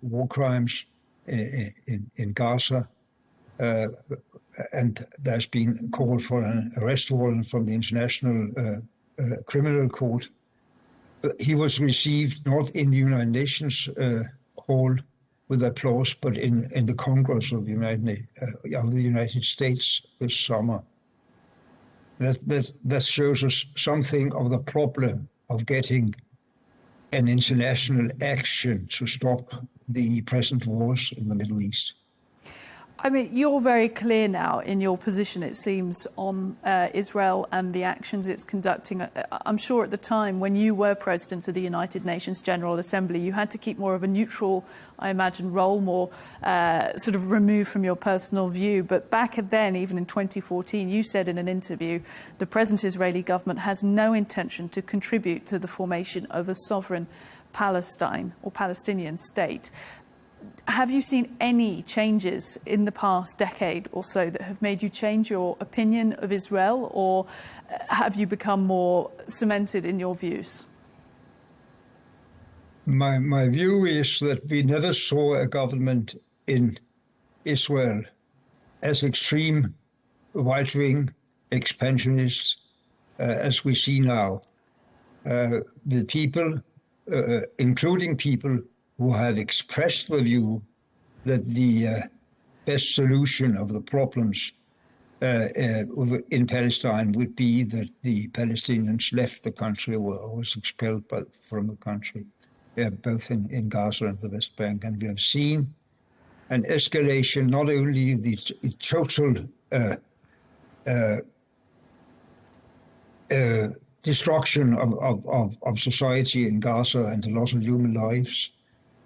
war crimes in Gaza, and there's been called for an arrest warrant from the International Criminal Court. He was received not in the United Nations hall with applause, but in the Congress of the United States this summer. That shows us something of the problem of getting an international action to stop the present wars in the Middle East. I mean, you're very clear now in your position, it seems, on Israel and the actions it's conducting. I'm sure at the time when you were president of the United Nations General Assembly, you had to keep more of a neutral, I imagine, role, more sort of removed from your personal view. But back then, even in 2014, you said in an interview, the present Israeli government has no intention to contribute to the formation of a sovereign Palestine or Palestinian state. Have you seen any changes in the past decade or so that have made you change your opinion of Israel, or have you become more cemented in your views? My view is that we never saw a government in Israel as extreme right-wing expansionist as we see now. The people, including people who have expressed the view that the best solution of the problems in Palestine would be that the Palestinians left the country or was expelled from the country, both in Gaza and the West Bank. And we have seen an escalation, not only the total destruction of society in Gaza and the loss of human lives,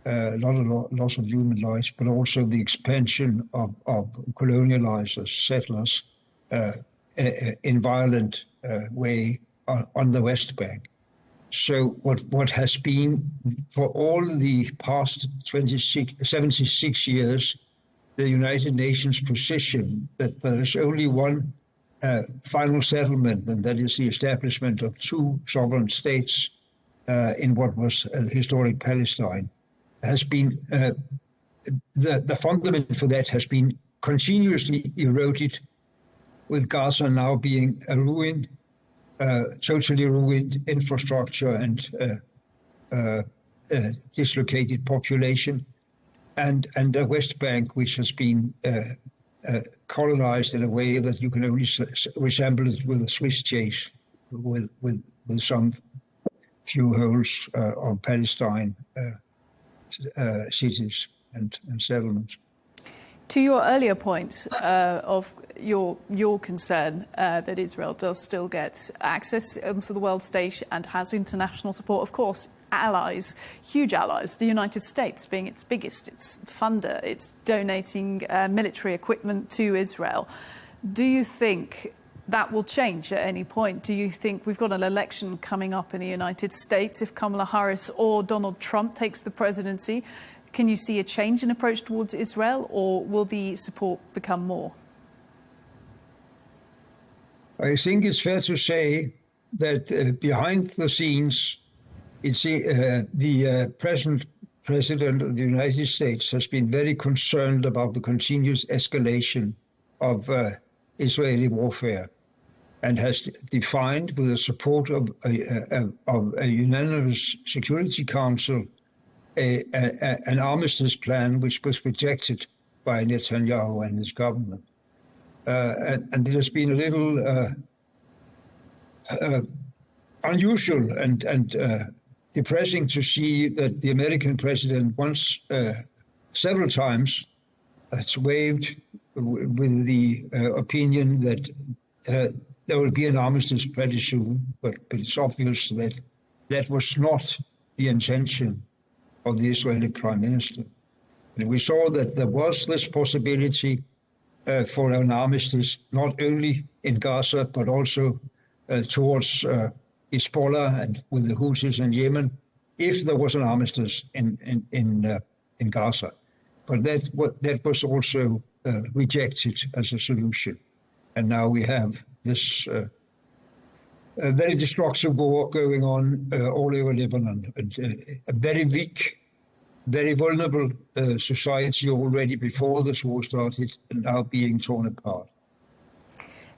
loss of human lives, but also the expansion of colonializers, settlers, in violent way on the West Bank. So what has been for all the past 76 years, the United Nations position that there is only one final settlement, and that is the establishment of two sovereign states in what was historic Palestine, has been the fundament for that has been continuously eroded, with Gaza now being a ruin, totally ruined infrastructure and dislocated population, and a West Bank which has been colonized in a way that you can only resemble it with a Swiss cheese, with some few holes of Palestine cities and settlements. To your earlier point of your concern that Israel does still get access onto the world stage and has international support, of course, allies, huge allies, the United States being its biggest, its funder, it's donating military equipment to Israel. Do you think that will change at any point? Do you think we've got an election coming up in the United States? If Kamala Harris or Donald Trump takes the presidency, can you see a change in approach towards Israel, or will the support become more? I think it's fair to say that behind the scenes, it's the present president of the United States has been very concerned about the continuous escalation of Israeli warfare, and has defined, with the support of a unanimous Security Council, an armistice plan which was rejected by Netanyahu and his government. And it has been a little unusual and depressing to see that the American president once, several times, has waived with the opinion that there will be an armistice pretty soon, but it's obvious that that was not the intention of the Israeli Prime Minister. And we saw that there was this possibility for an armistice, not only in Gaza, but also towards Hezbollah and with the Houthis in Yemen, if there was an armistice in Gaza. But that was also rejected as a solution. And now we have this very destructive war going on all over Lebanon, and a very weak, very vulnerable society already before this war started, and now being torn apart.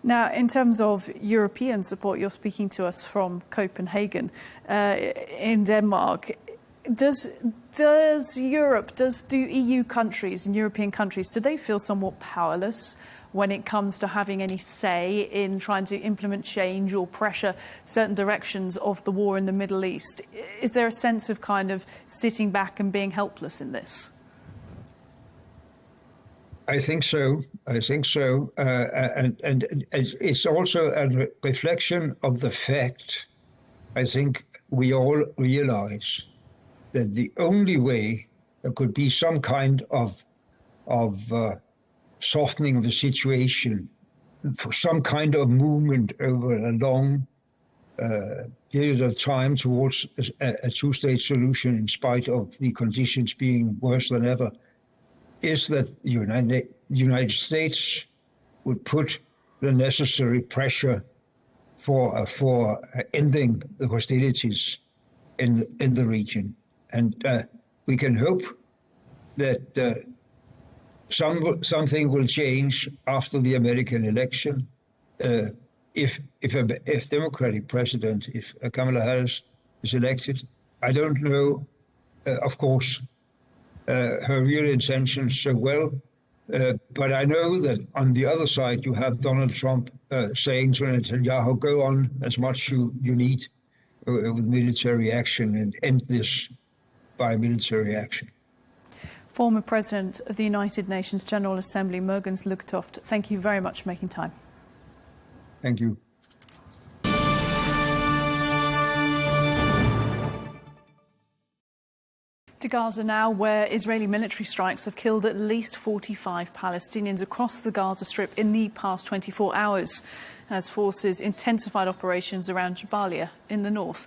Now, in terms of European support, you're speaking to us from Copenhagen in Denmark. Do EU countries and European countries, do they feel somewhat powerless when it comes to having any say in trying to implement change or pressure certain directions of the war in the Middle East? Is there a sense of kind of sitting back and being helpless in this? I think so. And it's also a reflection of the fact, I think we all realize, that the only way there could be some kind of softening of the situation, for some kind of movement over a long period of time towards a two-state solution, in spite of the conditions being worse than ever, is that the United States would put the necessary pressure for ending the hostilities in the region. And we can hope that something will change after the American election. If Democratic president, if Kamala Harris is elected, I don't know, of course, her real intentions so well. But I know that on the other side, you have Donald Trump saying to Netanyahu, go on as much you need with military action and end this by military action. Former President of the United Nations General Assembly, Mergens Lugtoft, thank you very much for making time. Thank you. To Gaza now, where Israeli military strikes have killed at least 45 Palestinians across the Gaza Strip in the past 24 hours, as forces intensified operations around Jabalia in the north.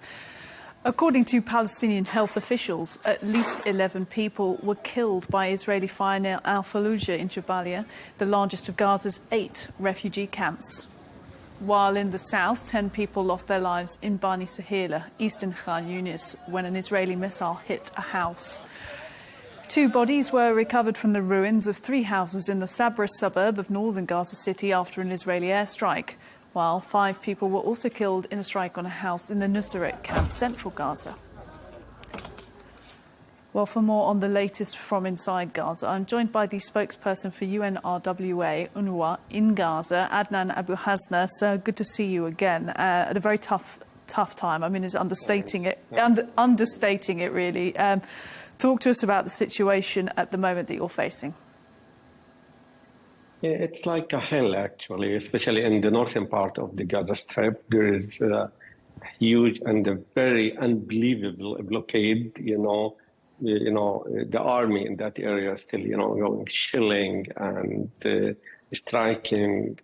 According to Palestinian health officials, at least 11 people were killed by Israeli fire near Al-Fallujah in Jabalia, the largest of Gaza's 8 refugee camps. While in the south, 10 people lost their lives in Bani Sahila, eastern Khan Yunis, when an Israeli missile hit a house. 2 bodies were recovered from the ruins of 3 houses in the Sabra suburb of northern Gaza City after an Israeli airstrike, while 5 people were also killed in a strike on a house in the Nusayrat camp, central Gaza. Well, for more on the latest from inside Gaza, I'm joined by the spokesperson for UNRWA, UNRWA, in Gaza, Adnan Abu Hasna. So good to see you again at a very tough time. I mean, it's understating it really. Talk to us about the situation at the moment that you're facing. It's like a hell, actually, especially in the northern part of the Gaza Strip. There is a huge and a very unbelievable blockade, the army in that area is still, going shelling and striking,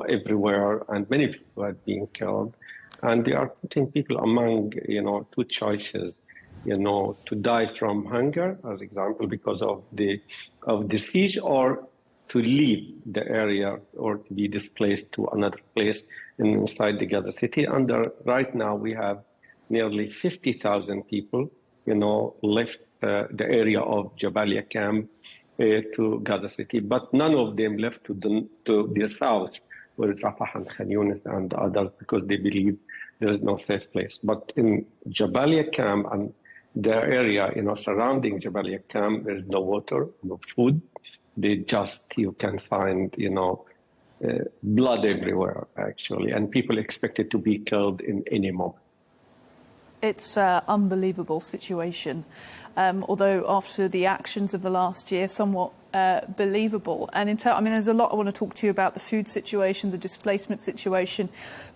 everywhere, and many people are being killed. And they are putting people among, 2 choices, to die from hunger, as example, because of the siege, or to leave the area or to be displaced to another place inside the Gaza City. And right now we have nearly 50,000 people left the area of Jabalia camp to Gaza City, but none of them left to the south, where it's Rafah and Khan Yunis and others, because they believe there is no safe place. But in Jabalia camp and the area, surrounding Jabalia camp, there is no water, no food. You can find, blood everywhere, actually, and people expected to be killed in any moment. It's an unbelievable situation, although after the actions of the last year, somewhat believable. And there's a lot I want to talk to you about: the food situation, the displacement situation.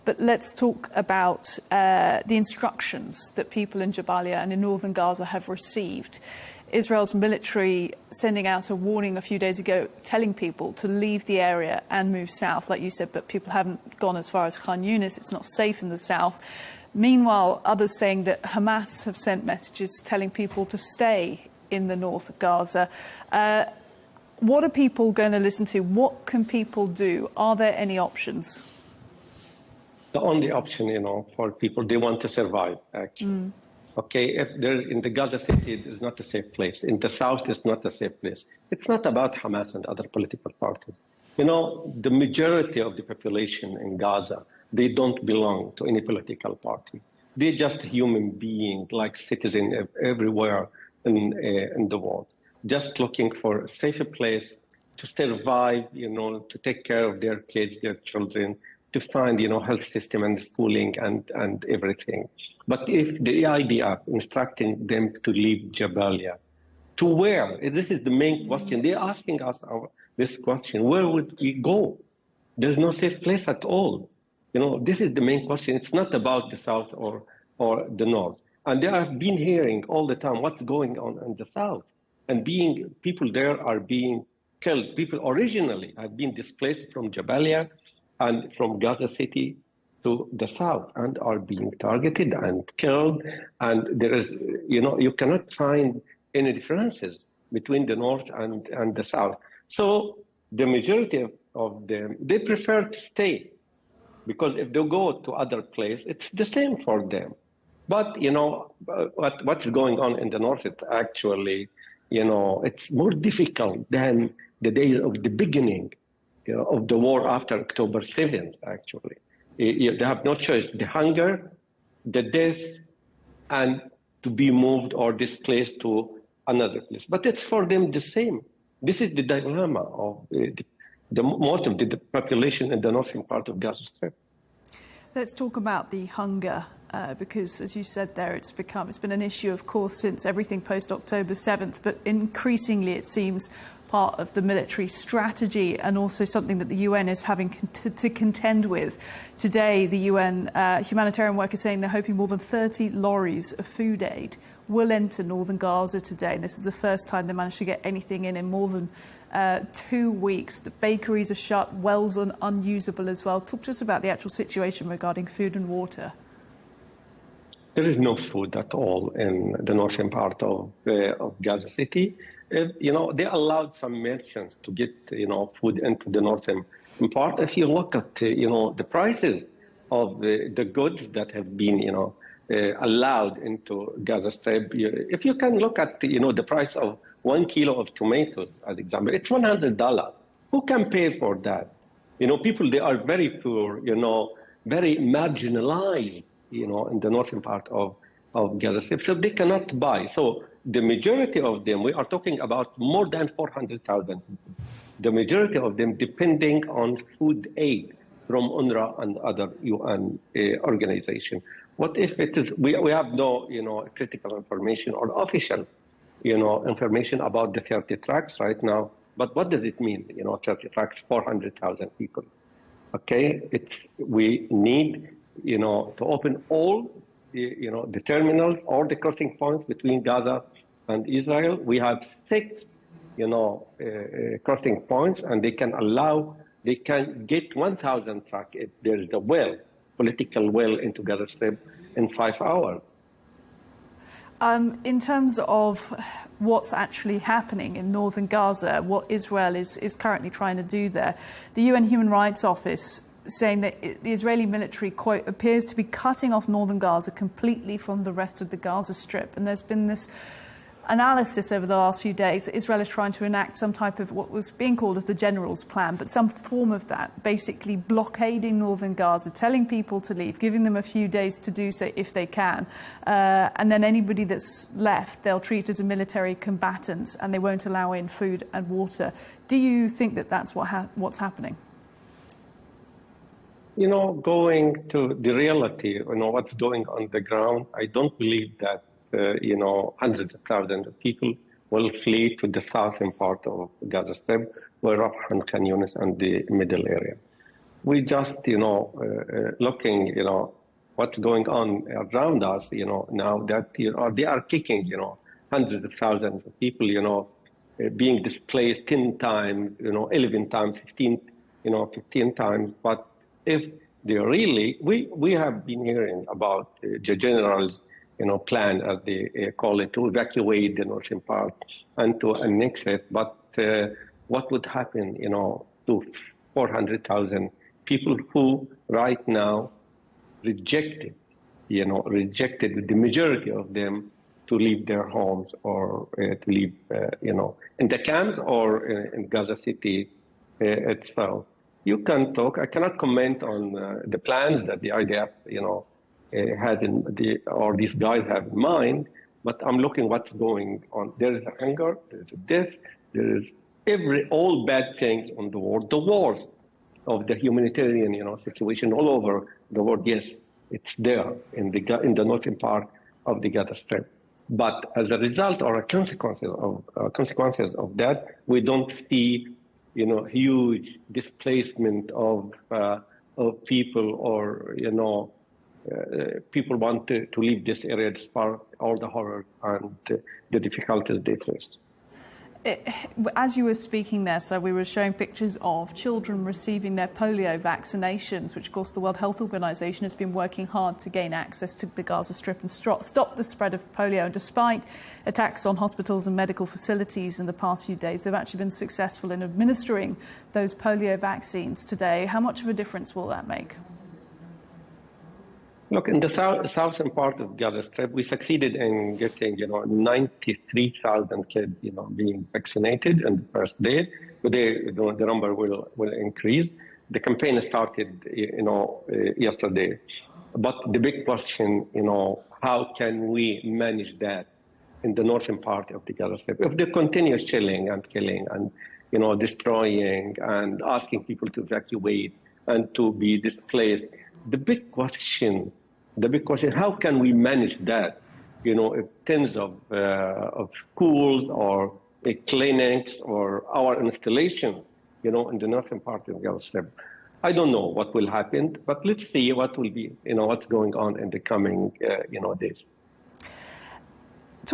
But let's talk about the instructions that people in Jabalia and in northern Gaza have received. Israel's military sending out a warning a few days ago, telling people to leave the area and move south, like you said, but people haven't gone as far as Khan Yunis. It's not safe in the south. Meanwhile, others saying that Hamas have sent messages telling people to stay in the north of Gaza. What are people going to listen to? What can people do? Are there any options? The only option, for people, they want to survive, actually. Okay, if they're in the Gaza City, it is not a safe place. In the south, it's not a safe place. It's not about Hamas and other political parties. The majority of the population in Gaza, they don't belong to any political party. They're just human beings, like citizens everywhere in the world, just looking for a safer place to survive, to take care of their kids, their children, to find, health system and schooling and everything. But if the IDF instructing them to leave Jabalia, to where? This is the main question. They're asking us this question: where would we go? There's no safe place at all. This is the main question. It's not about the south or the north. And they have been hearing all the time what's going on in the south, and people there are being killed. People originally have been displaced from Jabalia and from Gaza City to the south, and are being targeted and killed. And there is, you cannot find any differences between the north and the south. So the majority of them, they prefer to stay, because if they go to other place, it's the same for them. But, what's going on in the north, it actually, it's more difficult than the days of the beginning of the war after October 7th, actually. They have no choice. The hunger, the death, and to be moved or displaced to another place. But it's for them the same. This is the dilemma of most of the population in the northern part of Gaza Strip. Let's talk about the hunger, because as you said there, it's been an issue, of course, since everything post-October 7th, but increasingly it seems part of the military strategy and also something that the UN is having to contend with. Today, the UN humanitarian workers saying they're hoping more than 30 lorries of food aid will enter northern Gaza today. And this is the first time they managed to get anything in more than 2 weeks. The bakeries are shut, wells are unusable as well. Talk to us about the actual situation regarding food and water. There is no food at all in the northern part of Gaza City. They allowed some merchants to get, food into the northern part. If you look at, the prices of the goods that have been, allowed into Gaza Strip, if you can look at, the price of 1 kilo of tomatoes, as example, it's $100. Who can pay for that? People, they are very poor, very marginalized, in the northern part of Gaza Strip, so they cannot buy. So the majority of them, we are talking about more than 400,000. The majority of them depending on food aid from UNRWA and other UN organizations. What if it is, we have no, critical information or official, information about the 30 trucks right now. But what does it mean, 30 trucks, 400,000 people? Okay, we need, to open all, the terminals or the crossing points between Gaza and Israel. We have 6, crossing points, and they can get 1,000 trucks if there is a political will into Gaza Strip in 5 hours. In terms of what's actually happening in northern Gaza, what Israel is currently trying to do there, the UN Human Rights Office saying that the Israeli military, quote, appears to be cutting off northern Gaza completely from the rest of the Gaza Strip. And there's been this analysis over the last few days that Israel is trying to enact some type of what was being called as the General's Plan, but some form of that, basically blockading northern Gaza, telling people to leave, giving them a few days to do so if they can, and then anybody that's left, they'll treat as a military combatant and they won't allow in food and water. Do you think that that's what's happening? Going to the reality, what's going on the ground, I don't believe that hundreds of thousands of people will flee to the southern part of Gaza Strip, where Rafah and Khan Yunis and the middle area. We just, looking, what's going on around us, now that they are kicking, hundreds of thousands of people, being displaced 10 times, 11 times, 15 times. But if they really, we have been hearing about the generals, plan, as they call it, to evacuate the northern part and to annex it. But what would happen, to 400,000 people who right now rejected, the majority of them to leave their homes or to leave, in the camps or in Gaza City itself. You can talk. I cannot comment on the plans that the IDF, had or these guys have in mind, but I'm looking what's going on. There is a hunger, there is a death, there is all bad things on the world. The wars of the humanitarian, situation all over the world. Yes, it's there in the northern part of the Gaza Strip. But as a result or a consequences of that, we don't see, huge displacement of people or, people want to leave this area despite all the horror and the difficulties they faced. As you were speaking there, so we were showing pictures of children receiving their polio vaccinations, which of course the World Health Organization has been working hard to gain access to the Gaza Strip and stop the spread of polio. And despite attacks on hospitals and medical facilities in the past few days, they've actually been successful in administering those polio vaccines today. How much of a difference will that make? Look, in the southern part of Gaza Strip, we succeeded in getting, 93,000 kids, being vaccinated in the first day. Today, the number will increase. The campaign started, yesterday. But the big question, how can we manage that in the northern part of the Gaza Strip. If they continue shelling and killing and, destroying and asking people to evacuate and to be displaced, the big question, how can we manage that? If tens of schools or clinics or our installation, in the northern part of the Gaza Strip. I don't know what will happen, but let's see what will be, what's going on in the coming, days.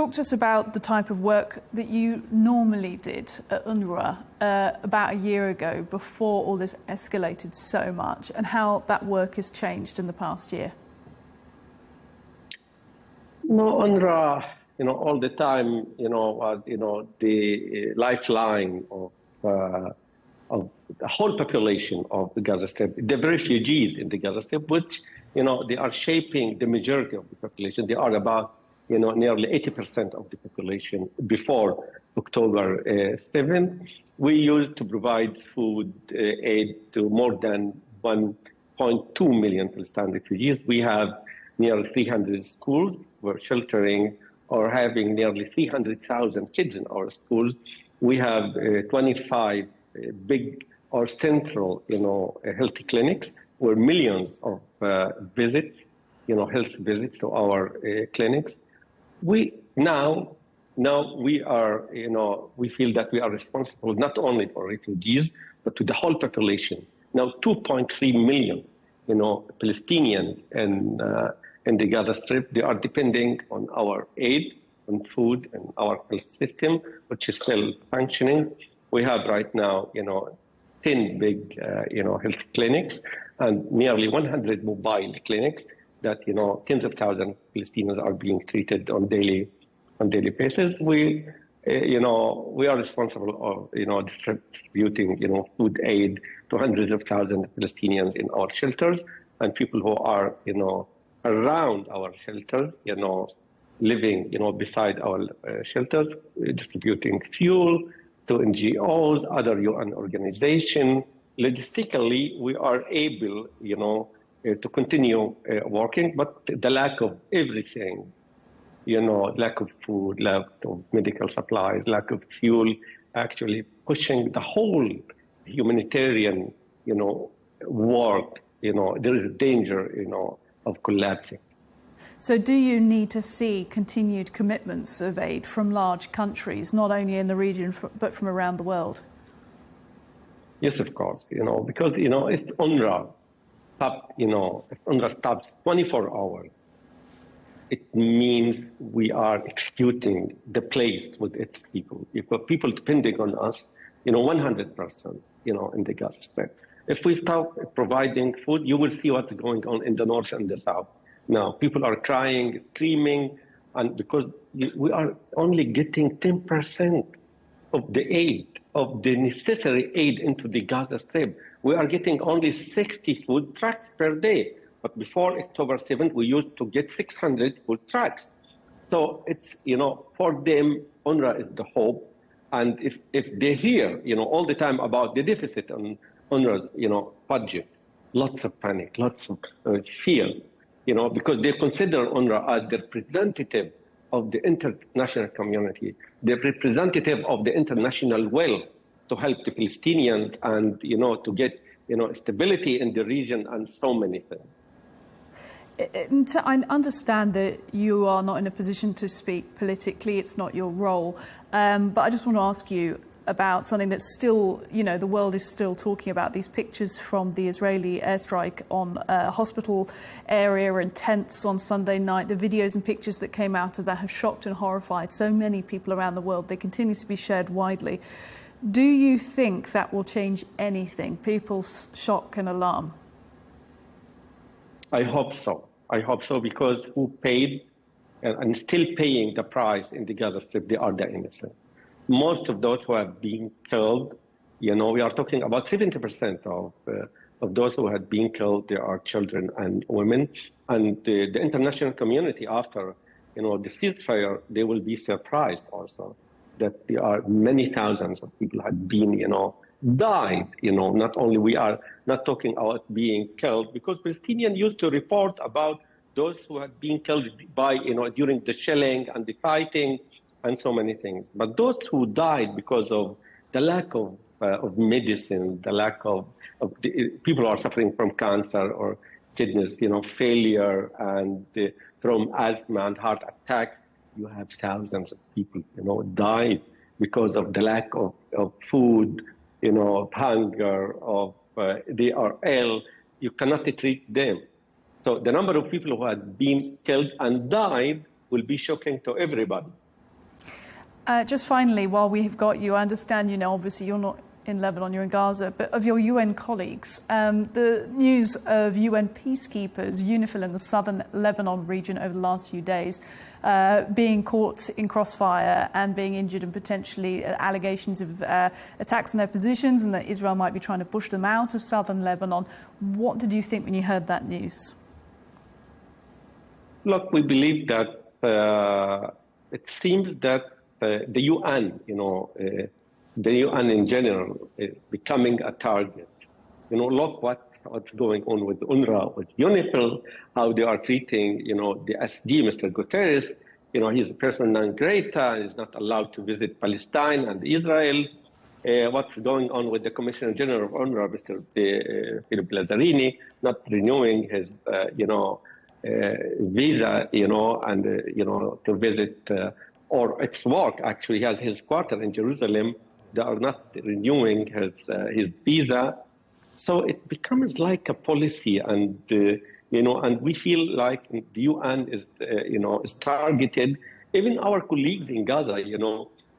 Talk to us about the type of work that you normally did at UNRWA about a year ago, before all this escalated so much, and how that work has changed in the past year. No, UNRWA, all the time, was, the lifeline of the whole population of the Gaza Strip, the refugees in the Gaza Strip, which, they are shaping the majority of the population. They are about, nearly 80% of the population before October 7th. We used to provide food aid to more than 1.2 million Palestinian refugees. We have nearly 300 schools. We're sheltering or having nearly 300,000 kids in our schools. We have 25 big or central, health clinics where millions of visits, health visits to our clinics. We now we are, we feel that we are responsible not only for refugees, but to the whole population. Now 2.3 million, Palestinians in the Gaza Strip, they are depending on our aid, on food, and our health system, which is still functioning. We have right now, 10 big, health clinics and nearly 100 mobile clinics that, tens of thousands of Palestinians are being treated on daily basis. We are responsible of, distributing, food aid to hundreds of thousands of Palestinians in our shelters and people who are, around our shelters, living, beside our shelters, distributing fuel to NGOs, other UN organizations. Logistically, we are able, to continue working, but the lack of everything, lack of food, lack of medical supplies, lack of fuel, actually pushing the whole humanitarian, work, there is a danger, of collapsing. So do you need to see continued commitments of aid from large countries, not only in the region, but from around the world? Yes, of course, because, if UNRWA stops 24 hours, it means we are executing the place with its people. If people depending on us, 100%, in the Gaza Strip. If we stop providing food, you will see what's going on in the north and the south. Now, people are crying, screaming, and because we are only getting 10% of the aid, of the necessary aid into the Gaza Strip. We are getting only 60 food trucks per day. But before October 7th, we used to get 600 food trucks. So it's, for them, UNRWA is the hope. And if they hear, all the time about the deficit on UNRWA's, budget, lots of panic, lots of fear, because they consider UNRWA as the representative of the international community, the representative of the international will to help the Palestinians and, to get, stability in the region and so many things. I understand that you are not in a position to speak politically, it's not your role, but I just want to ask you about something that's still, the world is still talking about, these pictures from the Israeli airstrike on a hospital area and tents on Sunday night. The videos and pictures that came out of that have shocked and horrified so many people around the world. They continue to be shared widely. Do you think that will change anything, people's shock and alarm? I hope so. I hope so, because who paid and still paying the price in the Gaza Strip, they are the innocent. Most of those who have been killed, we are talking about 70% of those who have been killed, they are children and women. And the international community, after, the ceasefire, they will be surprised also that there are many thousands of people have been, died. Not only we are not talking about being killed, because Palestinians used to report about those who had been killed by, during the shelling and the fighting, and so many things. But those who died because of the lack of medicine, the lack of people who are suffering from cancer or kidneys, failure, and from asthma and heart attacks, you have thousands of people, died because of the lack of food, of hunger, they are ill. You cannot treat them. So the number of people who had been killed and died will be shocking to everybody. Just finally, while we've got you, I understand, obviously you're not in Lebanon, you're in Gaza, but of your UN colleagues, the news of UN peacekeepers, UNIFIL in the southern Lebanon region over the last few days, being caught in crossfire and being injured, and potentially allegations of attacks on their positions, and that Israel might be trying to push them out of southern Lebanon. What did you think when you heard that news? Look, we believe that it seems that the UN, the UN in general is becoming a target. Look what's going on with UNRWA, with UNIFIL, how they are treating, the SD, Mr. Guterres. He's a person non grata, he's not allowed to visit Palestine and Israel. What's going on with the Commissioner General of UNRWA, Mr. Philip Lazzarini, not renewing his, visa, and, to visit, or its work, actually, he has his quarter in Jerusalem. They are not renewing his visa. So it becomes like a policy, and, and we feel like the UN is, is targeted. Even our colleagues in Gaza,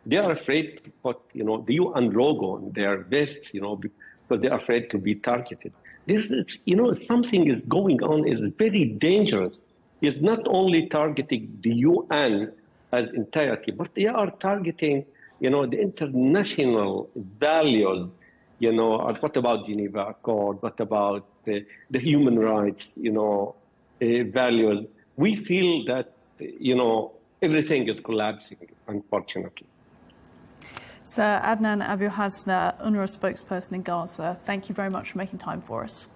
they are afraid to put, the UN logo on their vests, because they're afraid to be targeted. This is, something is going on is very dangerous. It's not only targeting the UN as entirety, but they are targeting, the international values, what about Geneva Accord, what about the human rights, values. We feel that, everything is collapsing, unfortunately. Sir Adnan Abu Hasna, UNRWA spokesperson in Gaza, thank you very much for making time for us.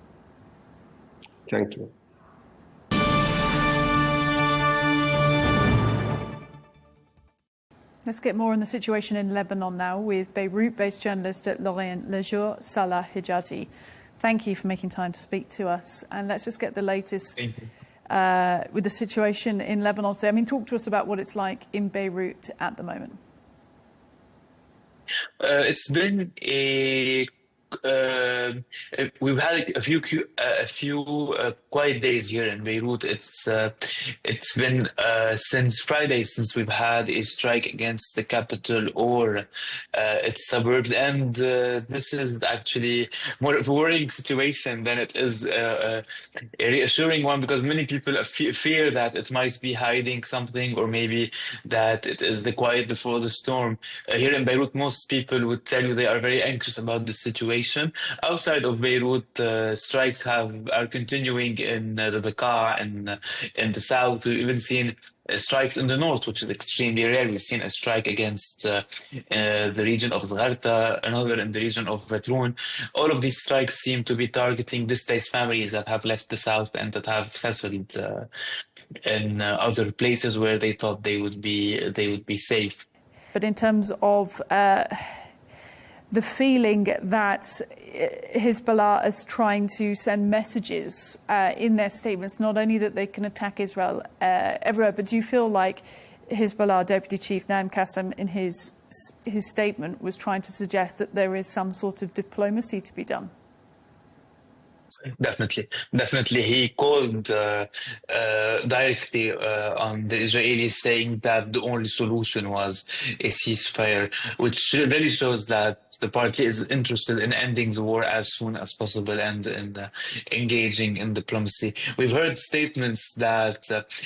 Thank you. Let's get more on the situation in Lebanon now with Beirut-based journalist at L'Orient Le Jour, Salah Hijazi. Thank you for making time to speak to us. And let's just get the latest with the situation in Lebanon today. I mean, talk to us about what it's like in Beirut at the moment. It's been we've had a few quiet days here in Beirut. It's been since Friday since we've had a strike against the capital or its suburbs, and this is actually more of a worrying situation than it is a reassuring one, because many people fear that it might be hiding something, or maybe that it is the quiet before the storm. Here in Beirut, most people would tell you they are very anxious about this situation. Outside of Beirut, strikes are continuing in the Bekaa and in the south. We've even seen strikes in the north, which is extremely rare. We've seen a strike against the region of Gharta, another in the region of Batroun. All of these strikes seem to be targeting displaced families that have left the south and that have settled in other places where they thought they would be safe. But in terms of the feeling that Hezbollah is trying to send messages in their statements, not only that they can attack Israel everywhere, but do you feel like Hezbollah Deputy Chief Naim Qassem in his statement was trying to suggest that there is some sort of diplomacy to be done? Definitely. He called directly on the Israelis, saying that the only solution was a ceasefire, which really shows that the party is interested in ending the war as soon as possible and in engaging in diplomacy. We've heard statements that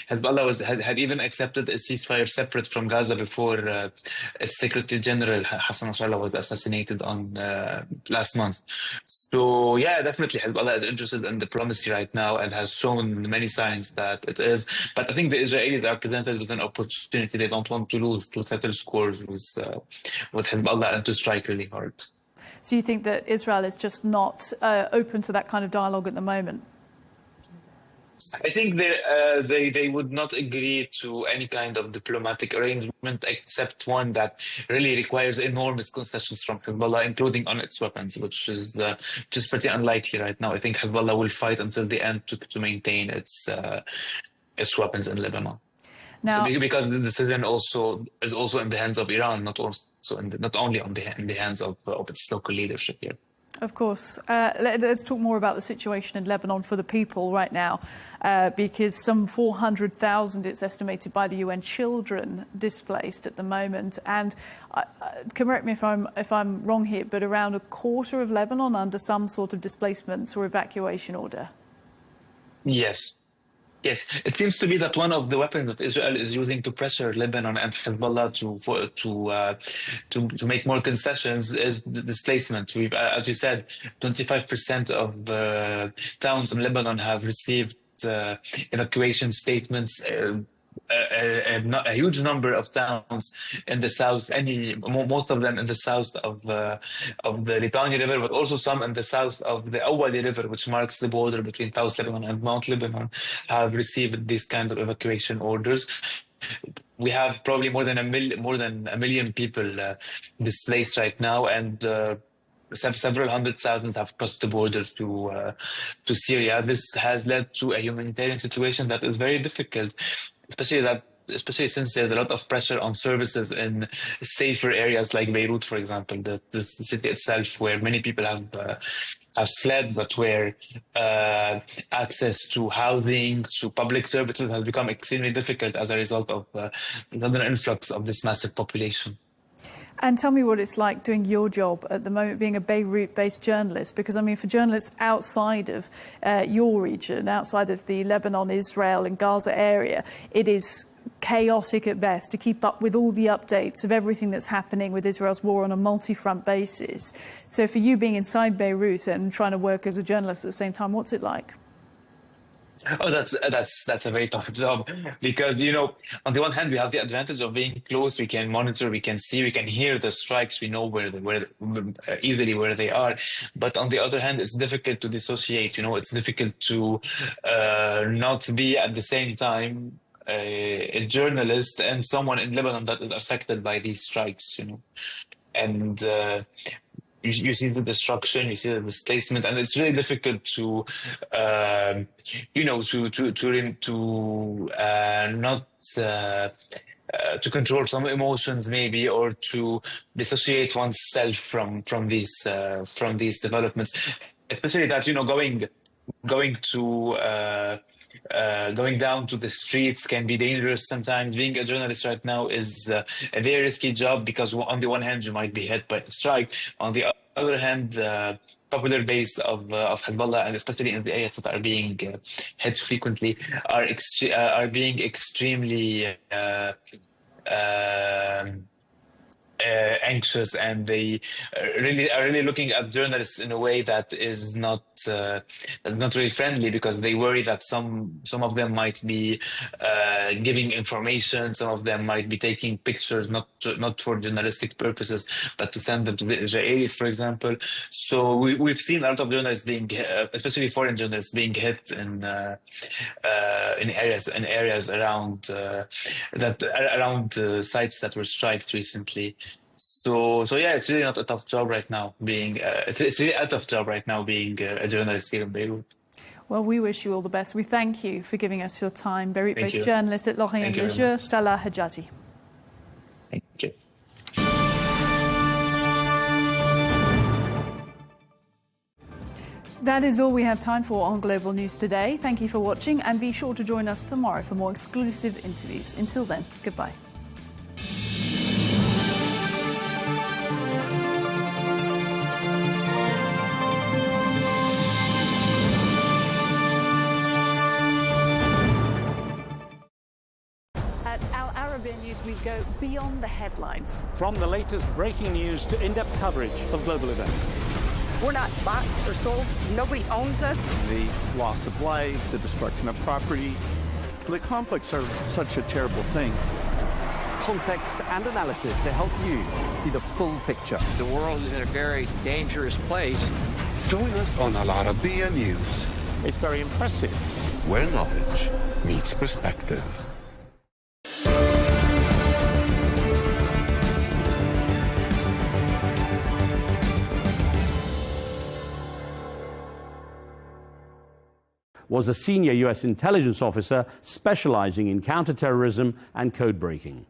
Hezbollah had even accepted a ceasefire separate from Gaza before its Secretary General Hassan Nasrallah was assassinated on last month. So yeah, definitely Hezbollah is interested in diplomacy right now and has shown many signs that it is. But I think the Israelis are presented with an opportunity. They don't want to lose, to settle scores with Hezbollah and to strike really hard. So you think that Israel is just not open to that kind of dialogue at the moment? I think they would not agree to any kind of diplomatic arrangement except one that really requires enormous concessions from Hezbollah, including on its weapons, which is pretty unlikely right now. I think Hezbollah will fight until the end to maintain its weapons in Lebanon. Now, because the decision is also in the hands of Iran, not only in the hands of its local leadership here. Of course. Let's talk more about the situation in Lebanon for the people right now, because some 400,000, it's estimated by the UN, children displaced at the moment. And correct me if I'm wrong here, but around a quarter of Lebanon under some sort of displacement or evacuation order. Yes. Yes, it seems to be that one of the weapons that Israel is using to pressure Lebanon and Hezbollah to make more concessions is the displacement. As you said, 25% of towns in Lebanon have received evacuation statements. A huge number of towns in the south, most of them in the south of the Litani River, but also some in the south of the Awali River, which marks the border between South Lebanon and Mount Lebanon, have received these kind of evacuation orders. We have probably more than a million people displaced right now, and several hundred thousand have crossed the borders to Syria. This has led to a humanitarian situation that is very difficult, especially since there's a lot of pressure on services in safer areas like Beirut, for example, the city itself, where many people have fled, but where access to housing, to public services has become extremely difficult as a result of the sudden influx of this massive population. And tell me what it's like doing your job at the moment, being a Beirut-based journalist, because, I mean, for journalists outside of your region, outside of the Lebanon, Israel and Gaza area, it is chaotic at best to keep up with all the updates of everything that's happening with Israel's war on a multi-front basis. So for you being inside Beirut and trying to work as a journalist at the same time, what's it like? Oh, that's a very tough job, because, you know, on the one hand, we have the advantage of being close. We can monitor, we can see, we can hear the strikes. We know easily where they are. But on the other hand, it's difficult to dissociate. You know, it's difficult to not be at the same time a journalist and someone in Lebanon that is affected by these strikes. You know, and you see the destruction, you see the displacement, and it's really difficult to, to control some emotions maybe, or to dissociate oneself from these developments, especially that, you know, going down to the streets can be dangerous sometimes. Being a journalist right now is a very risky job, because on the one hand, you might be hit by the strike. On the other hand, the popular base of Hezbollah, and especially in the areas that are being hit frequently, are being extremely anxious, and they are really looking at journalists in a way that is not really friendly, because they worry that some of them might be giving information, some of them might be taking pictures not for journalistic purposes, but to send them to the Israelis, for example. So we've seen a lot of journalists being, especially foreign journalists, being hit in areas around sites that were striked recently. So yeah, it's really not a tough job right now being it's really a tough job right now being a journalist here in Beirut. Well, we wish you all the best. We thank you for giving us your time. Beirut-based journalist at Arabiya English, Salah Hijazi. Thank you. That is all we have time for on Global News today. Thank you for watching, and be sure to join us tomorrow for more exclusive interviews. Until then, goodbye. We go beyond the headlines. From the latest breaking news to in-depth coverage of global events. We're not bought or sold. Nobody owns us. The loss of life, the destruction of property. The conflicts are such a terrible thing. Context and analysis to help you see the full picture. The world is in a very dangerous place. Join us on Al Arabiya News. It's very impressive where knowledge meets perspective. Was a senior U.S. intelligence officer specializing in counterterrorism and code breaking.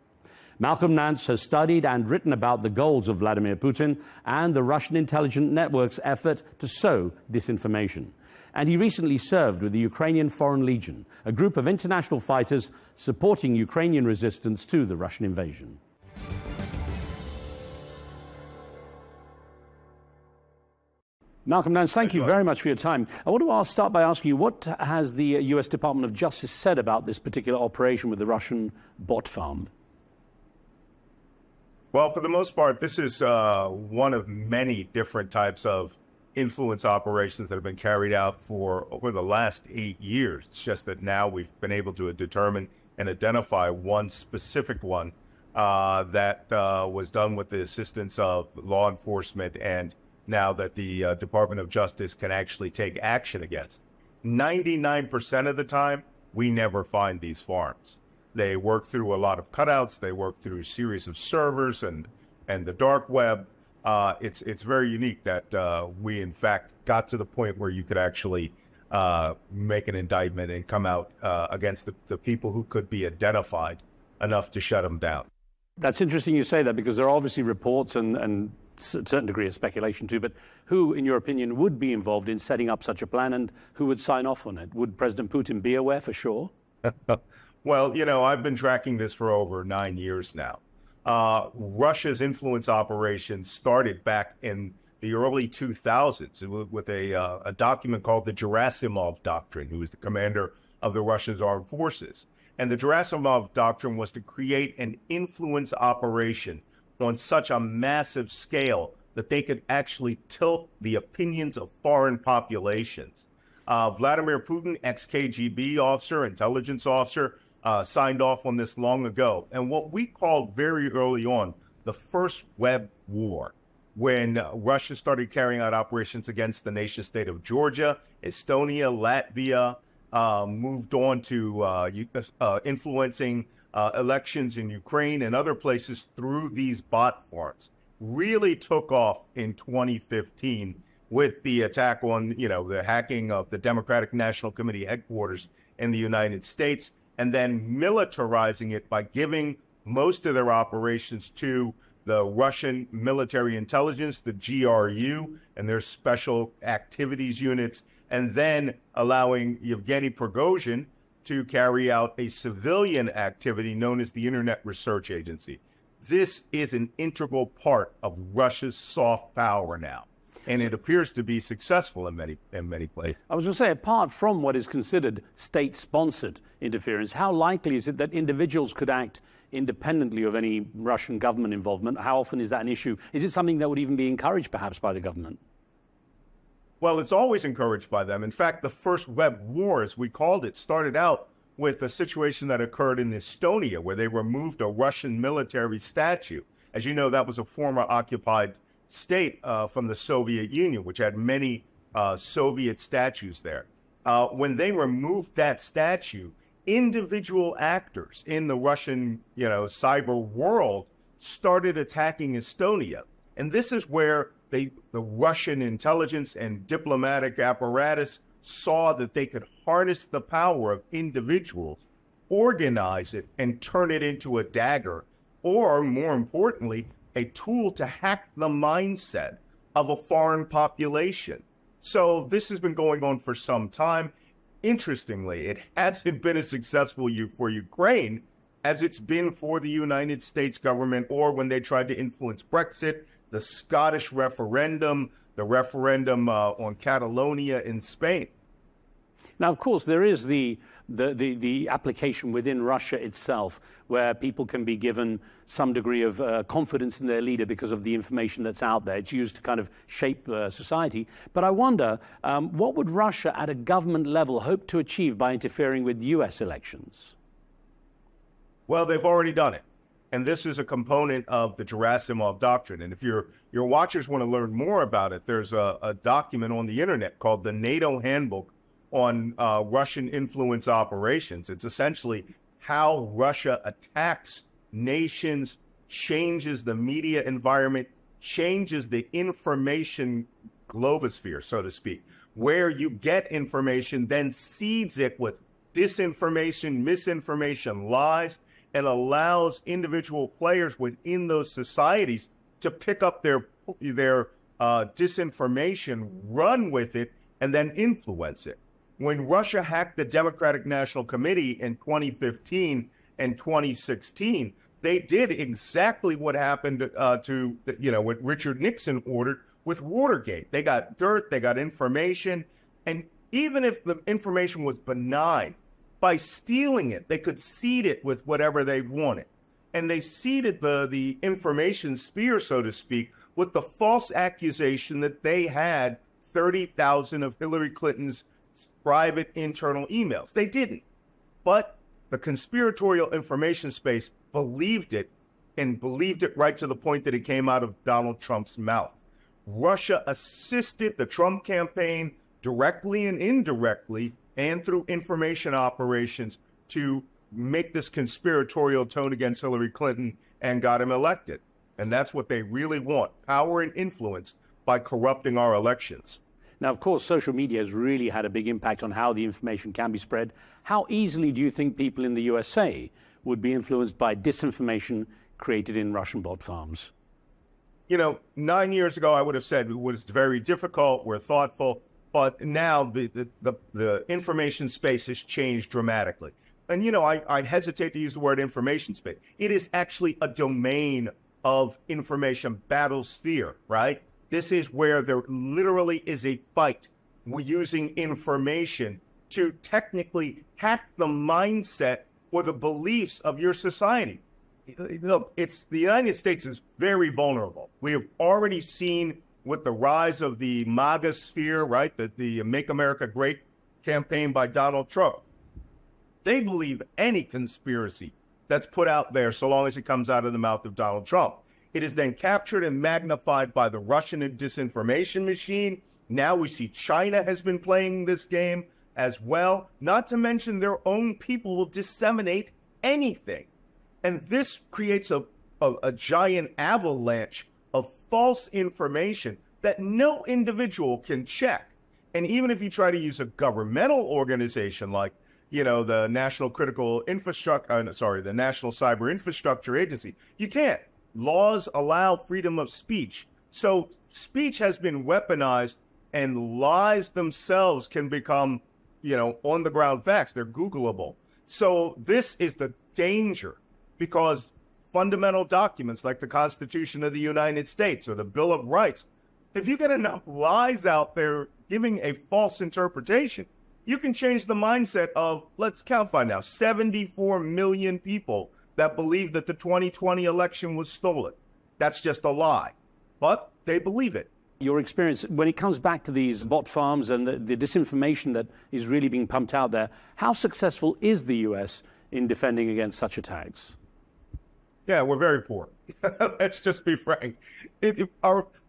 Malcolm Nance has studied and written about the goals of Vladimir Putin and the Russian intelligence network's effort to sow disinformation. And he recently served with the Ukrainian Foreign Legion, a group of international fighters supporting Ukrainian resistance to the Russian invasion. Malcolm Nance, thank you very much for your time. I want to start by asking you, what has the U.S. Department of Justice said about this particular operation with the Russian bot farm? Well, for the most part, this is one of many different types of influence operations that have been carried out for over the last 8 years. It's just that now we've been able to determine and identify one specific one that was done with the assistance of law enforcement, and now that the Department of Justice can actually take action against. 99% of the time, we never find these farms. They work through a lot of cutouts. They work through a series of servers and the dark web. It's very unique that we, in fact, got to the point where you could actually make an indictment and come out against the people who could be identified enough to shut them down. That's interesting you say that, because there are obviously reports and a certain degree of speculation too, but who, in your opinion, would be involved in setting up such a plan, and who would sign off on it? Would President Putin be aware for sure? Well, you know, I've been tracking this for over 9 years now. Russia's influence operations started back in the early 2000s with a document called the Gerasimov Doctrine, who was the commander of the Russia's armed forces. And the Gerasimov Doctrine was to create an influence operation on such a massive scale that they could actually tilt the opinions of foreign populations. Vladimir Putin, ex-KGB officer, intelligence officer, signed off on this long ago. And what we called very early on the first web war, when Russia started carrying out operations against the nation state of Georgia, Estonia, Latvia, moved on to influencing elections in Ukraine and other places through these bot farms, really took off in 2015 with the attack on, the hacking of the Democratic National Committee headquarters in the United States, and then militarizing it by giving most of their operations to the Russian military intelligence, the GRU, and their special activities units, and then allowing Yevgeny Prigozhin to carry out a civilian activity known as the Internet Research Agency. This is an integral part of Russia's soft power now, and it appears to be successful in many places. I was going to say, apart from what is considered state-sponsored interference, how likely is it that individuals could act independently of any Russian government involvement? How often is that an issue? Is it something that would even be encouraged, perhaps, by the government? Well, it's always encouraged by them. In fact, the first web war, as we called it, started out with a situation that occurred in Estonia, where they removed a Russian military statue. As you know, that was a former occupied state from the Soviet Union, which had many Soviet statues there. When they removed that statue, individual actors in the Russian, cyber world started attacking Estonia. And this is where the Russian intelligence and diplomatic apparatus saw that they could harness the power of individuals, organize it, and turn it into a dagger, or more importantly, a tool to hack the mindset of a foreign population. So this has been going on for some time. Interestingly, it hasn't been as successful for Ukraine as it's been for the United States government, or when they tried to influence Brexit, the Scottish referendum, the referendum on Catalonia in Spain. Now, of course, there is the application within Russia itself, where people can be given some degree of confidence in their leader because of the information that's out there. It's used to kind of shape society. But I wonder, what would Russia at a government level hope to achieve by interfering with US elections? Well, they've already done it. And this is a component of the Gerasimov Doctrine. And if your watchers want to learn more about it, there's a document on the internet called the NATO Handbook on Russian influence operations. It's essentially how Russia attacks nations, changes the media environment, changes the information globosphere, so to speak, where you get information, then seeds it with disinformation, misinformation, lies, and allows individual players within those societies to pick up their disinformation, run with it, and then influence it. When Russia hacked the Democratic National Committee in 2015 and 2016, they did exactly what happened to, what Richard Nixon ordered with Watergate. They got dirt, they got information, and even if the information was benign, by stealing it, they could seed it with whatever they wanted. And they seeded the information sphere, so to speak, with the false accusation that they had 30,000 of Hillary Clinton's private internal emails. They didn't. But the conspiratorial information space believed it, and believed it right to the point that it came out of Donald Trump's mouth. Russia assisted the Trump campaign directly and indirectly and through information operations to make this conspiratorial tone against Hillary Clinton and got him elected. And that's what they really want, power and influence by corrupting our elections. Now, of course, social media has really had a big impact on how the information can be spread. How easily do you think people in the USA would be influenced by disinformation created in Russian bot farms? 9 years ago, I would have said it was very difficult, we're thoughtful, but now the information space has changed dramatically. And, I hesitate to use the word information space. It is actually a domain of information battlesphere, right? This is where there literally is a fight. We're using information to technically hack the mindset or the beliefs of your society. Look, the United States is very vulnerable. We have already seen with the rise of the MAGA sphere, right, the Make America Great campaign by Donald Trump. They believe any conspiracy that's put out there so long as it comes out of the mouth of Donald Trump. It is then captured and magnified by the Russian disinformation machine. Now we see China has been playing this game as well, not to mention their own people will disseminate anything. And this creates a giant avalanche of false information that no individual can check. And even if you try to use a governmental organization like, the National the National Cyber Infrastructure Agency, you can't. Laws allow freedom of speech. So speech has been weaponized and lies themselves can become, on the ground facts. They're Googleable. So this is the danger because fundamental documents like the Constitution of the United States or the Bill of Rights, if you get enough lies out there giving a false interpretation, you can change the mindset of, let's count by now, 74 million people that believe that the 2020 election was stolen. That's just a lie, but they believe it. Your experience, when it comes back to these bot farms and the disinformation that is really being pumped out there, how successful is the U.S. in defending against such attacks? Yeah, we're very poor. Let's just be frank. The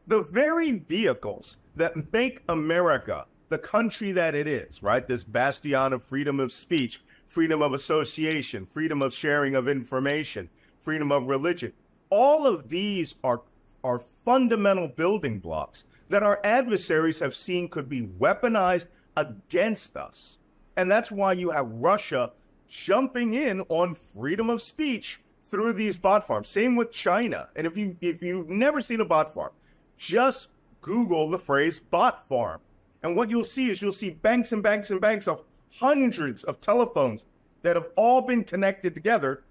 very vehicles that make America the country that it is, right? This bastion of freedom of speech, freedom of association, freedom of sharing of information, freedom of religion. All of these are fundamental building blocks that our adversaries have seen could be weaponized against us. And that's why you have Russia jumping in on freedom of speech through these bot farms. Same with China. And if you've never seen a bot farm, just Google the phrase bot farm. And what you'll see is banks and banks and banks of hundreds of telephones that have all been connected together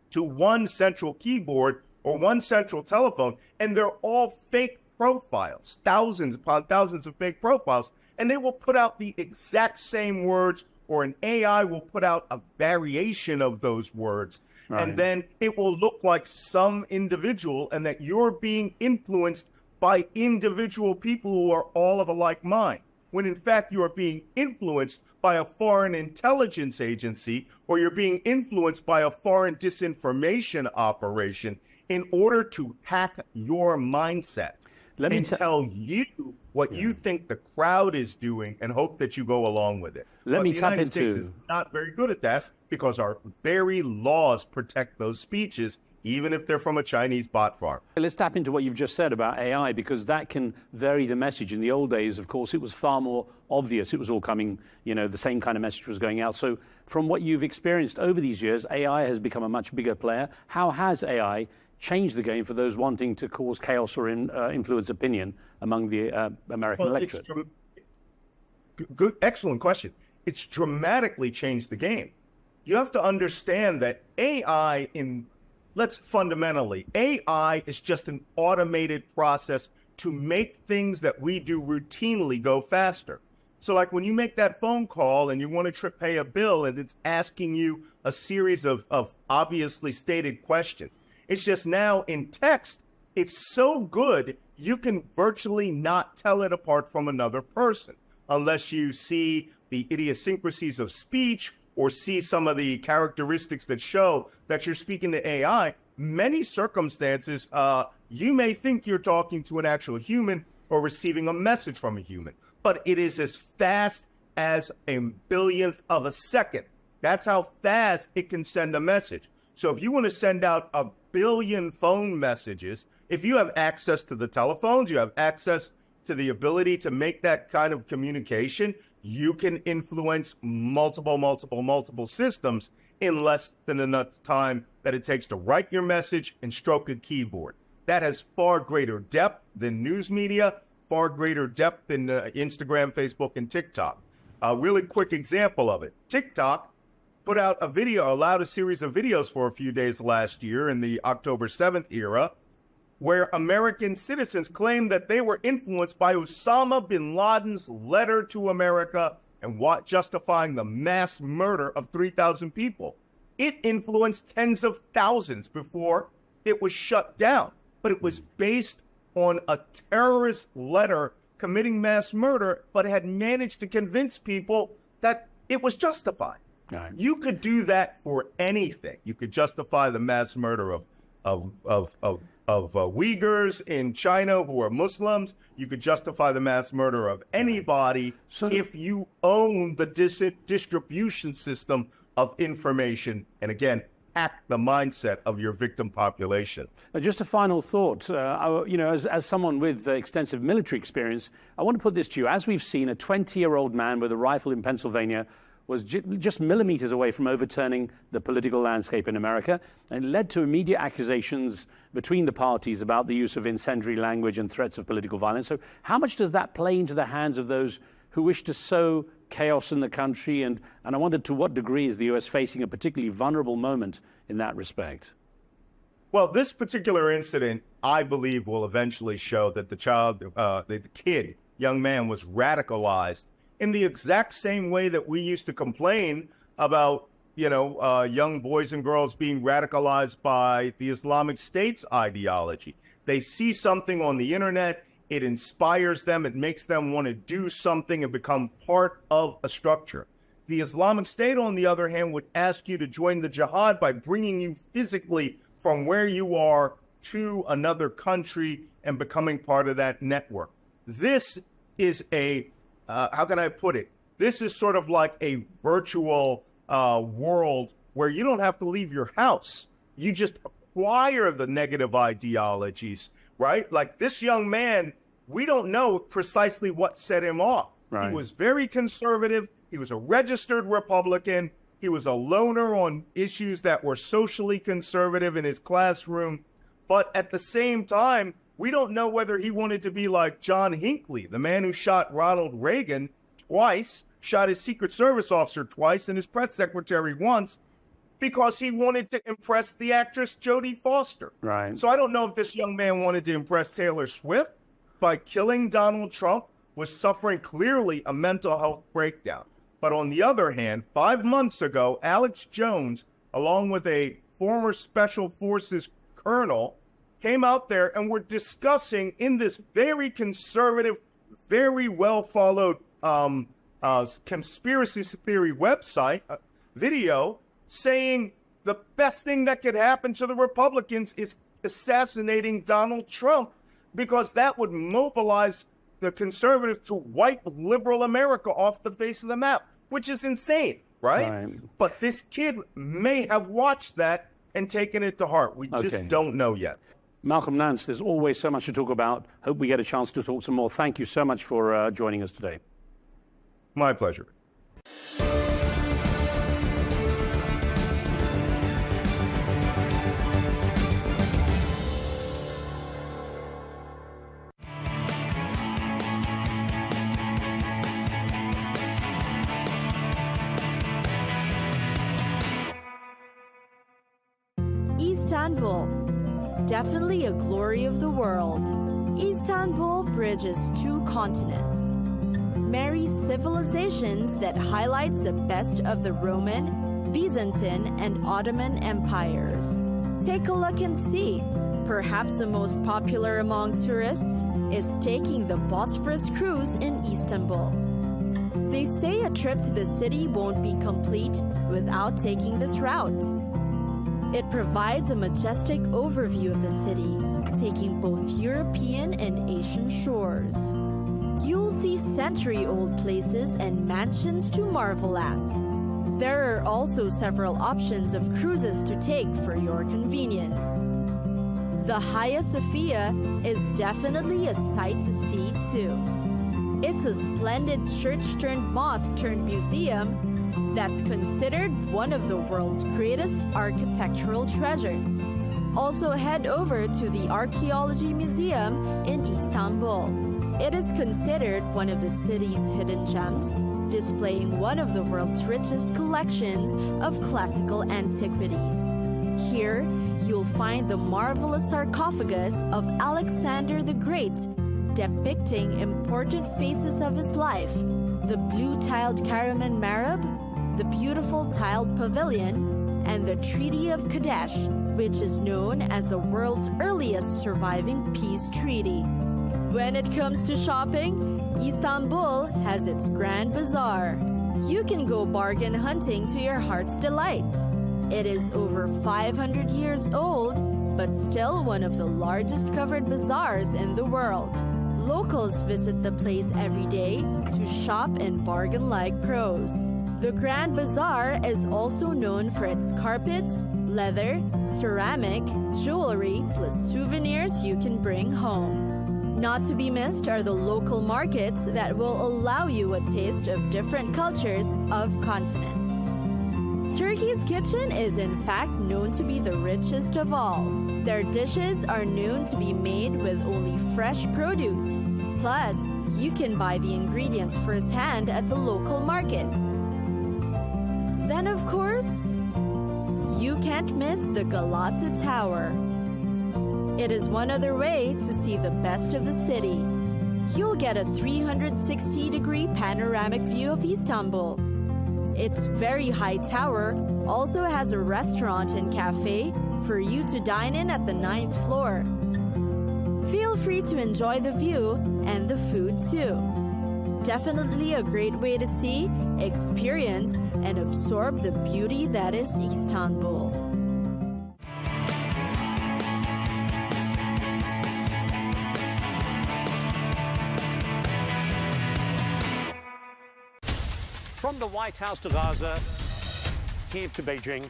to one central keyboard or one central telephone, and they're all fake profiles, thousands upon thousands of fake profiles, and they will put out the exact same words, or an AI will put out a variation of those words, right. And then it will look like some individual, and that you're being influenced by individual people who are all of a like mind, when in fact you are being influenced by a foreign intelligence agency, or you're being influenced by a foreign disinformation operation in order to hack your mindset. and tell you what you think the crowd is doing and hope that you go along with it. Let me the tap United States into- is not very good at that because our very laws protect those speeches, even if they're from a Chinese bot farm. Let's tap into what you've just said about AI, because that can vary the message. In the old days, of course, it was far more obvious. It was all coming, the same kind of message was going out. So from what you've experienced over these years, AI has become a much bigger player. How has AI changed the game for those wanting to cause chaos or influence opinion among the American electorate? Good, excellent question. It's dramatically changed the game. You have to understand that AI fundamentally, AI is just an automated process to make things that we do routinely go faster. So like when you make that phone call and you want to pay a bill and it's asking you a series of obviously stated questions, it's just now in text, it's so good, you can virtually not tell it apart from another person unless you see the idiosyncrasies of speech or see some of the characteristics that show that you're speaking to AI. Many circumstances, you may think you're talking to an actual human or receiving a message from a human, but it is as fast as a billionth of a second. That's how fast it can send a message. So if you want to send out a billion phone messages, if you have access to the telephones, you have access to the ability to make that kind of communication, you can influence multiple systems in less than enough time that it takes to write your message and stroke a keyboard. That has far greater depth than news media, far greater depth than Instagram, Facebook, and TikTok. A really quick example of it. TikTok put out a video, allowed a series of videos for a few days last year in the October 7th era, where American citizens claimed that they were influenced by Osama bin Laden's letter to America and justifying the mass murder of 3,000 people. It influenced tens of thousands before it was shut down, but it was based on a terrorist letter committing mass murder, but had managed to convince people that it was justified. Right. You could do that for anything. You could justify the mass murder of Uyghurs in China who are Muslims. You could justify the mass murder of anybody if you own the distribution system of information. And again, hack the mindset of your victim population. Just a final thought. As someone with extensive military experience, I want to put this to you. As we've seen, a 20-year-old man with a rifle in Pennsylvania was just millimeters away from overturning the political landscape in America, and led to immediate accusations between the parties about the use of incendiary language and threats of political violence. So how much does that play into the hands of those who wish to sow chaos in the country? And I wondered, to what degree is the U.S. facing a particularly vulnerable moment in that respect? Well, this particular incident, I believe, will eventually show that the young man was radicalized in the exact same way that we used to complain about, young boys and girls being radicalized by the Islamic State's ideology. They see something on the internet, it inspires them, it makes them want to do something and become part of a structure. The Islamic State, on the other hand, would ask you to join the jihad by bringing you physically from where you are to another country and becoming part of that network. This is how can I put it? This is sort of like a virtual world where you don't have to leave your house. You just acquire the negative ideologies, right? Like this young man, we don't know precisely what set him off. Right. He was very conservative. He was a registered Republican. He was a loner on issues that were socially conservative in his classroom. But at the same time, we don't know whether he wanted to be like John Hinckley, the man who shot Ronald Reagan twice, shot his Secret Service officer twice, and his press secretary once, because he wanted to impress the actress Jodie Foster. Right. So I don't know if this young man wanted to impress Taylor Swift by killing Donald Trump, was suffering clearly a mental health breakdown. But on the other hand, 5 months ago, Alex Jones, along with a former Special Forces colonel, came out there and were discussing in this very conservative, very well-followed conspiracy theory website video, saying the best thing that could happen to the Republicans is assassinating Donald Trump because that would mobilize the conservatives to wipe liberal America off the face of the map, which is insane, right? But this kid may have watched that and taken it to heart. We just don't know yet. Malcolm Nance, there's always so much to talk about. Hope we get a chance to talk some more. Thank you so much for joining us today. My pleasure. Istanbul, definitely a glory of the world. Istanbul bridges two continents, marries civilizations that highlights the best of the Roman, Byzantine, and Ottoman empires. Take a look and see. Perhaps the most popular among tourists is taking the Bosphorus cruise in Istanbul. They say a trip to the city won't be complete without taking this route. It provides a majestic overview of the city, taking both European and Asian shores. You'll see century-old places and mansions to marvel at. There are also several options of cruises to take for your convenience. The Hagia Sophia is definitely a sight to see too. It's a splendid church-turned-mosque-turned-museum that's considered one of the world's greatest architectural treasures. Also head over to the Archaeology Museum in Istanbul. It is considered one of the city's hidden gems, displaying one of the world's richest collections of classical antiquities. Here, you'll find the marvelous sarcophagus of Alexander the Great, depicting important phases of his life, the blue-tiled Karaman Marab, the beautiful tiled pavilion, and the Treaty of Kadesh, which is known as the world's earliest surviving peace treaty. When it comes to shopping, Istanbul has its Grand Bazaar. You can go bargain hunting to your heart's delight. It is over 500 years old, but still one of the largest covered bazaars in the world. Locals visit the place every day to shop and bargain like pros. The Grand Bazaar is also known for its carpets, leather, ceramic, jewelry, plus souvenirs you can bring home. Not to be missed are the local markets that will allow you a taste of different cultures of continents. Turkey's kitchen is in fact known to be the richest of all. Their dishes are known to be made with only fresh produce. Plus, you can buy the ingredients firsthand at the local markets. Then, of course, you can't miss the Galata Tower. It is one other way to see the best of the city. You'll get a 360-degree panoramic view of Istanbul. Its very high tower also has a restaurant and cafe for you to dine in at the 9th floor. Feel free to enjoy the view and the food too. Definitely a great way to see, experience, and absorb the beauty that is Istanbul. From the White House to Gaza, Kiev to Beijing,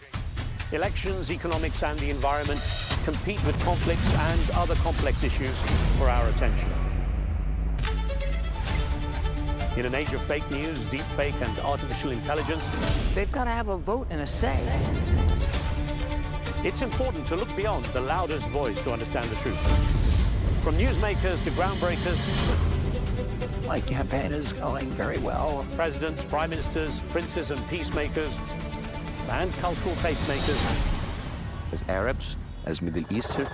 elections, economics, and the environment compete with conflicts and other complex issues for our attention. In an age of fake news, deepfake, and artificial intelligence, they've got to have a vote and a say. It's important to look beyond the loudest voice to understand the truth. From newsmakers to groundbreakers, my campaign is going very well. Presidents, prime ministers, princes and peacemakers, and cultural tastemakers. As Arabs, as Middle Eastern,